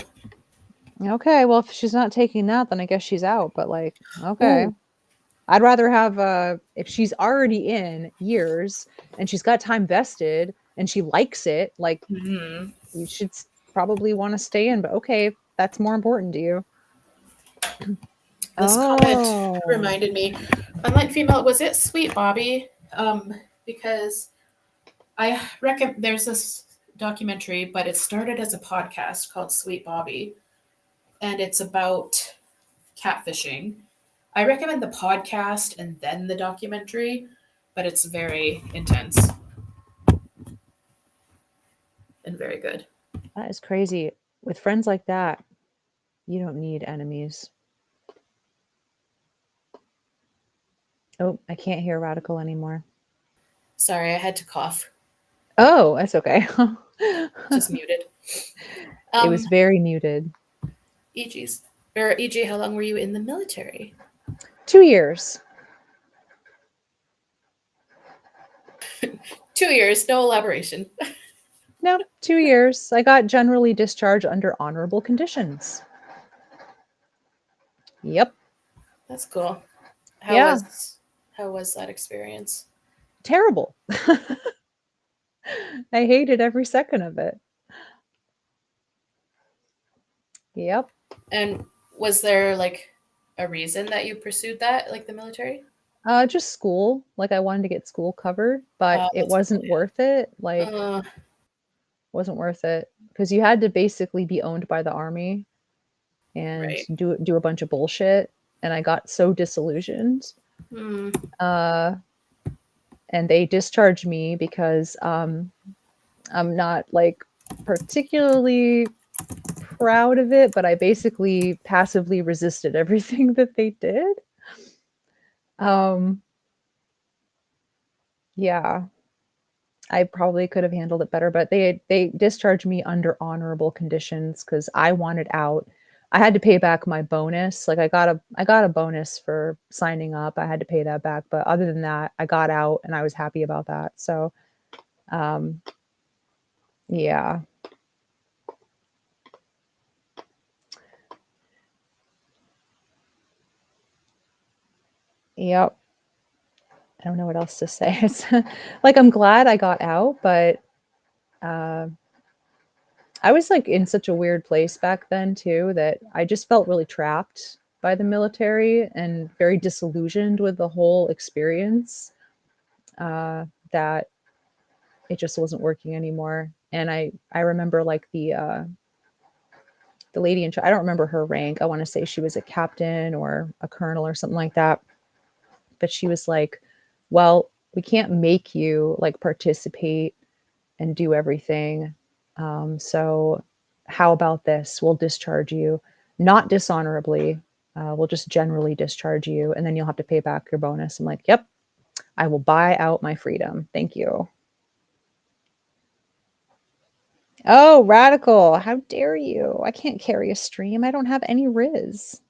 Speaker 2: Okay, well, if she's not taking that, then I guess she's out. But like, okay.
Speaker 1: Ooh.
Speaker 2: I'd rather have if she's already in years and she's got time vested and she likes it, like
Speaker 1: Hmm.
Speaker 2: you should probably want to stay in, but okay, that's more important to you.
Speaker 1: This comment
Speaker 2: Oh.
Speaker 1: reminded me, unlike female, was it Sweet Bobby? Because I reckon there's this documentary, but it started as a podcast called Sweet Bobby, and it's about catfishing. I recommend the podcast and then the documentary, but it's very intense and very good.
Speaker 2: That is crazy. With friends like that, you don't need enemies. Oh, I can't hear Radical anymore.
Speaker 1: Sorry, I had to cough.
Speaker 2: Oh, that's okay.
Speaker 1: Just muted.
Speaker 2: It was
Speaker 1: Um,
Speaker 2: very muted.
Speaker 1: EG's or EG, how long were you in the military?
Speaker 2: 2 years.
Speaker 1: 2 years, no elaboration.
Speaker 2: No, 2 years. I got generally discharged under honorable conditions. Yep.
Speaker 1: That's cool. How
Speaker 2: Yeah.
Speaker 1: was how was that experience?
Speaker 2: Terrible. I hated every second of it. Yep.
Speaker 1: And was there like a reason that you pursued that, like the military?
Speaker 2: Just school. Like I wanted to get school covered, but it
Speaker 1: That's cool.
Speaker 2: wasn't worth it. Like wasn't worth it because you had to basically be owned by the army and
Speaker 1: Right.
Speaker 2: do a bunch of bullshit. And I got so disillusioned.
Speaker 1: Hmm.
Speaker 2: Uh, and they discharged me because I'm not like particularly proud of it, but I basically passively resisted everything that they did. Um, yeah, I probably could have handled it better, but they discharged me under honorable conditions because I wanted out. I had to pay back my bonus. Like I got a bonus for signing up. I had to pay that back, but other than that, I got out and I was happy about that. So, um, yeah. Yep. I don't know what else to say. It's like I'm glad I got out, but uh, I was like in such a weird place back then too that I just felt really trapped by the military and very disillusioned with the whole experience. That it just wasn't working anymore. And I remember like the lady in charge. I don't remember her rank. I want to say she was a captain or a colonel or something like that. But she was like, "Well, we can't make you like participate and do everything. So how about this? We'll discharge you, not dishonorably. We'll just generally discharge you, and then you'll have to pay back your bonus." I'm like, "Yep, I will buy out my freedom. Thank you." Oh, radical. How dare you? I can't carry a stream. I don't have any Riz.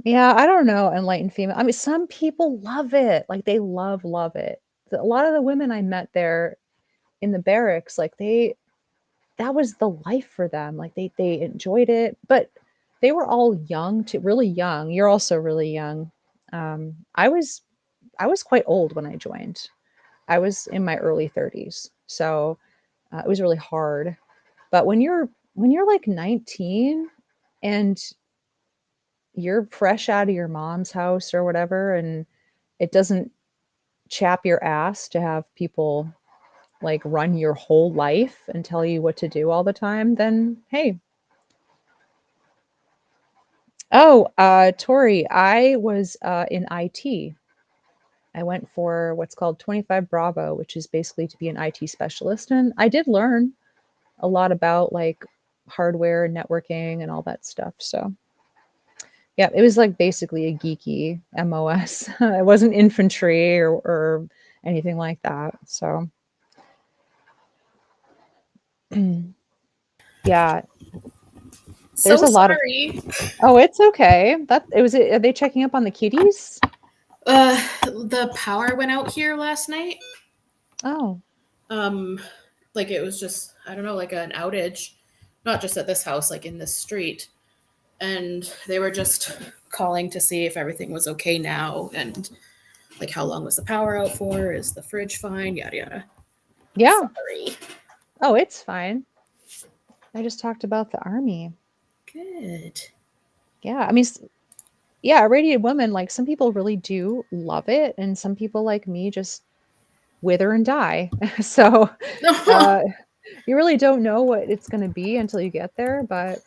Speaker 2: Yeah, I don't know, enlightened female. I mean, some people love it. Like they love it. A lot of the women I met there in the barracks, like that was the life for them. Like they enjoyed it, but they were all young, to really young. You're also really young. I was quite old when I joined. I was in my early 30s, so it was really hard. But when you're like 19 and you're fresh out of your mom's house or whatever, and it doesn't chap your ass to have people like run your whole life and tell you what to do all the time, then hey. Oh, Tori, I was in IT. I went for what's called 25 Bravo, which is basically to be an IT specialist. And I did learn a lot about like hardware and networking and all that stuff. So, yeah, it was like basically a geeky MOS. It wasn't infantry or anything like that. So, yeah, there's
Speaker 1: So
Speaker 2: a lot of.
Speaker 1: sorry.
Speaker 2: Oh, it's okay. That it was. Are they checking up on the kitties?
Speaker 1: The power went out here last night.
Speaker 2: Oh,
Speaker 1: Um, like it was just, I don't know, like an outage, not just at this house, like in this street. And they were just calling to see if everything was okay now and like how long was the power out for? Is the fridge fine? Yada yada.
Speaker 2: yeah.
Speaker 1: Sorry.
Speaker 2: Oh, it's fine. I just talked about the army.
Speaker 1: Good.
Speaker 2: Yeah, I mean, yeah, irradiated women, like some people really do love it, and some people like me just wither and die. So, uh, you really don't know what it's going to be until you get there. But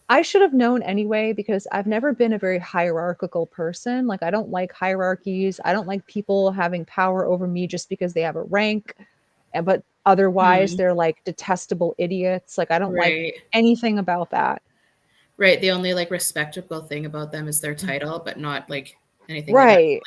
Speaker 2: I should have known anyway because I've never been a very hierarchical person. Like, I don't like hierarchies. I don't like people having power over me just because they have a rank, but otherwise
Speaker 1: Hmm.
Speaker 2: they're like detestable idiots. Like, I don't like
Speaker 1: Right.
Speaker 2: anything about that.
Speaker 1: Right. The only like respectable thing about them is their title, but not like anything
Speaker 2: Right.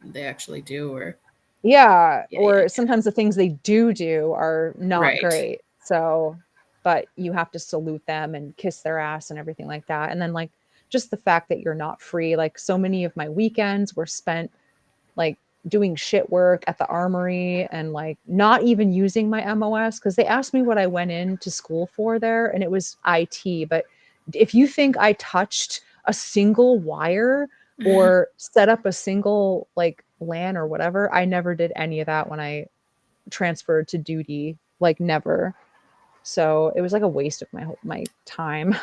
Speaker 1: they actually do or
Speaker 2: Yeah,
Speaker 1: yeah, yeah,
Speaker 2: or
Speaker 1: yeah.
Speaker 2: sometimes the things they do are not
Speaker 1: Right.
Speaker 2: great. So, but you have to salute them and kiss their ass and everything like that. And then like just the fact that you're not free, like so many of my weekends were spent like doing shit work at the armory and like not even using my MOS because they asked me what I went into school for there and it was IT. But if you think I touched a single wire or set up a single like LAN or whatever, I never did any of that when I transferred to duty, like never. So it was like a waste of my time.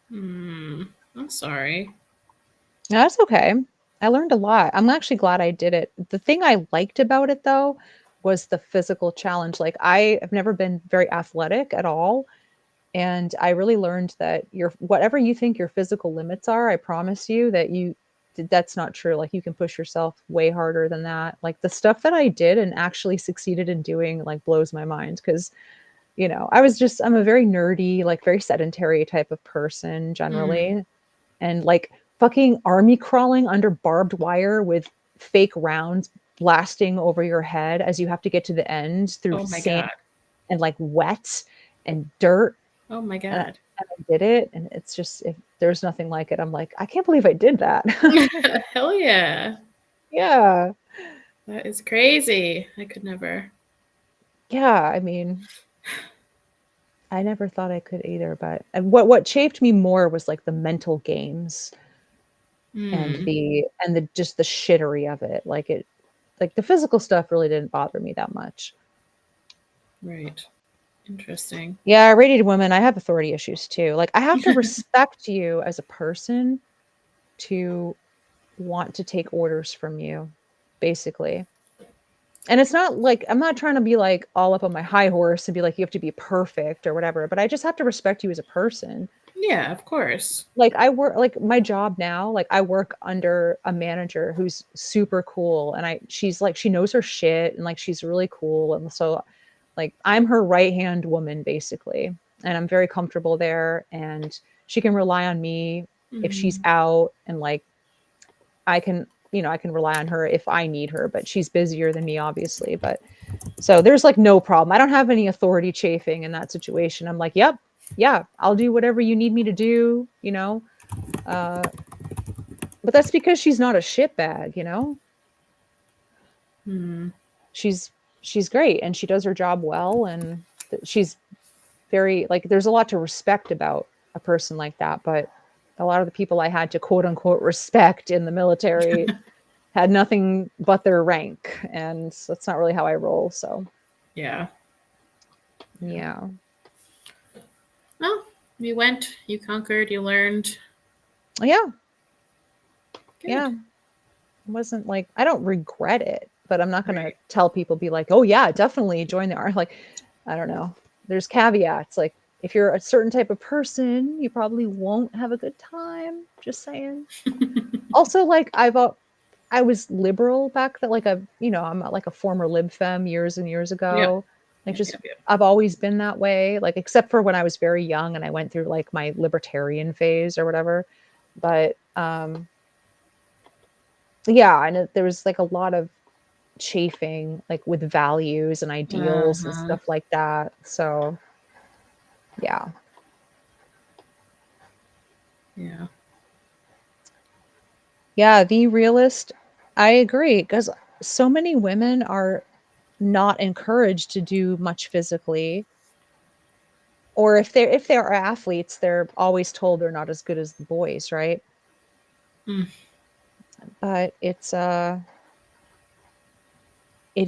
Speaker 1: Hmm. I'm sorry.
Speaker 2: That's okay. I learned a lot. I'm actually glad I did it. The thing I liked about it though was the physical challenge. Like I have never been very athletic at all. And I really learned that your whatever you think your physical limits are, I promise you that that's not true. Like you can push yourself way harder than that. Like the stuff that I did and actually succeeded in doing like blows my mind because I'm a very nerdy, like very sedentary type of person
Speaker 1: Mm.
Speaker 2: generally and like fucking army crawling under barbed wire with fake rounds blasting over your head as you have to get to the end through
Speaker 1: Oh my
Speaker 2: sand
Speaker 1: god.
Speaker 2: and like wet and dirt.
Speaker 1: Oh my
Speaker 2: And
Speaker 1: god.
Speaker 2: I did it, and it's just if there's nothing like it, I'm like, I can't believe I did that.
Speaker 1: Hell yeah.
Speaker 2: Yeah,
Speaker 1: That is crazy. I could never.
Speaker 2: yeah. I mean, I never thought I could either, but and what chafed me more was like the mental games and
Speaker 1: Hmm.
Speaker 2: the just the shittery of it. Like the physical stuff really didn't bother me that much.
Speaker 1: Right. Interesting.
Speaker 2: Yeah, irradiated women, I have authority issues too. Like I have to respect you as a person to want to take orders from you, basically. And it's not like I'm not trying to be like all up on my high horse and be like you have to be perfect or whatever, but I just have to respect you as a person.
Speaker 1: Yeah, of course.
Speaker 2: Like I work like my job now, like I work under a manager who's super cool and she's like she knows her shit and like she's really cool and so like I'm her right-hand woman basically. And I'm very comfortable there and she can rely on me if she's
Speaker 1: Hmm.
Speaker 2: out and like I can rely on her if I need her, but she's busier than me obviously, but so there's like no problem. I don't have any authority chafing in that situation. I'm like, "Yep. Yeah, I'll do whatever you need me to do, you know." Uh but that's because she's not a shitbag, you know?
Speaker 1: Hmm.
Speaker 2: She's she's great and she does her job well and she's very like, there's a lot to respect about a person like that, but a lot of the people I had to quote unquote respect in the military had nothing but their rank, and that's not really how I roll. So
Speaker 1: Yeah.
Speaker 2: yeah.
Speaker 1: Well, you went, you conquered, you learned.
Speaker 2: Yeah. Yeah.
Speaker 1: Good.
Speaker 2: It wasn't like, I don't regret it, but I'm not going to
Speaker 1: Right.
Speaker 2: tell people, be like, oh yeah, definitely join the army. Like, I don't know. There's caveats. Like, if you're a certain type of person, you probably won't have a good time. Just saying. Also, like, I was liberal back then. Like, I'm like a former lib fem years and years
Speaker 1: Yep.
Speaker 2: ago. Like,
Speaker 1: Yep.
Speaker 2: just,
Speaker 1: Yep. Yep.
Speaker 2: I've always been that way. Like, except for when I was very young and I went through like my libertarian phase or whatever. But yeah, and there was like a lot of chafing, like with values and ideals and
Speaker 1: Uh-huh.
Speaker 2: stuff like that. So yeah.
Speaker 1: Yeah.
Speaker 2: Yeah, the realist, I agree, because so many women are not encouraged to do much physically, or if they are athletes, they're always told they're not as good as the boys, right?
Speaker 1: Mm.
Speaker 2: But it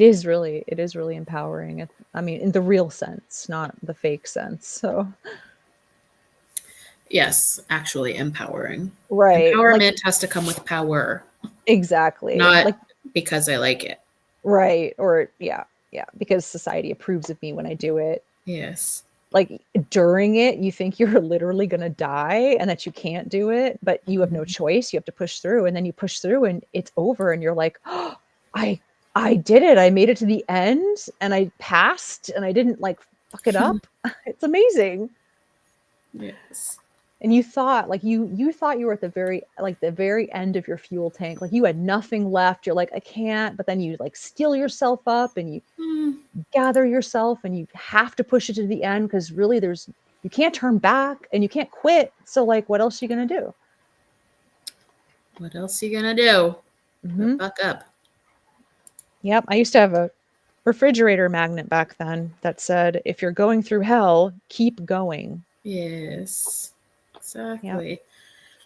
Speaker 2: is really empowering. I mean, in the real sense, not the fake sense. So
Speaker 1: Yes, actually empowering.
Speaker 2: right, like
Speaker 1: Empowerment has to come with power,
Speaker 2: exactly.
Speaker 1: not
Speaker 2: Like
Speaker 1: because I like it.
Speaker 2: right, or yeah, yeah, because society approves of me when I do it.
Speaker 1: Yes.
Speaker 2: Like during it, you think you're literally going to die and that you can't do it, but you have no
Speaker 1: Mhm.
Speaker 2: choice. You have to push through, and then you push through and it's over and you're like, "Oh, I did it. I made it to the end and I passed and I didn't like fuck it up." It's amazing.
Speaker 1: Yes.
Speaker 2: And you thought like you thought you were at the very end of your fuel tank. Like you had nothing left. You're like, I can't, but then you like steel yourself up and you
Speaker 1: Mm.
Speaker 2: gather yourself and you have to push it to the end because really you can't turn back and you can't quit. So like what else are you gonna do?
Speaker 1: What else you gonna do? But
Speaker 2: Mm-hmm.
Speaker 1: buck up.
Speaker 2: Yep. I used to have a refrigerator magnet back then that said, if you're going through hell, keep going.
Speaker 1: Yes.
Speaker 2: Yep.
Speaker 1: Exactly.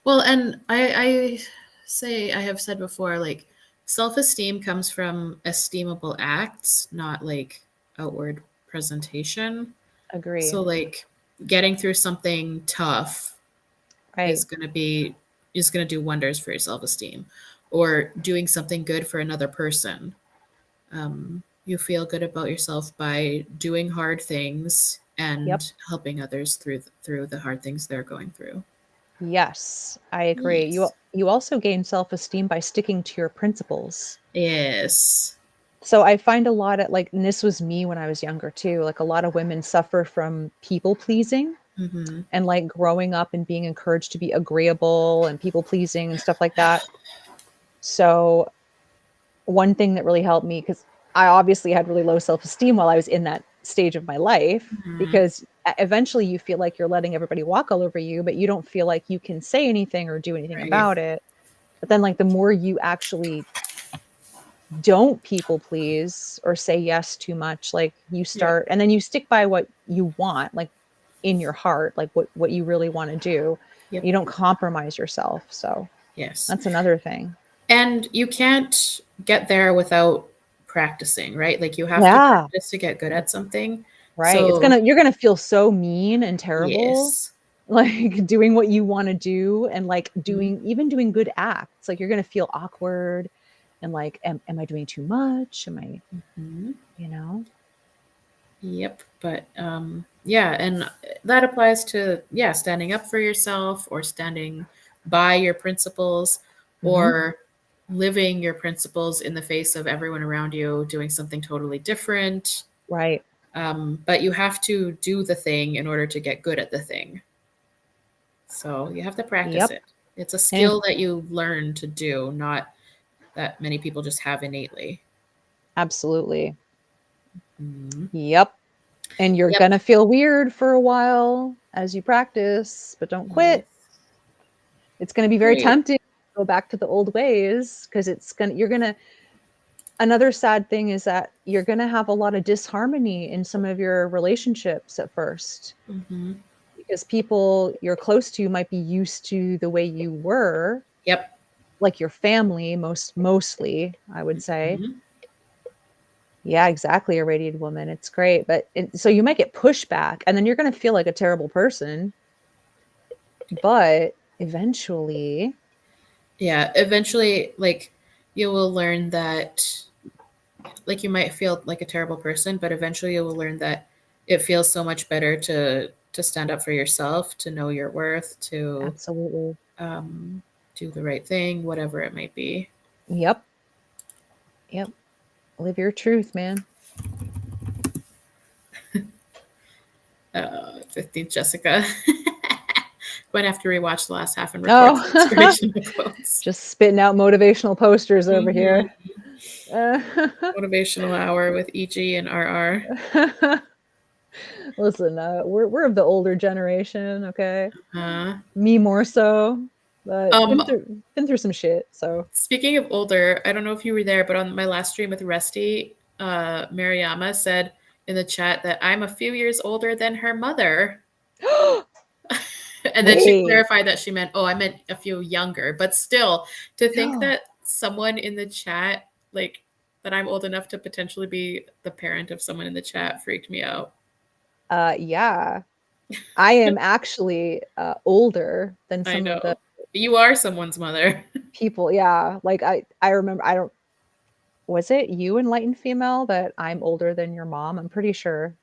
Speaker 1: Well, and I say I have said before, like self-esteem comes from esteemable acts, not like outward presentation.
Speaker 2: Agree.
Speaker 1: So like getting through something tough is
Speaker 2: Right.
Speaker 1: going to be is going to do wonders for your self-esteem, or doing something good for another person. You feel good about yourself by doing hard things
Speaker 2: Yep.
Speaker 1: and helping others through the hard things they're going through.
Speaker 2: Yes, I agree.
Speaker 1: Yes.
Speaker 2: You also gain self-esteem by sticking to your principles.
Speaker 1: Yes.
Speaker 2: So I find a lot of like, and this was me when I was younger too, like a lot of women suffer from people pleasing
Speaker 1: Mm-hmm.
Speaker 2: and like growing up and being encouraged to be agreeable and people pleasing and stuff like that. So one thing that really helped me, because I obviously had really low self-esteem while I was in that stage of my life,
Speaker 1: Mm-hmm.
Speaker 2: because eventually you feel like you're letting everybody walk all over you, but you don't feel like you can say anything or do anything
Speaker 1: Right.
Speaker 2: about it. But then like the more you actually don't people please or say yes too much, like you
Speaker 1: Yep.
Speaker 2: start, and then you stick by what you want, like in your heart, like what you really want to do.
Speaker 1: Yep.
Speaker 2: You don't compromise yourself. So
Speaker 1: Yes.
Speaker 2: that's another thing.
Speaker 1: And you can't get there without practicing, right? Like you have to
Speaker 2: Yeah.
Speaker 1: practice to get good at something.
Speaker 2: Right.
Speaker 1: So,
Speaker 2: You're gonna feel so mean and terrible,
Speaker 1: yes.
Speaker 2: like doing what you want to do and like
Speaker 1: Mhm.
Speaker 2: doing good acts. Like you're gonna feel awkward and like, am I doing too much? Am I,
Speaker 1: Mhm.
Speaker 2: you know?
Speaker 1: Yep. But yeah, and that applies to yeah, standing up for yourself or standing by your principles
Speaker 2: Hmm.
Speaker 1: or living your principles in the face of everyone around you doing something totally different.
Speaker 2: Right.
Speaker 1: But you have to do the thing in order to get good at the thing. So you have to practice
Speaker 2: Yep.
Speaker 1: it. It's a
Speaker 2: And
Speaker 1: skill that you learn to do, not that many people just have innately.
Speaker 2: absolutely.
Speaker 1: Mhm.
Speaker 2: Yep. And you're
Speaker 1: Yep.
Speaker 2: gonna feel weird for a while as you practice, but don't
Speaker 1: Yes.
Speaker 2: quit. It's gonna be very
Speaker 1: Great.
Speaker 2: tempting to go back to the old ways because you're gonna Another sad thing is that you're going to have a lot of disharmony in some of your relationships at first
Speaker 1: Mm-hmm.
Speaker 2: because people you're close to might be used to the way you were,
Speaker 1: Yep.
Speaker 2: like your family mostly, I would say.
Speaker 1: Mhm.
Speaker 2: Yeah, exactly, a radiated woman. It's great, but so you might get pushback and then you're going to feel like a terrible person, but eventually,
Speaker 1: Yeah, eventually, like, you will learn that, like, you might feel like a terrible person, but eventually you will learn that it feels so much better to stand up for yourself, to know your worth, to
Speaker 2: absolutely.
Speaker 1: um, do the right thing, whatever it might be.
Speaker 2: Yep. Yep. Live your truth, man.
Speaker 1: 15th Jessica. Going to have to rewatch the last half and record some
Speaker 2: Oh,
Speaker 1: inspirational quotes.
Speaker 2: just spitting out motivational posters over
Speaker 1: Hmm.
Speaker 2: here. Uh,
Speaker 1: Motivational hour with EG and RR.
Speaker 2: Listen, we're of the older generation, okay?
Speaker 1: Uh,
Speaker 2: Me more so, but
Speaker 1: um,
Speaker 2: been through some shit, so.
Speaker 1: Speaking of older, I don't know if you were there, but on my last stream with Rusty, Mariama said in the chat that I'm a few years older than her mother. And then she
Speaker 2: Wait,
Speaker 1: clarified that she meant, oh, I meant a few younger. But still, to think
Speaker 2: no.
Speaker 1: that someone in the chat, like, that I'm old enough to potentially be the parent of someone in the chat freaked me out.
Speaker 2: Yeah. I am actually older than
Speaker 1: I
Speaker 2: some of the
Speaker 1: know. You are someone's mother.
Speaker 2: people. Yeah, like I remember. I don't. Was it you, enlightened female, that I'm older than your mom? I'm pretty sure.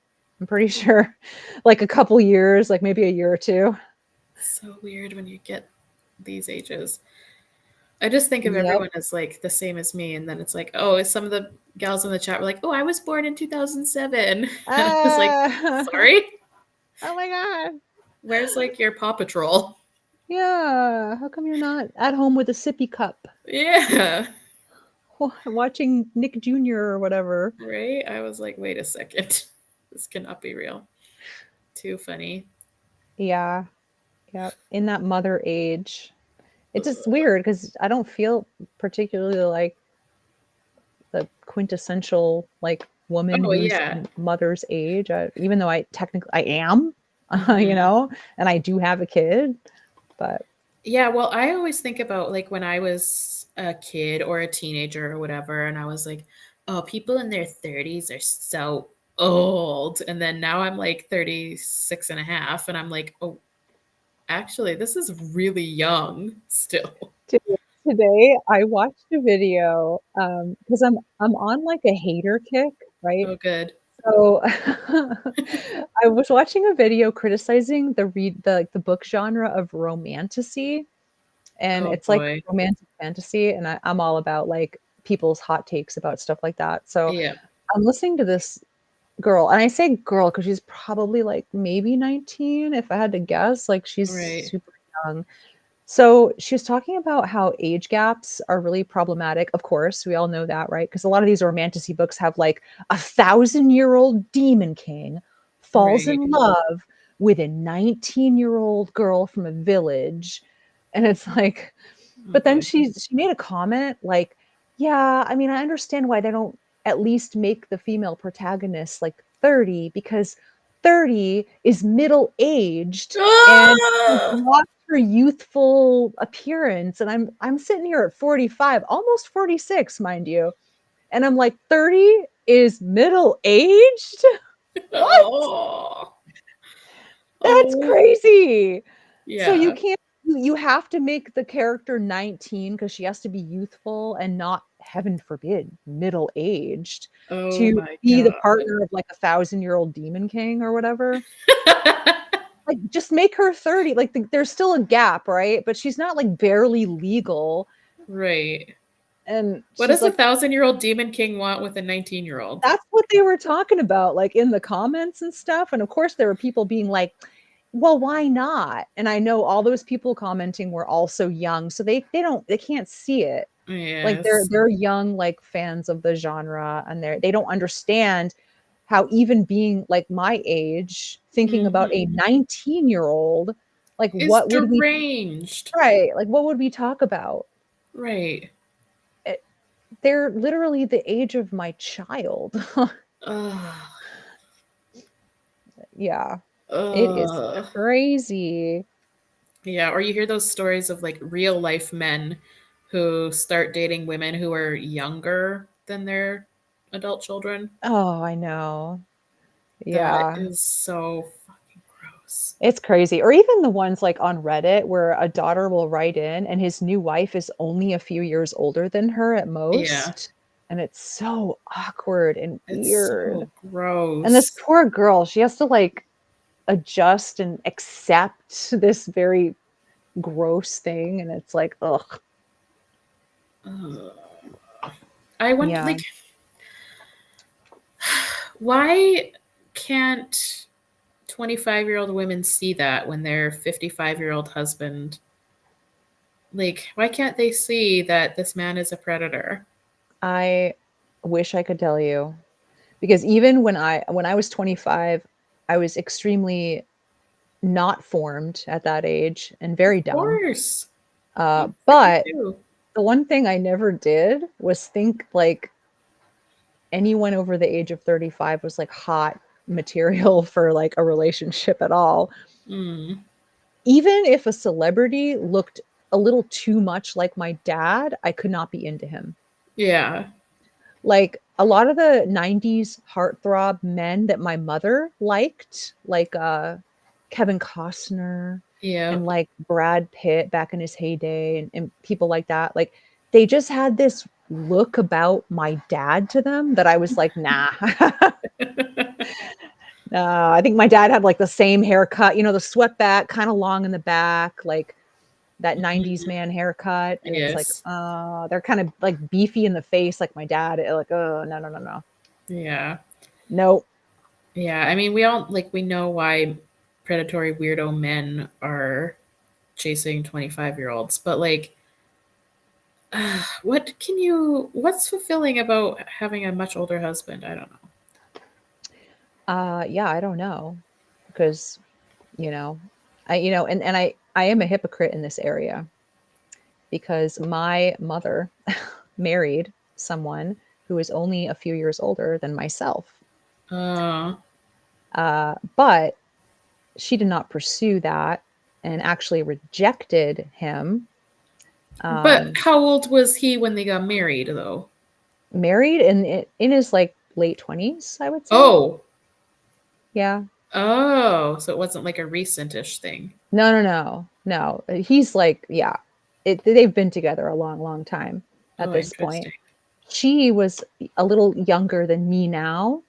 Speaker 2: I'm pretty sure. Like a couple years, like maybe a year or two.
Speaker 1: So weird when you get these ages. I just think of
Speaker 2: Yep.
Speaker 1: everyone as like the same as me, and then it's like, oh, some of the gals in the chat were like, "Oh, I was born in 2007," and I was like,
Speaker 2: Ah,
Speaker 1: "Sorry,
Speaker 2: oh my god.
Speaker 1: where's like your Paw Patrol?"
Speaker 2: Yeah. How come you're not at home with a sippy cup
Speaker 1: Yeah,
Speaker 2: watching Nick Jr. or whatever?
Speaker 1: right. I was like, wait a second, this cannot be real. Too funny.
Speaker 2: Yeah. Yeah. In that mother age. It's just weird because I don't feel particularly like the quintessential like woman
Speaker 1: Oh
Speaker 2: who's
Speaker 1: yeah.
Speaker 2: mother's age, even though I technically I am, you
Speaker 1: Hmm.
Speaker 2: know, and I do have a kid, but
Speaker 1: Yeah. Well, I always think about like when I was a kid or a teenager or whatever, and I was like, oh, people in their 30s are so old. And then now I'm like 36 and a half, and I'm like, oh, actually, this is really young still.
Speaker 2: to- today I watched a video because I'm on like a hater kick, right?
Speaker 1: Oh, good.
Speaker 2: So I was watching a video criticizing the book genre of romantasy, and
Speaker 1: Oh,
Speaker 2: it's like
Speaker 1: boy.
Speaker 2: romantic fantasy, and I'm all about like people's hot takes about stuff like that. So
Speaker 1: Yeah,
Speaker 2: I'm listening to this girl, and I say girl because she's probably like maybe 19 if I had to guess. Like she's
Speaker 1: right.
Speaker 2: super young. So she was talking about how age gaps are really problematic. Of course, we all know that, right? Because a lot of these romantasy books have like 1,000-year-old demon king falls
Speaker 1: Right.
Speaker 2: in love with a 19-year-old girl from a village. And it's like,
Speaker 1: Oh,
Speaker 2: but then
Speaker 1: boy.
Speaker 2: she made a comment like, yeah, I mean, I understand why they don't at least make the female protagonist like 30 because 30 is middle aged and she's
Speaker 1: Ah!
Speaker 2: lost her youthful appearance. And I'm sitting here at 45, almost 46, mind you. And I'm like, 30 is middle aged? What?
Speaker 1: Oh.
Speaker 2: That's
Speaker 1: Oh,
Speaker 2: crazy. So you
Speaker 1: yeah.
Speaker 2: can't you have to make the character 19 because she has to be youthful and not, heaven forbid, middle-aged
Speaker 1: Oh
Speaker 2: to
Speaker 1: my
Speaker 2: be the
Speaker 1: god.
Speaker 2: partner of like a 1,000-year-old demon king or whatever. Like just make her 30. Like there's still a gap, right? But she's not like barely legal.
Speaker 1: Right.
Speaker 2: And
Speaker 1: What
Speaker 2: she's
Speaker 1: does a
Speaker 2: like,
Speaker 1: 1,000-year-old demon king want with a 19-year-old?
Speaker 2: that's what they were talking about, like in the comments and stuff. And of course, there were people being like, well, why not? And I know all those people commenting were also young, so they can't see it. Like
Speaker 1: Yes.
Speaker 2: they're young like fans of the genre, and they don't understand how even being like my age, thinking about a
Speaker 1: Mhm.
Speaker 2: 19-year-old, like
Speaker 1: Is
Speaker 2: what would we
Speaker 1: deranged.
Speaker 2: right? Like what would we talk about?
Speaker 1: Right.
Speaker 2: they're literally the age of my child.
Speaker 1: Ugh.
Speaker 2: Yeah, it is
Speaker 1: Ugh.
Speaker 2: crazy.
Speaker 1: Yeah, or you hear those stories of like real life men who start dating women who are younger than their adult children.
Speaker 2: Oh, I know.
Speaker 1: That
Speaker 2: Yeah.
Speaker 1: is so fucking gross.
Speaker 2: It's crazy. Or even the ones like on Reddit where a daughter will write in and his new wife is only a few years older than her at
Speaker 1: Yeah,
Speaker 2: most. And it's so awkward and
Speaker 1: it's
Speaker 2: weird.
Speaker 1: so
Speaker 2: And this
Speaker 1: gross.
Speaker 2: poor girl, she has to like adjust and accept this very gross thing. And it's like, ugh.
Speaker 1: Ugh. I wonder,
Speaker 2: Yeah.
Speaker 1: like, why can't 25-year-old women see that when their 55-year-old husband, like, why can't they see that this man is a predator?
Speaker 2: I wish I could tell you. Because even when I was 25, I was extremely not formed at that age and very
Speaker 1: Of
Speaker 2: dumb.
Speaker 1: course. I'm freaking
Speaker 2: But
Speaker 1: too.
Speaker 2: the one thing I never did was think like anyone over the age of 35 was like hot material for like a relationship at all.
Speaker 1: Mm,
Speaker 2: Even if a celebrity looked a little too much like my dad, I could not be into him.
Speaker 1: yeah.
Speaker 2: Like a lot of the 90s heartthrob men that my mother liked, like Kevin Costner and
Speaker 1: Yep.
Speaker 2: like Brad Pitt back in his heyday and people like that, like they just had this look about my dad to them that I was like, nah. I think my dad had like the same haircut, the swept back, kind of long in the back, like that 90s
Speaker 1: Mhm.
Speaker 2: man haircut. And it's like,
Speaker 1: Yes.
Speaker 2: they're kind of like beefy in the face, like my dad. Like, oh, no, no, no, no.
Speaker 1: Yeah.
Speaker 2: Nope.
Speaker 1: Yeah. I mean, we all like we know why predatory weirdo men are chasing 25-year-olds, but like what's fulfilling about having a much older husband? I don't know.
Speaker 2: Yeah, I don't know. Because, you know, and I am a hypocrite in this area because my mother married someone who is only a few years older than myself.
Speaker 1: Uh,
Speaker 2: But she did not pursue that and actually rejected him.
Speaker 1: but
Speaker 2: Um,
Speaker 1: how old was he when they got married though?
Speaker 2: Married in his like late 20s, I would say.
Speaker 1: Oh.
Speaker 2: Yeah.
Speaker 1: Oh, so it wasn't like a recent-ish thing.
Speaker 2: No, no, no, no. He's like, yeah, they've been together a long, long time at
Speaker 1: Oh,
Speaker 2: this point.
Speaker 1: interesting.
Speaker 2: She was a little younger than me now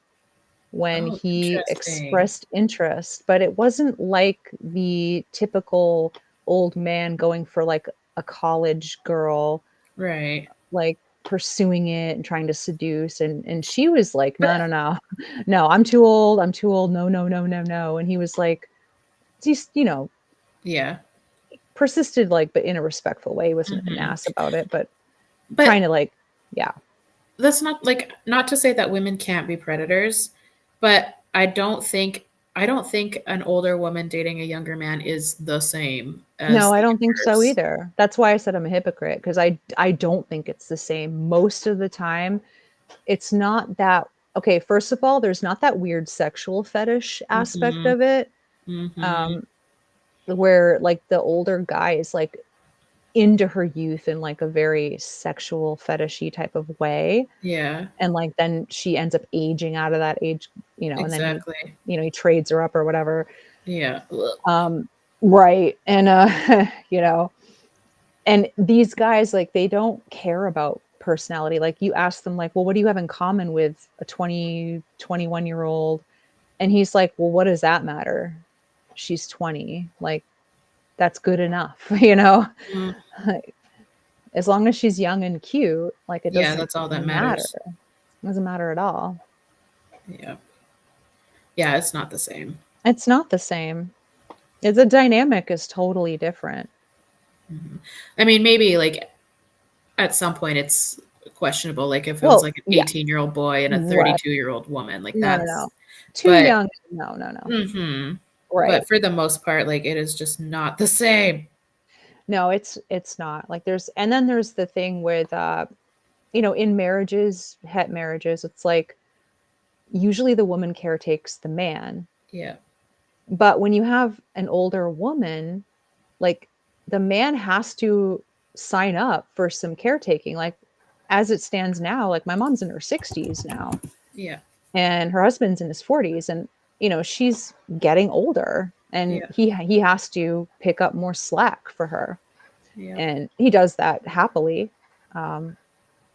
Speaker 2: when
Speaker 1: Oh,
Speaker 2: he
Speaker 1: interesting.
Speaker 2: expressed interest, but it wasn't like the typical old man going for like a college girl,
Speaker 1: Right.
Speaker 2: like pursuing it and trying to seduce. And she was like,
Speaker 1: But
Speaker 2: no, no, no, no, I'm too old. I'm too old. No, no, no, no, no. And he was like, he's,
Speaker 1: yeah.
Speaker 2: persisted like, but in a respectful way. He wasn't an
Speaker 1: Mhm.
Speaker 2: ass about it, but trying
Speaker 1: But
Speaker 2: to like, yeah.
Speaker 1: that's not like not to say that women can't be predators, but I don't think an older woman dating a younger man is the same as
Speaker 2: No, I
Speaker 1: the
Speaker 2: don't think so
Speaker 1: inverse.
Speaker 2: either. That's why I said I'm a hypocrite because I don't think it's the same. Most of the time, it's not that okay, first of all, there's not that weird sexual fetish aspect
Speaker 1: Mhm.
Speaker 2: of it.
Speaker 1: Mhm.
Speaker 2: Um, where like the older guy is like into her youth in like a very sexual fetishy type of way.
Speaker 1: Yeah.
Speaker 2: And like then she ends up aging out of that age, and then he,
Speaker 1: Exactly.
Speaker 2: he trades her up or whatever.
Speaker 1: Yeah. Ugh.
Speaker 2: Um, right. And you know, and these guys like they don't care about personality. Like you ask them like, well, what do you have in common with a 21 year old? And he's like, well, what does that matter? She's 20. Like that's good enough,
Speaker 1: Mm.
Speaker 2: Like, as long as she's young and cute, like it
Speaker 1: Yeah,
Speaker 2: doesn't
Speaker 1: that's all that
Speaker 2: matter.
Speaker 1: matters.
Speaker 2: It doesn't matter at all.
Speaker 1: Yeah. Yeah, it's not the same.
Speaker 2: It's not the same. The dynamic is totally different.
Speaker 1: Mhm. I mean, maybe like at some point it's questionable, like if it was
Speaker 2: Well,
Speaker 1: like an
Speaker 2: yeah,
Speaker 1: 18-year-old boy and a
Speaker 2: right.
Speaker 1: 32-year-old woman, like
Speaker 2: No, no,
Speaker 1: that's
Speaker 2: no. Too
Speaker 1: but
Speaker 2: young. No, no, no.
Speaker 1: mhm. But
Speaker 2: Right.
Speaker 1: for the most part, like it is just not the same.
Speaker 2: No, it's not. Like there's and then there's the thing with in marriages, het marriages, it's like usually the woman caretakes the man.
Speaker 1: Yeah.
Speaker 2: But when you have an older woman, like the man has to sign up for some caretaking. Like as it stands now, like my mom's in her 60s now
Speaker 1: Yeah.
Speaker 2: and her husband's in his 40s, and she's getting older and
Speaker 1: Yeah.
Speaker 2: he has to pick up more slack for her,
Speaker 1: Yeah.
Speaker 2: and he does that happily. um,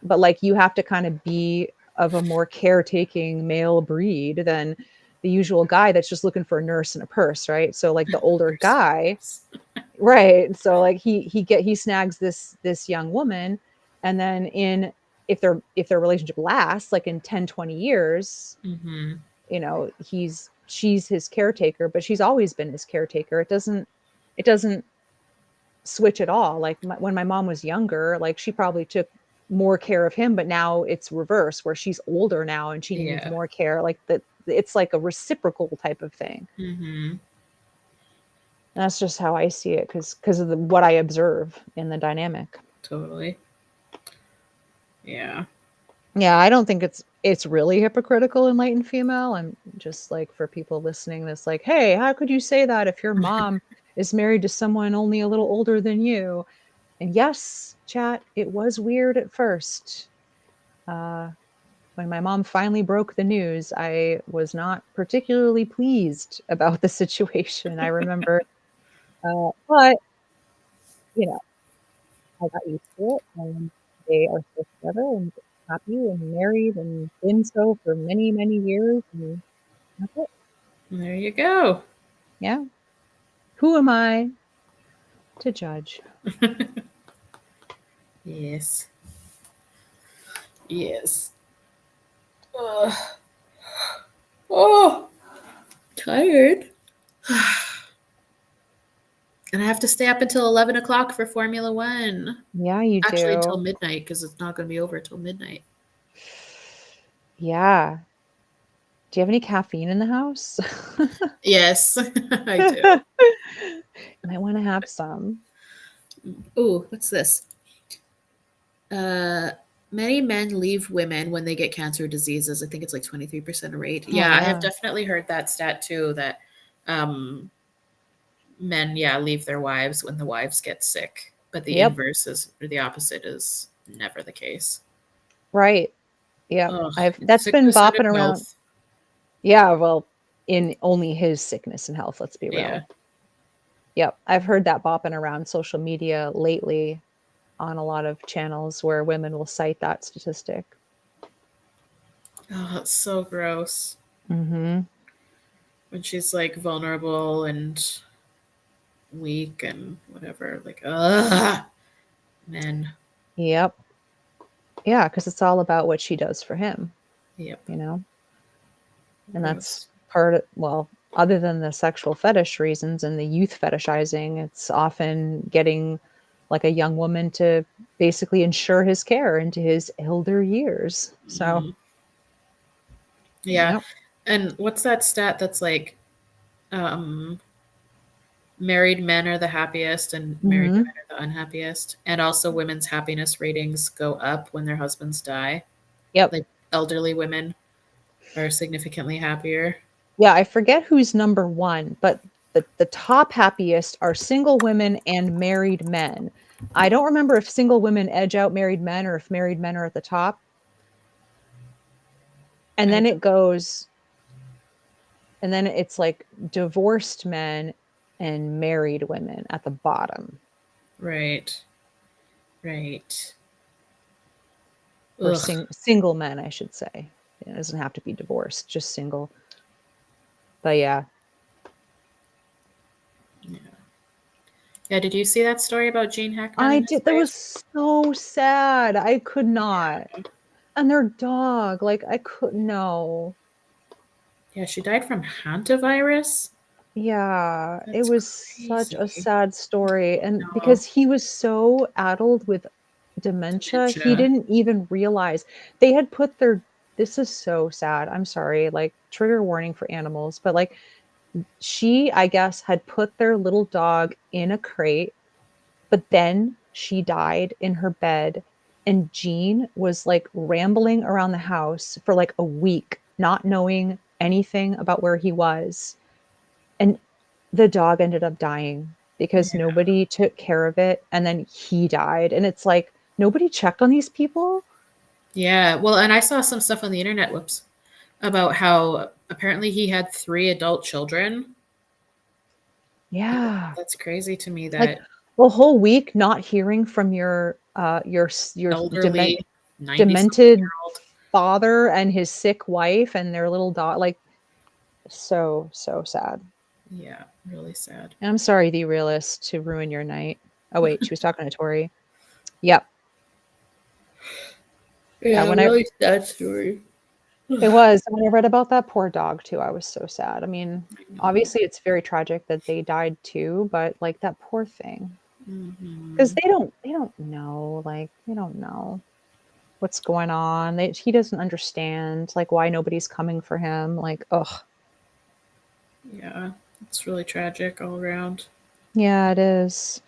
Speaker 2: but like you have to kind of be of a more caretaking male breed than the usual guy that's just looking for a nurse and a purse, right? So like the older
Speaker 1: Nurse and
Speaker 2: guy,
Speaker 1: nurse.
Speaker 2: right? So like he snags this young woman, and then if their relationship lasts like in 10, 20 years,
Speaker 1: Mm-hmm.
Speaker 2: she's his caretaker, but she's always been his caretaker. It doesn't switch at all. Like when my mom was younger, like she probably took more care of him, but now it's reverse where she's older now and she needs
Speaker 1: Yeah.
Speaker 2: more care. Like that, it's like a reciprocal type of thing.
Speaker 1: Mm-hmm.
Speaker 2: That's just how I see it because of what I observe in the dynamic.
Speaker 1: Totally. Yeah.
Speaker 2: Yeah, I don't think it's really hypocritical enlightened female. I'm just like, for people listening this, like, hey, how could you say that if your mom is married to someone only a little older than you? And yes, chat, it was weird at first. Uh, when my mom finally broke the news, I was not particularly pleased about the situation. I remember, but you know, I got used to it, and they are still together and happy and married and been so for many, many years. And that's it.
Speaker 1: There you go.
Speaker 2: Yeah. Who am I to judge?
Speaker 1: Yes. Yes. Ugh. Oh, tired. And I have to stay up until 11 o'clock for Formula One.
Speaker 2: Yeah, you
Speaker 1: Actually, until
Speaker 2: do.
Speaker 1: midnight because it's not going to be over till midnight.
Speaker 2: Yeah. Do you have any caffeine in the house?
Speaker 1: Yes, I do.
Speaker 2: You might want to have some.
Speaker 1: Ooh, what's this? Uh, Many men leave women when they get cancer diseases. I think it's like 23% rate.
Speaker 2: Oh,
Speaker 1: Yeah, I have
Speaker 2: yeah.
Speaker 1: definitely heard that stat too, that um, men, yeah, leave their wives when the wives get sick. But the
Speaker 2: Yep.
Speaker 1: inverse is, or the opposite is never the case.
Speaker 2: Right. Yep.
Speaker 1: Ugh,
Speaker 2: That's been
Speaker 1: sickness and
Speaker 2: bopping
Speaker 1: in
Speaker 2: around.
Speaker 1: health.
Speaker 2: Yeah, well, in only his sickness and health, let's be
Speaker 1: Yeah.
Speaker 2: real. Yep. I've heard that bopping around social media lately on a lot of channels where women will cite that statistic.
Speaker 1: Oh, it's so gross.
Speaker 2: Mm-hmm.
Speaker 1: When she's like vulnerable and weak and whatever. Like, men.
Speaker 2: Yep. Yeah, because it's all about what she does for him,
Speaker 1: Yep.
Speaker 2: you know? And that's
Speaker 1: Gross.
Speaker 2: part of, well, other than the sexual fetish reasons and the youth fetishizing, it's often getting like a young woman to basically ensure his care into his elder years. So,
Speaker 1: Mhm. Yeah.
Speaker 2: yep.
Speaker 1: And what's that stat that's like, um, married men are the happiest and married
Speaker 2: Hmm.
Speaker 1: women are the unhappiest? And also, women's happiness ratings go up when their husbands die.
Speaker 2: Yep.
Speaker 1: Like, elderly women are significantly happier.
Speaker 2: Yeah, I forget who's number one, but the top happiest are single women and married men. I don't remember if single women edge out married men or if married men are at the top. And
Speaker 1: I
Speaker 2: then
Speaker 1: don't,
Speaker 2: it goes, and then it's like divorced men and married women at the bottom,
Speaker 1: right. Right.
Speaker 2: or
Speaker 1: Ugh.
Speaker 2: single men, I should say. It doesn't have to be divorced, just single. But yeah,
Speaker 1: Yeah. Yeah. Did you see that story about Gene Hackman
Speaker 2: I
Speaker 1: and his
Speaker 2: did. That was
Speaker 1: wife?
Speaker 2: so sad. I could not. And their dog, like I couldn't know.
Speaker 1: Yeah, she died from hantavirus.
Speaker 2: Yeah, it
Speaker 1: That's
Speaker 2: was such a
Speaker 1: crazy.
Speaker 2: sad story. And
Speaker 1: No,
Speaker 2: because he was so addled with dementia, he
Speaker 1: dementia.
Speaker 2: didn't even realize they had put their, this is so sad. I'm sorry, like trigger warning for animals, but like she, I guess, had put their little dog in a crate, but then she died in her bed. And Gene was like rambling around the house for like a week, not knowing anything about where he was. And the dog ended up dying because
Speaker 1: Yeah.
Speaker 2: nobody took care of it. And then he died. And it's like, nobody checked on these people.
Speaker 1: Yeah. Well, and I saw some stuff on the internet, whoops, about how apparently he had 3 adult children.
Speaker 2: Yeah.
Speaker 1: That's crazy to me
Speaker 2: Like
Speaker 1: that
Speaker 2: the whole week not hearing from your
Speaker 1: elderly 90 something year
Speaker 2: demented
Speaker 1: old.
Speaker 2: father and his sick wife and their little dog. Like, so sad.
Speaker 1: Yeah, really sad.
Speaker 2: And I'm sorry, the realist, to ruin your night. Oh wait, she was talking to Tori. Yep. Yeah,
Speaker 1: Yeah,
Speaker 2: when I
Speaker 1: really sad story.
Speaker 2: it was when I read about that poor dog too, I was so sad. I mean,
Speaker 1: I know.
Speaker 2: obviously it's very tragic that they died too, but like that poor thing. Because
Speaker 1: Mhm.
Speaker 2: they don't know, like they don't know what's going on. He doesn't understand like why nobody's coming for him. Like, ugh.
Speaker 1: Yeah, it's really tragic all around.
Speaker 2: Yeah, it is.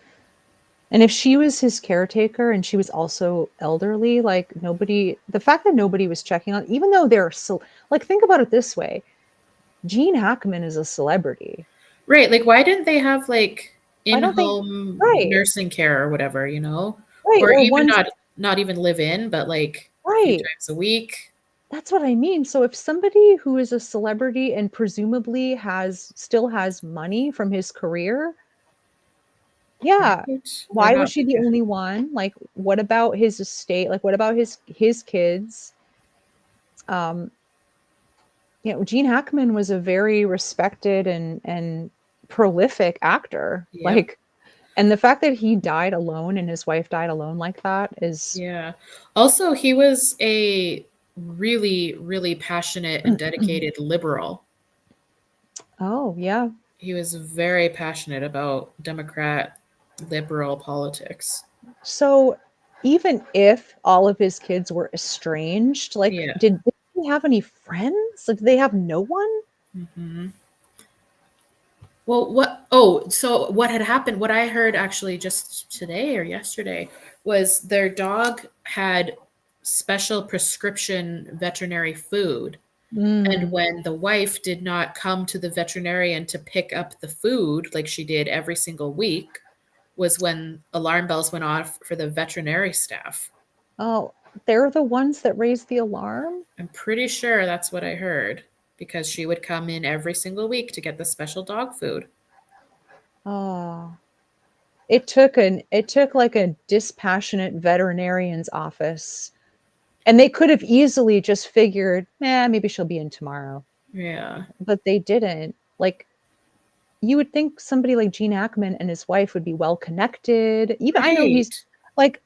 Speaker 2: And if she was his caretaker and she was also elderly, like nobody, the fact that nobody was checking on, even though they're so, like, think about it this way. Gene Hackman is a celebrity.
Speaker 1: Right, like why didn't they have like
Speaker 2: Why don't they?
Speaker 1: in-home
Speaker 2: Right,
Speaker 1: nursing care or whatever, you know?
Speaker 2: right.
Speaker 1: Or
Speaker 2: Or
Speaker 1: even
Speaker 2: one's
Speaker 1: not even live in, but like a few
Speaker 2: right.
Speaker 1: times a week.
Speaker 2: That's what I mean. So if somebody who is a celebrity and presumably still has money from his career, yeah.
Speaker 1: Right? Why
Speaker 2: Why was
Speaker 1: not
Speaker 2: she
Speaker 1: like
Speaker 2: the only one? Like, what about his estate? Like, what about his kids? Um, Gene Hackman was a very respected and prolific actor.
Speaker 1: Yep.
Speaker 2: Like, and the fact that he died alone and his wife died alone like that is,
Speaker 1: Yeah. Also, he was a really, really passionate and dedicated liberal.
Speaker 2: oh yeah.
Speaker 1: He was very passionate about Democrat liberal politics.
Speaker 2: So even if all of his kids were estranged, like,
Speaker 1: Yeah.
Speaker 2: did he have any friends? Like, did they have no one?
Speaker 1: Hmm. Well, so what had happened, what I heard actually just today or yesterday was their dog had special prescription veterinary food. And
Speaker 2: Mm.
Speaker 1: when the wife did not come to the veterinarian to pick up the food like she did every single week, was when alarm bells went off for the veterinary staff.
Speaker 2: Oh, they're the ones that raised the alarm?
Speaker 1: I'm pretty sure that's what I heard because she would come in every single week to get the special dog food.
Speaker 2: Oh. It took like a dispassionate veterinarian's office. And they could have easily just figured, maybe she'll be in tomorrow.
Speaker 1: Yeah.
Speaker 2: But they didn't. Like, you would think somebody like Gene Hackman and his wife would be well connected. Even
Speaker 1: Right.
Speaker 2: like,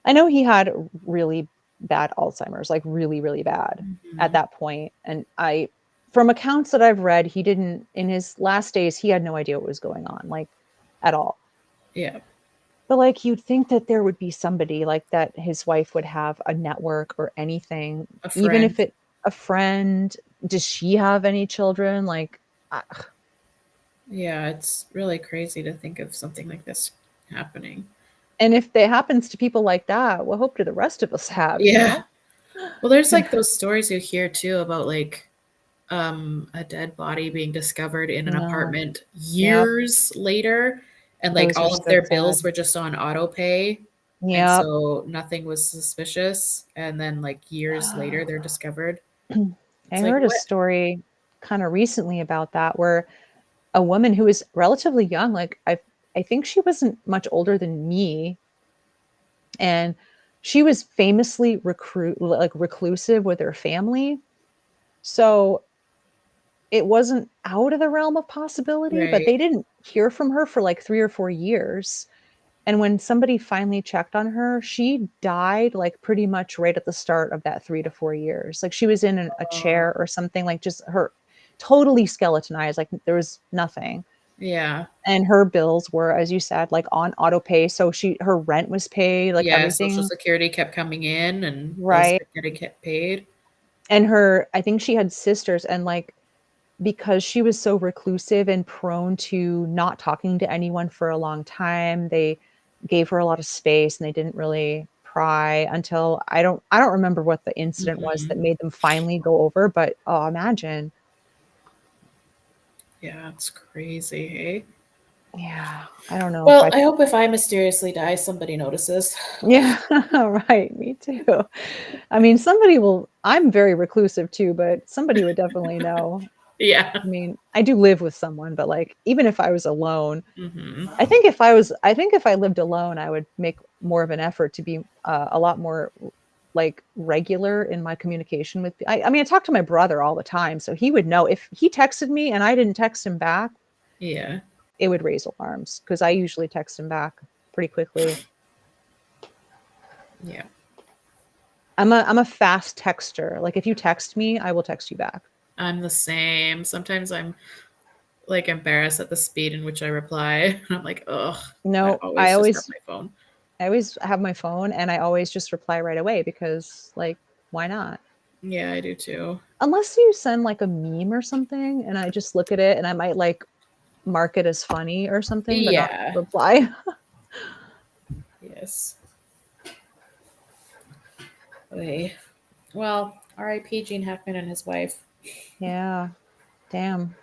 Speaker 2: I know he had really bad Alzheimer's, like really, really bad at
Speaker 1: Mhm.
Speaker 2: that point. And from accounts that I've read, he didn't, in his last days, he had no idea what was going on, like at all.
Speaker 1: Yeah.
Speaker 2: But like, you'd think that there would be somebody like that his wife would have a network or anything,
Speaker 1: A
Speaker 2: even
Speaker 1: friend.
Speaker 2: if it a friend. Does she have any children? Like,
Speaker 1: Yeah, it's really crazy to think of something like this happening.
Speaker 2: and if it happens to people like that, what hope do the rest of us have, you
Speaker 1: Yeah.
Speaker 2: know?
Speaker 1: Well, there's like those stories you hear too about like a dead body being discovered in an
Speaker 2: No.
Speaker 1: apartment
Speaker 2: Yep.
Speaker 1: years later, and like
Speaker 2: Those are
Speaker 1: all of
Speaker 2: so
Speaker 1: their bills
Speaker 2: sad.
Speaker 1: were just on auto pay, and
Speaker 2: Yep.
Speaker 1: so nothing was suspicious, and then like years later they're discovered.
Speaker 2: I
Speaker 1: It's like
Speaker 2: heard a
Speaker 1: what?
Speaker 2: story kind of recently about that where a woman who was relatively young, like I think she wasn't much older than me, and she was famously reclusive with her family. So it wasn't out of the realm of possibility, but
Speaker 1: Right.
Speaker 2: they didn't hear from her for like 3 or 4 years. And when somebody finally checked on her, she died like pretty much right at the start of that 3 to 4 years. Like, she was in a
Speaker 1: Uh,
Speaker 2: chair or something, like just her totally skeletonized, like there was nothing.
Speaker 1: yeah.
Speaker 2: And her bills were, as you said, like on auto pay. So her rent was paid, like
Speaker 1: Yeah, Social
Speaker 2: everything.
Speaker 1: Security kept coming in and bills
Speaker 2: Right.
Speaker 1: kept getting kept paid.
Speaker 2: And I think she had sisters, and like, because she was so reclusive and prone to not talking to anyone for a long time, they gave her a lot of space and they didn't really pry until I don't remember what the incident was that
Speaker 1: Mhm.
Speaker 2: made them finally go over, but oh, imagine.
Speaker 1: Yeah, it's crazy, hey?
Speaker 2: Yeah, I don't know if
Speaker 1: Well,
Speaker 2: I
Speaker 1: I hope if I mysteriously die, somebody notices.
Speaker 2: yeah, right, me too. I mean, somebody will I'm very reclusive too, but somebody would definitely know.
Speaker 1: Yeah.
Speaker 2: I mean, I do live with someone, but, like, even if I was alone,
Speaker 1: Mhm.
Speaker 2: I think if I lived alone, I would make more of an effort to be, a lot more, like, regular in my communication with I mean, I talk to my brother all the time, so he would know if he texted me and I didn't text him back,
Speaker 1: Yeah.
Speaker 2: it would raise alarms because I usually text him back pretty quickly.
Speaker 1: Yeah.
Speaker 2: I'm a fast texter, like, if you text me, I will text you back.
Speaker 1: I'm the same. Sometimes I'm like embarrassed at the speed in which I reply. I'm like, ugh, I
Speaker 2: No,
Speaker 1: always just grab my phone.
Speaker 2: I always have my phone and I always just reply right away because, like, why not?
Speaker 1: Yeah, I do too.
Speaker 2: Unless you send, like, a meme or something and I just look at it and I might, like, mark it as funny or something, but not
Speaker 1: Yeah.
Speaker 2: reply.
Speaker 1: Yes. Okay. Well, R.I.P. Gene Hackman and his wife.
Speaker 2: Yeah, damn.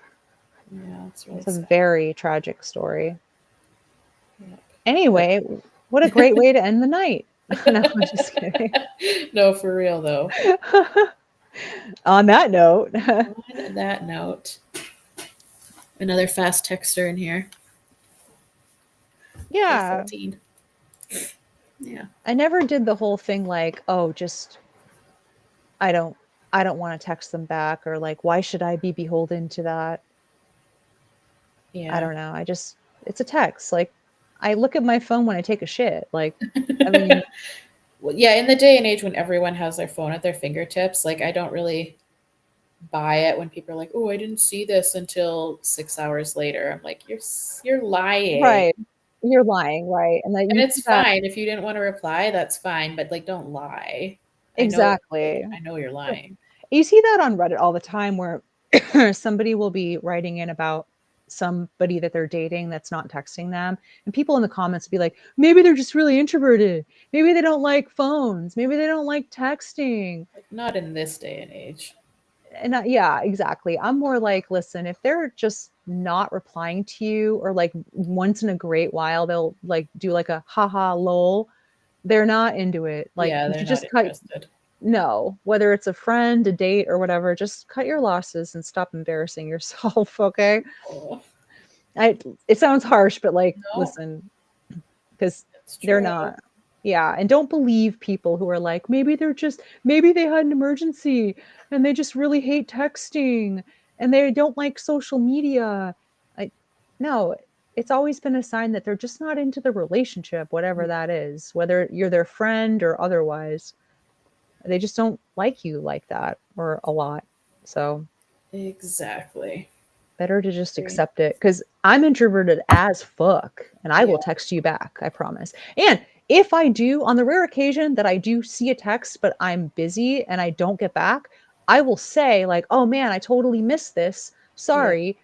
Speaker 1: Yeah, it's really
Speaker 2: That's a
Speaker 1: sad.
Speaker 2: very tragic story.
Speaker 1: Yep. But
Speaker 2: Anyway, what a great way to end the night. No, I'm just kidding.
Speaker 1: no, for real though.
Speaker 2: On that note,
Speaker 1: On that note, another fast texter in here. Poor
Speaker 2: yeah,
Speaker 1: Saltine. Yeah.
Speaker 2: I never did the whole thing like, "Oh, just I don't I don't wanna text them back," or like, "Why should I be beholden to that?" I
Speaker 1: Yeah.
Speaker 2: don't know, I just it's a text, like, I look at my phone when I take a shit, like, I mean
Speaker 1: Well, yeah, in the day and age when everyone has their phone at their fingertips, like I don't really buy it when people are like, "Oh, I didn't see this until 6 hours later." I'm like, You're lying."
Speaker 2: right, you're lying, right, and that
Speaker 1: And
Speaker 2: you see
Speaker 1: it's
Speaker 2: that
Speaker 1: fine if you didn't wanna reply, that's fine, but, like, don't lie.
Speaker 2: exactly.
Speaker 1: I know you're lying.
Speaker 2: You see that on Reddit all the time where somebody will be writing in about somebody that they're dating that's not texting them, and people in the comments will be like, "Maybe they're just really introverted. Maybe they don't like phones. Maybe they don't like texting."
Speaker 1: Like, not in this day and age.
Speaker 2: And yeah, exactly. I'm more like, listen, if they're just not replying to you or like once in a great while they'll like do like a haha lol, they're not into it. Like
Speaker 1: Yeah,
Speaker 2: you
Speaker 1: they're
Speaker 2: should
Speaker 1: not
Speaker 2: just cut
Speaker 1: interested.
Speaker 2: no, whether it's a friend, a date, or whatever, just cut your losses and stop embarrassing yourself, okay?
Speaker 1: Oh,
Speaker 2: I it sounds harsh, but like,
Speaker 1: no,
Speaker 2: listen, because
Speaker 1: it's
Speaker 2: they're
Speaker 1: true.
Speaker 2: not. Yeah, and don't believe people who are like, maybe they had an emergency and they just really hate texting and they don't like social media. Like, no, it's always been a sign that they're just not into the relationship, whatever that is, whether you're their friend or otherwise. They just don't like you like that or a lot. So
Speaker 1: Exactly.
Speaker 2: better to just
Speaker 1: Agree.
Speaker 2: accept it because I'm introverted as fuck and I will
Speaker 1: Yeah.
Speaker 2: text you back, I promise. And if I do, on the rare occasion that I do see a text, but I'm busy and I don't get back, I will say, like, oh man, I totally missed this.
Speaker 1: Yeah.
Speaker 2: Sorry.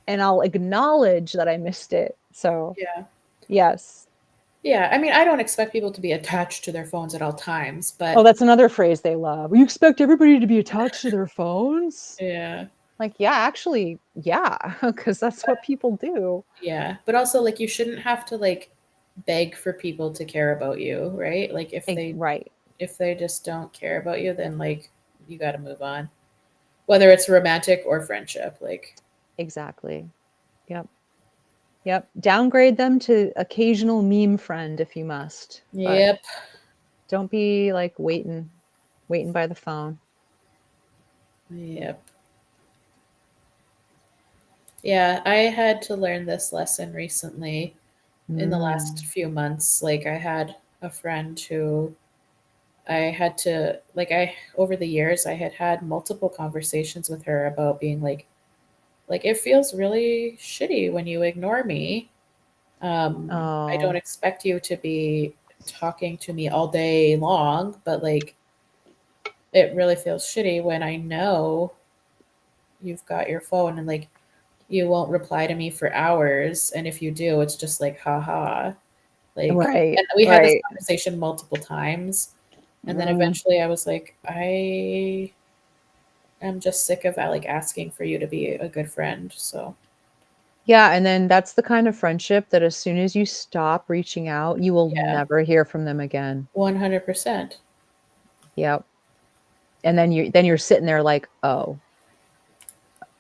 Speaker 2: And I'll acknowledge that I missed it. So,
Speaker 1: Yeah.
Speaker 2: yes.
Speaker 1: Yeah. I mean, I don't expect people to be attached to their phones at all times,
Speaker 2: Oh,
Speaker 1: but
Speaker 2: that's another phrase they love. You expect everybody to be attached to their phones?
Speaker 1: yeah.
Speaker 2: Like, yeah, actually, yeah, because that's what people do.
Speaker 1: Yeah. But also like you shouldn't have to like beg for people to care about you, right? Like
Speaker 2: Right.
Speaker 1: if they just don't care about you, then like you got to move on. Whether it's romantic or friendship, like
Speaker 2: Exactly. Yep. Yep. Downgrade them to occasional meme friend if you must, but
Speaker 1: yep.
Speaker 2: don't be like waiting by the phone.
Speaker 1: Yep. Yeah, I had to learn this lesson recently in the last
Speaker 2: Mm.
Speaker 1: few months. Like I had a friend who I had to I over the years I had had multiple conversations with her about being like it feels really shitty when you ignore me. I don't
Speaker 2: Oh,
Speaker 1: expect you to be talking to me all day long, but like it really feels shitty when I know you've got your phone and like you won't reply to me for hours, and if you do, it's just like haha. Like,
Speaker 2: Right,
Speaker 1: and we had this
Speaker 2: right.
Speaker 1: conversation multiple times. And then
Speaker 2: Mm.
Speaker 1: eventually I was like, I am just sick of like asking for you to be a good friend. So
Speaker 2: Yeah, and then that's the kind of friendship that as soon as you stop reaching out, you will
Speaker 1: yeah,
Speaker 2: never hear from them again.
Speaker 1: 100%.
Speaker 2: Yep. And then you're sitting there like, "Oh,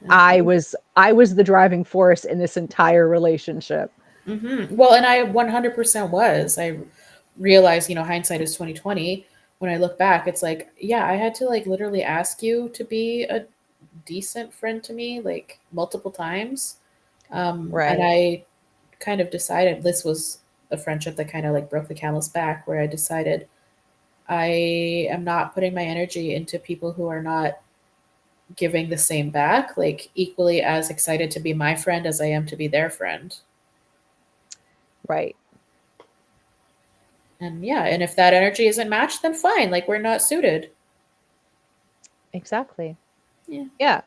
Speaker 1: Okay.
Speaker 2: I was the driving force in this entire relationship."
Speaker 1: Well, and I 100% was. I realized, hindsight is 2020. When I look back, it's like, yeah, I had to like literally ask you to be a decent friend to me like multiple times. And
Speaker 2: Right.
Speaker 1: I kind of decided this was a friendship that kind of like broke the camel's back, where I decided I am not putting my energy into people who are not giving the same back, like equally as excited to be my friend as I am to be their friend.
Speaker 2: Right.
Speaker 1: And yeah, and if that energy isn't matched, then fine. Like we're not suited.
Speaker 2: Exactly.
Speaker 1: Yeah.
Speaker 2: Yeah.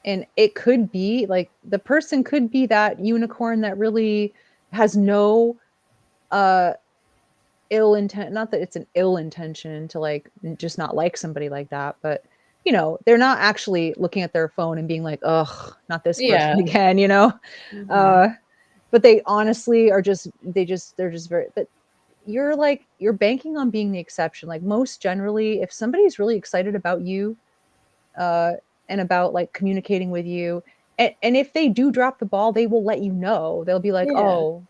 Speaker 2: And it could be like the person could be that unicorn that really has no uh ill intent, not that it's an ill intention to like just not like somebody like that, but they're not actually looking at their phone and being like, "Ugh, not this person
Speaker 1: Yeah.
Speaker 2: again."
Speaker 1: Hmm.
Speaker 2: Uh but they honestly are just they're just very but you're banking on being the exception. Like most generally, if somebody's really excited about you, uh, and about like communicating with you. And if they do drop the ball, they will let you know. They'll be like,
Speaker 1: Yeah.
Speaker 2: "Oh,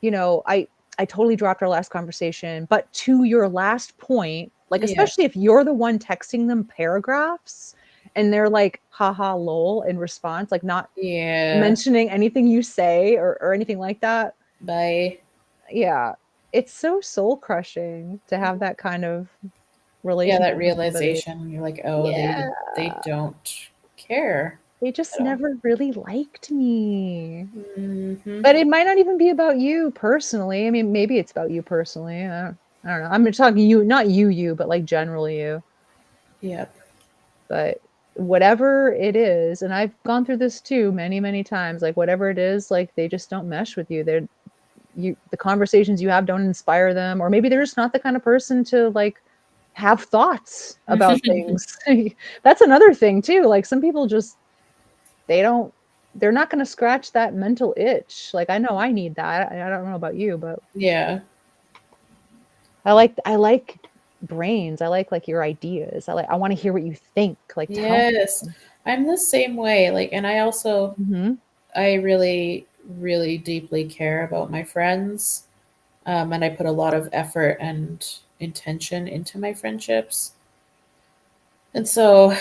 Speaker 2: you know, I I totally dropped our last conversation." But to your last point, like
Speaker 1: Yeah.
Speaker 2: especially if you're the one texting them paragraphs and they're like, haha, lol in response, like not
Speaker 1: Yeah.
Speaker 2: mentioning anything you say or anything like that.
Speaker 1: Bye.
Speaker 2: Yeah. It's so soul crushing to have that kind of
Speaker 1: Yeah, that
Speaker 2: relationship with somebody.
Speaker 1: realization. You're like, oh,
Speaker 2: Yeah.
Speaker 1: they don't care
Speaker 2: They just
Speaker 1: at all.
Speaker 2: never really liked me.
Speaker 1: Hmm.
Speaker 2: But it might not even be about you personally. I mean, maybe it's about you personally. I don't know. I'm talking you, not you, but like generally you.
Speaker 1: Yep.
Speaker 2: But whatever it is, and I've gone through this too many, many times, like whatever it is, like they just don't mesh with you. The conversations you have don't inspire them, or maybe they're just not the kind of person to like have thoughts about things. That's another thing too. Like some people just they don't they're not gonna scratch that mental itch. Like, I know I need that. I don't know about you, but
Speaker 1: Yeah.
Speaker 2: I like brains. I like your ideas. I wanna hear what you think. Like, tell
Speaker 1: Yes.
Speaker 2: me.
Speaker 1: I'm the same way. Like, and I also,
Speaker 2: Mhm.
Speaker 1: I really, really deeply care about my friends. And I put a lot of effort and intention into my friendships. And so,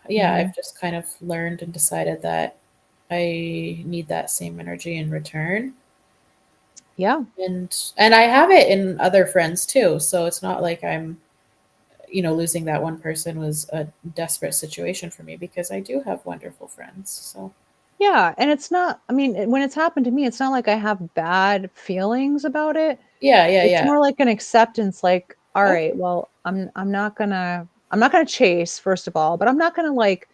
Speaker 1: yeah,
Speaker 2: Mhm.
Speaker 1: I've just kind of learned and decided that I need that same energy in return.
Speaker 2: Yeah.
Speaker 1: And I have it in other friends too. So it's not like I'm, losing that one person was a desperate situation for me, because I do have wonderful friends. So,
Speaker 2: Yeah, and it's not I mean, when it's happened to me, it's not like I have bad feelings about it.
Speaker 1: yeah, yeah,
Speaker 2: It's
Speaker 1: yeah.
Speaker 2: more like an acceptance, like, "All right,
Speaker 1: Okay.
Speaker 2: well, I'm not gonna chase, first of all, but I'm not gonna, like,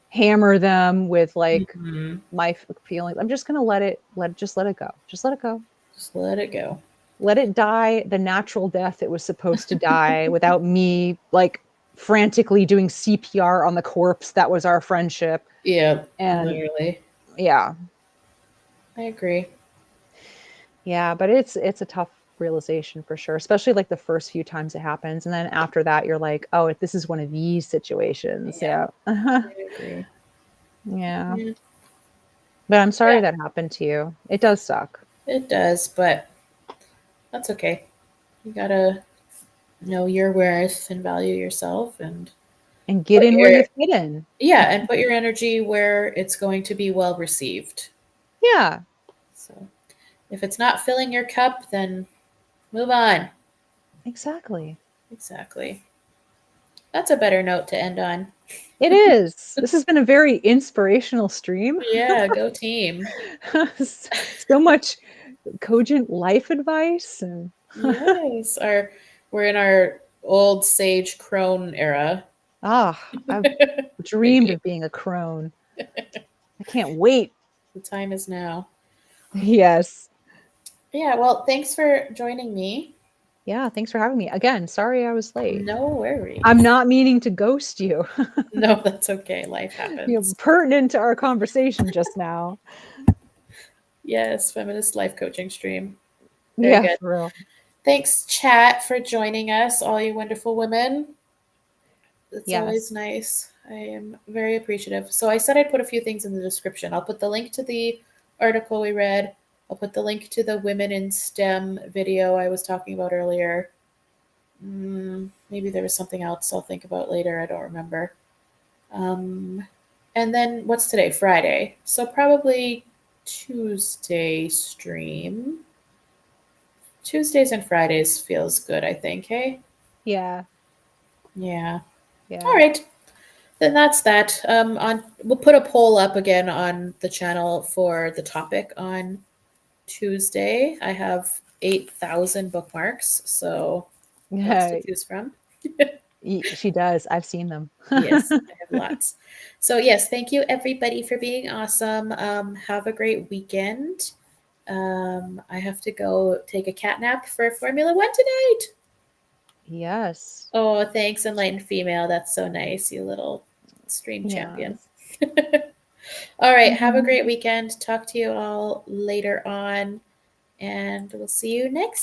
Speaker 2: hammer them with, like,
Speaker 1: Hmm.
Speaker 2: my feelings. I'm just gonna let it go. Just let it go.
Speaker 1: Just let it go.
Speaker 2: Let it die the natural death it was supposed to die without me, like, frantically doing CPR on the corpse that was our friendship."
Speaker 1: Yeah,
Speaker 2: And
Speaker 1: literally.
Speaker 2: yeah.
Speaker 1: I agree.
Speaker 2: Yeah, but it's a tough realization for sure, especially, like, the first few times it happens, and then after that, you're like, "Oh, this is one of these situations."
Speaker 1: Yeah,
Speaker 2: Yeah.
Speaker 1: I agree.
Speaker 2: Yeah.
Speaker 1: Yeah.
Speaker 2: But I'm sorry
Speaker 1: Yeah,
Speaker 2: that happened to you. It does suck.
Speaker 1: it does, but that's okay. You gotta know your worth and value yourself, and
Speaker 2: And get
Speaker 1: put
Speaker 2: in where
Speaker 1: your
Speaker 2: you fit in.
Speaker 1: yeah, and put your energy where it's going to be well received.
Speaker 2: Yeah,
Speaker 1: So if it's not filling your cup, then move on.
Speaker 2: exactly.
Speaker 1: Exactly. That's a better note to end on.
Speaker 2: It is. This has been a very inspirational stream.
Speaker 1: Yeah, go team.
Speaker 2: So much cogent life advice and
Speaker 1: Yes. We're in our old sage crone era.
Speaker 2: I've dreamed
Speaker 1: Maybe
Speaker 2: of being a crone. I can't wait.
Speaker 1: the time is now.
Speaker 2: Yes.
Speaker 1: Yeah, well, thanks for joining me.
Speaker 2: Yeah, thanks for having me. Again, sorry I was late.
Speaker 1: No worries.
Speaker 2: I'm not meaning to ghost you.
Speaker 1: No, that's okay. Life
Speaker 2: You know,
Speaker 1: happens.
Speaker 2: pertinent to our conversation just now.
Speaker 1: Yes, feminist life coaching stream. Very
Speaker 2: Yeah,
Speaker 1: good.
Speaker 2: for real.
Speaker 1: Thanks, chat, for joining us, all you wonderful women. It's always
Speaker 2: Yes.
Speaker 1: nice. I am very appreciative. So I said I'd put a few things in the description. I'll put the link to the article we read. I'll put the link to the Women in STEM video I was talking about earlier. Maybe there was something else I'll think about later. I don't remember. Um, and then what's today? Friday. So probably Tuesday stream. Tuesdays and Fridays feels good, I think. Hey?
Speaker 2: Yeah.
Speaker 1: Yeah. All
Speaker 2: Yeah.
Speaker 1: right. Then that's that. On we'll put a poll up again on the channel for the topic on Tuesday. I have 8,000 bookmarks, so lots to
Speaker 2: Yeah.
Speaker 1: choose from.
Speaker 2: She does. I've seen them.
Speaker 1: Yes, I have lots. So yes, thank you everybody for being awesome. Have a great weekend. I have to go take a cat nap for Formula One tonight.
Speaker 2: Yes.
Speaker 1: Oh, thanks, Enlightened Female. That's so nice, you little stream champion.
Speaker 2: Yes.
Speaker 1: All right, have a
Speaker 2: Mhm.
Speaker 1: great weekend. Talk to you all later on, and we'll see you next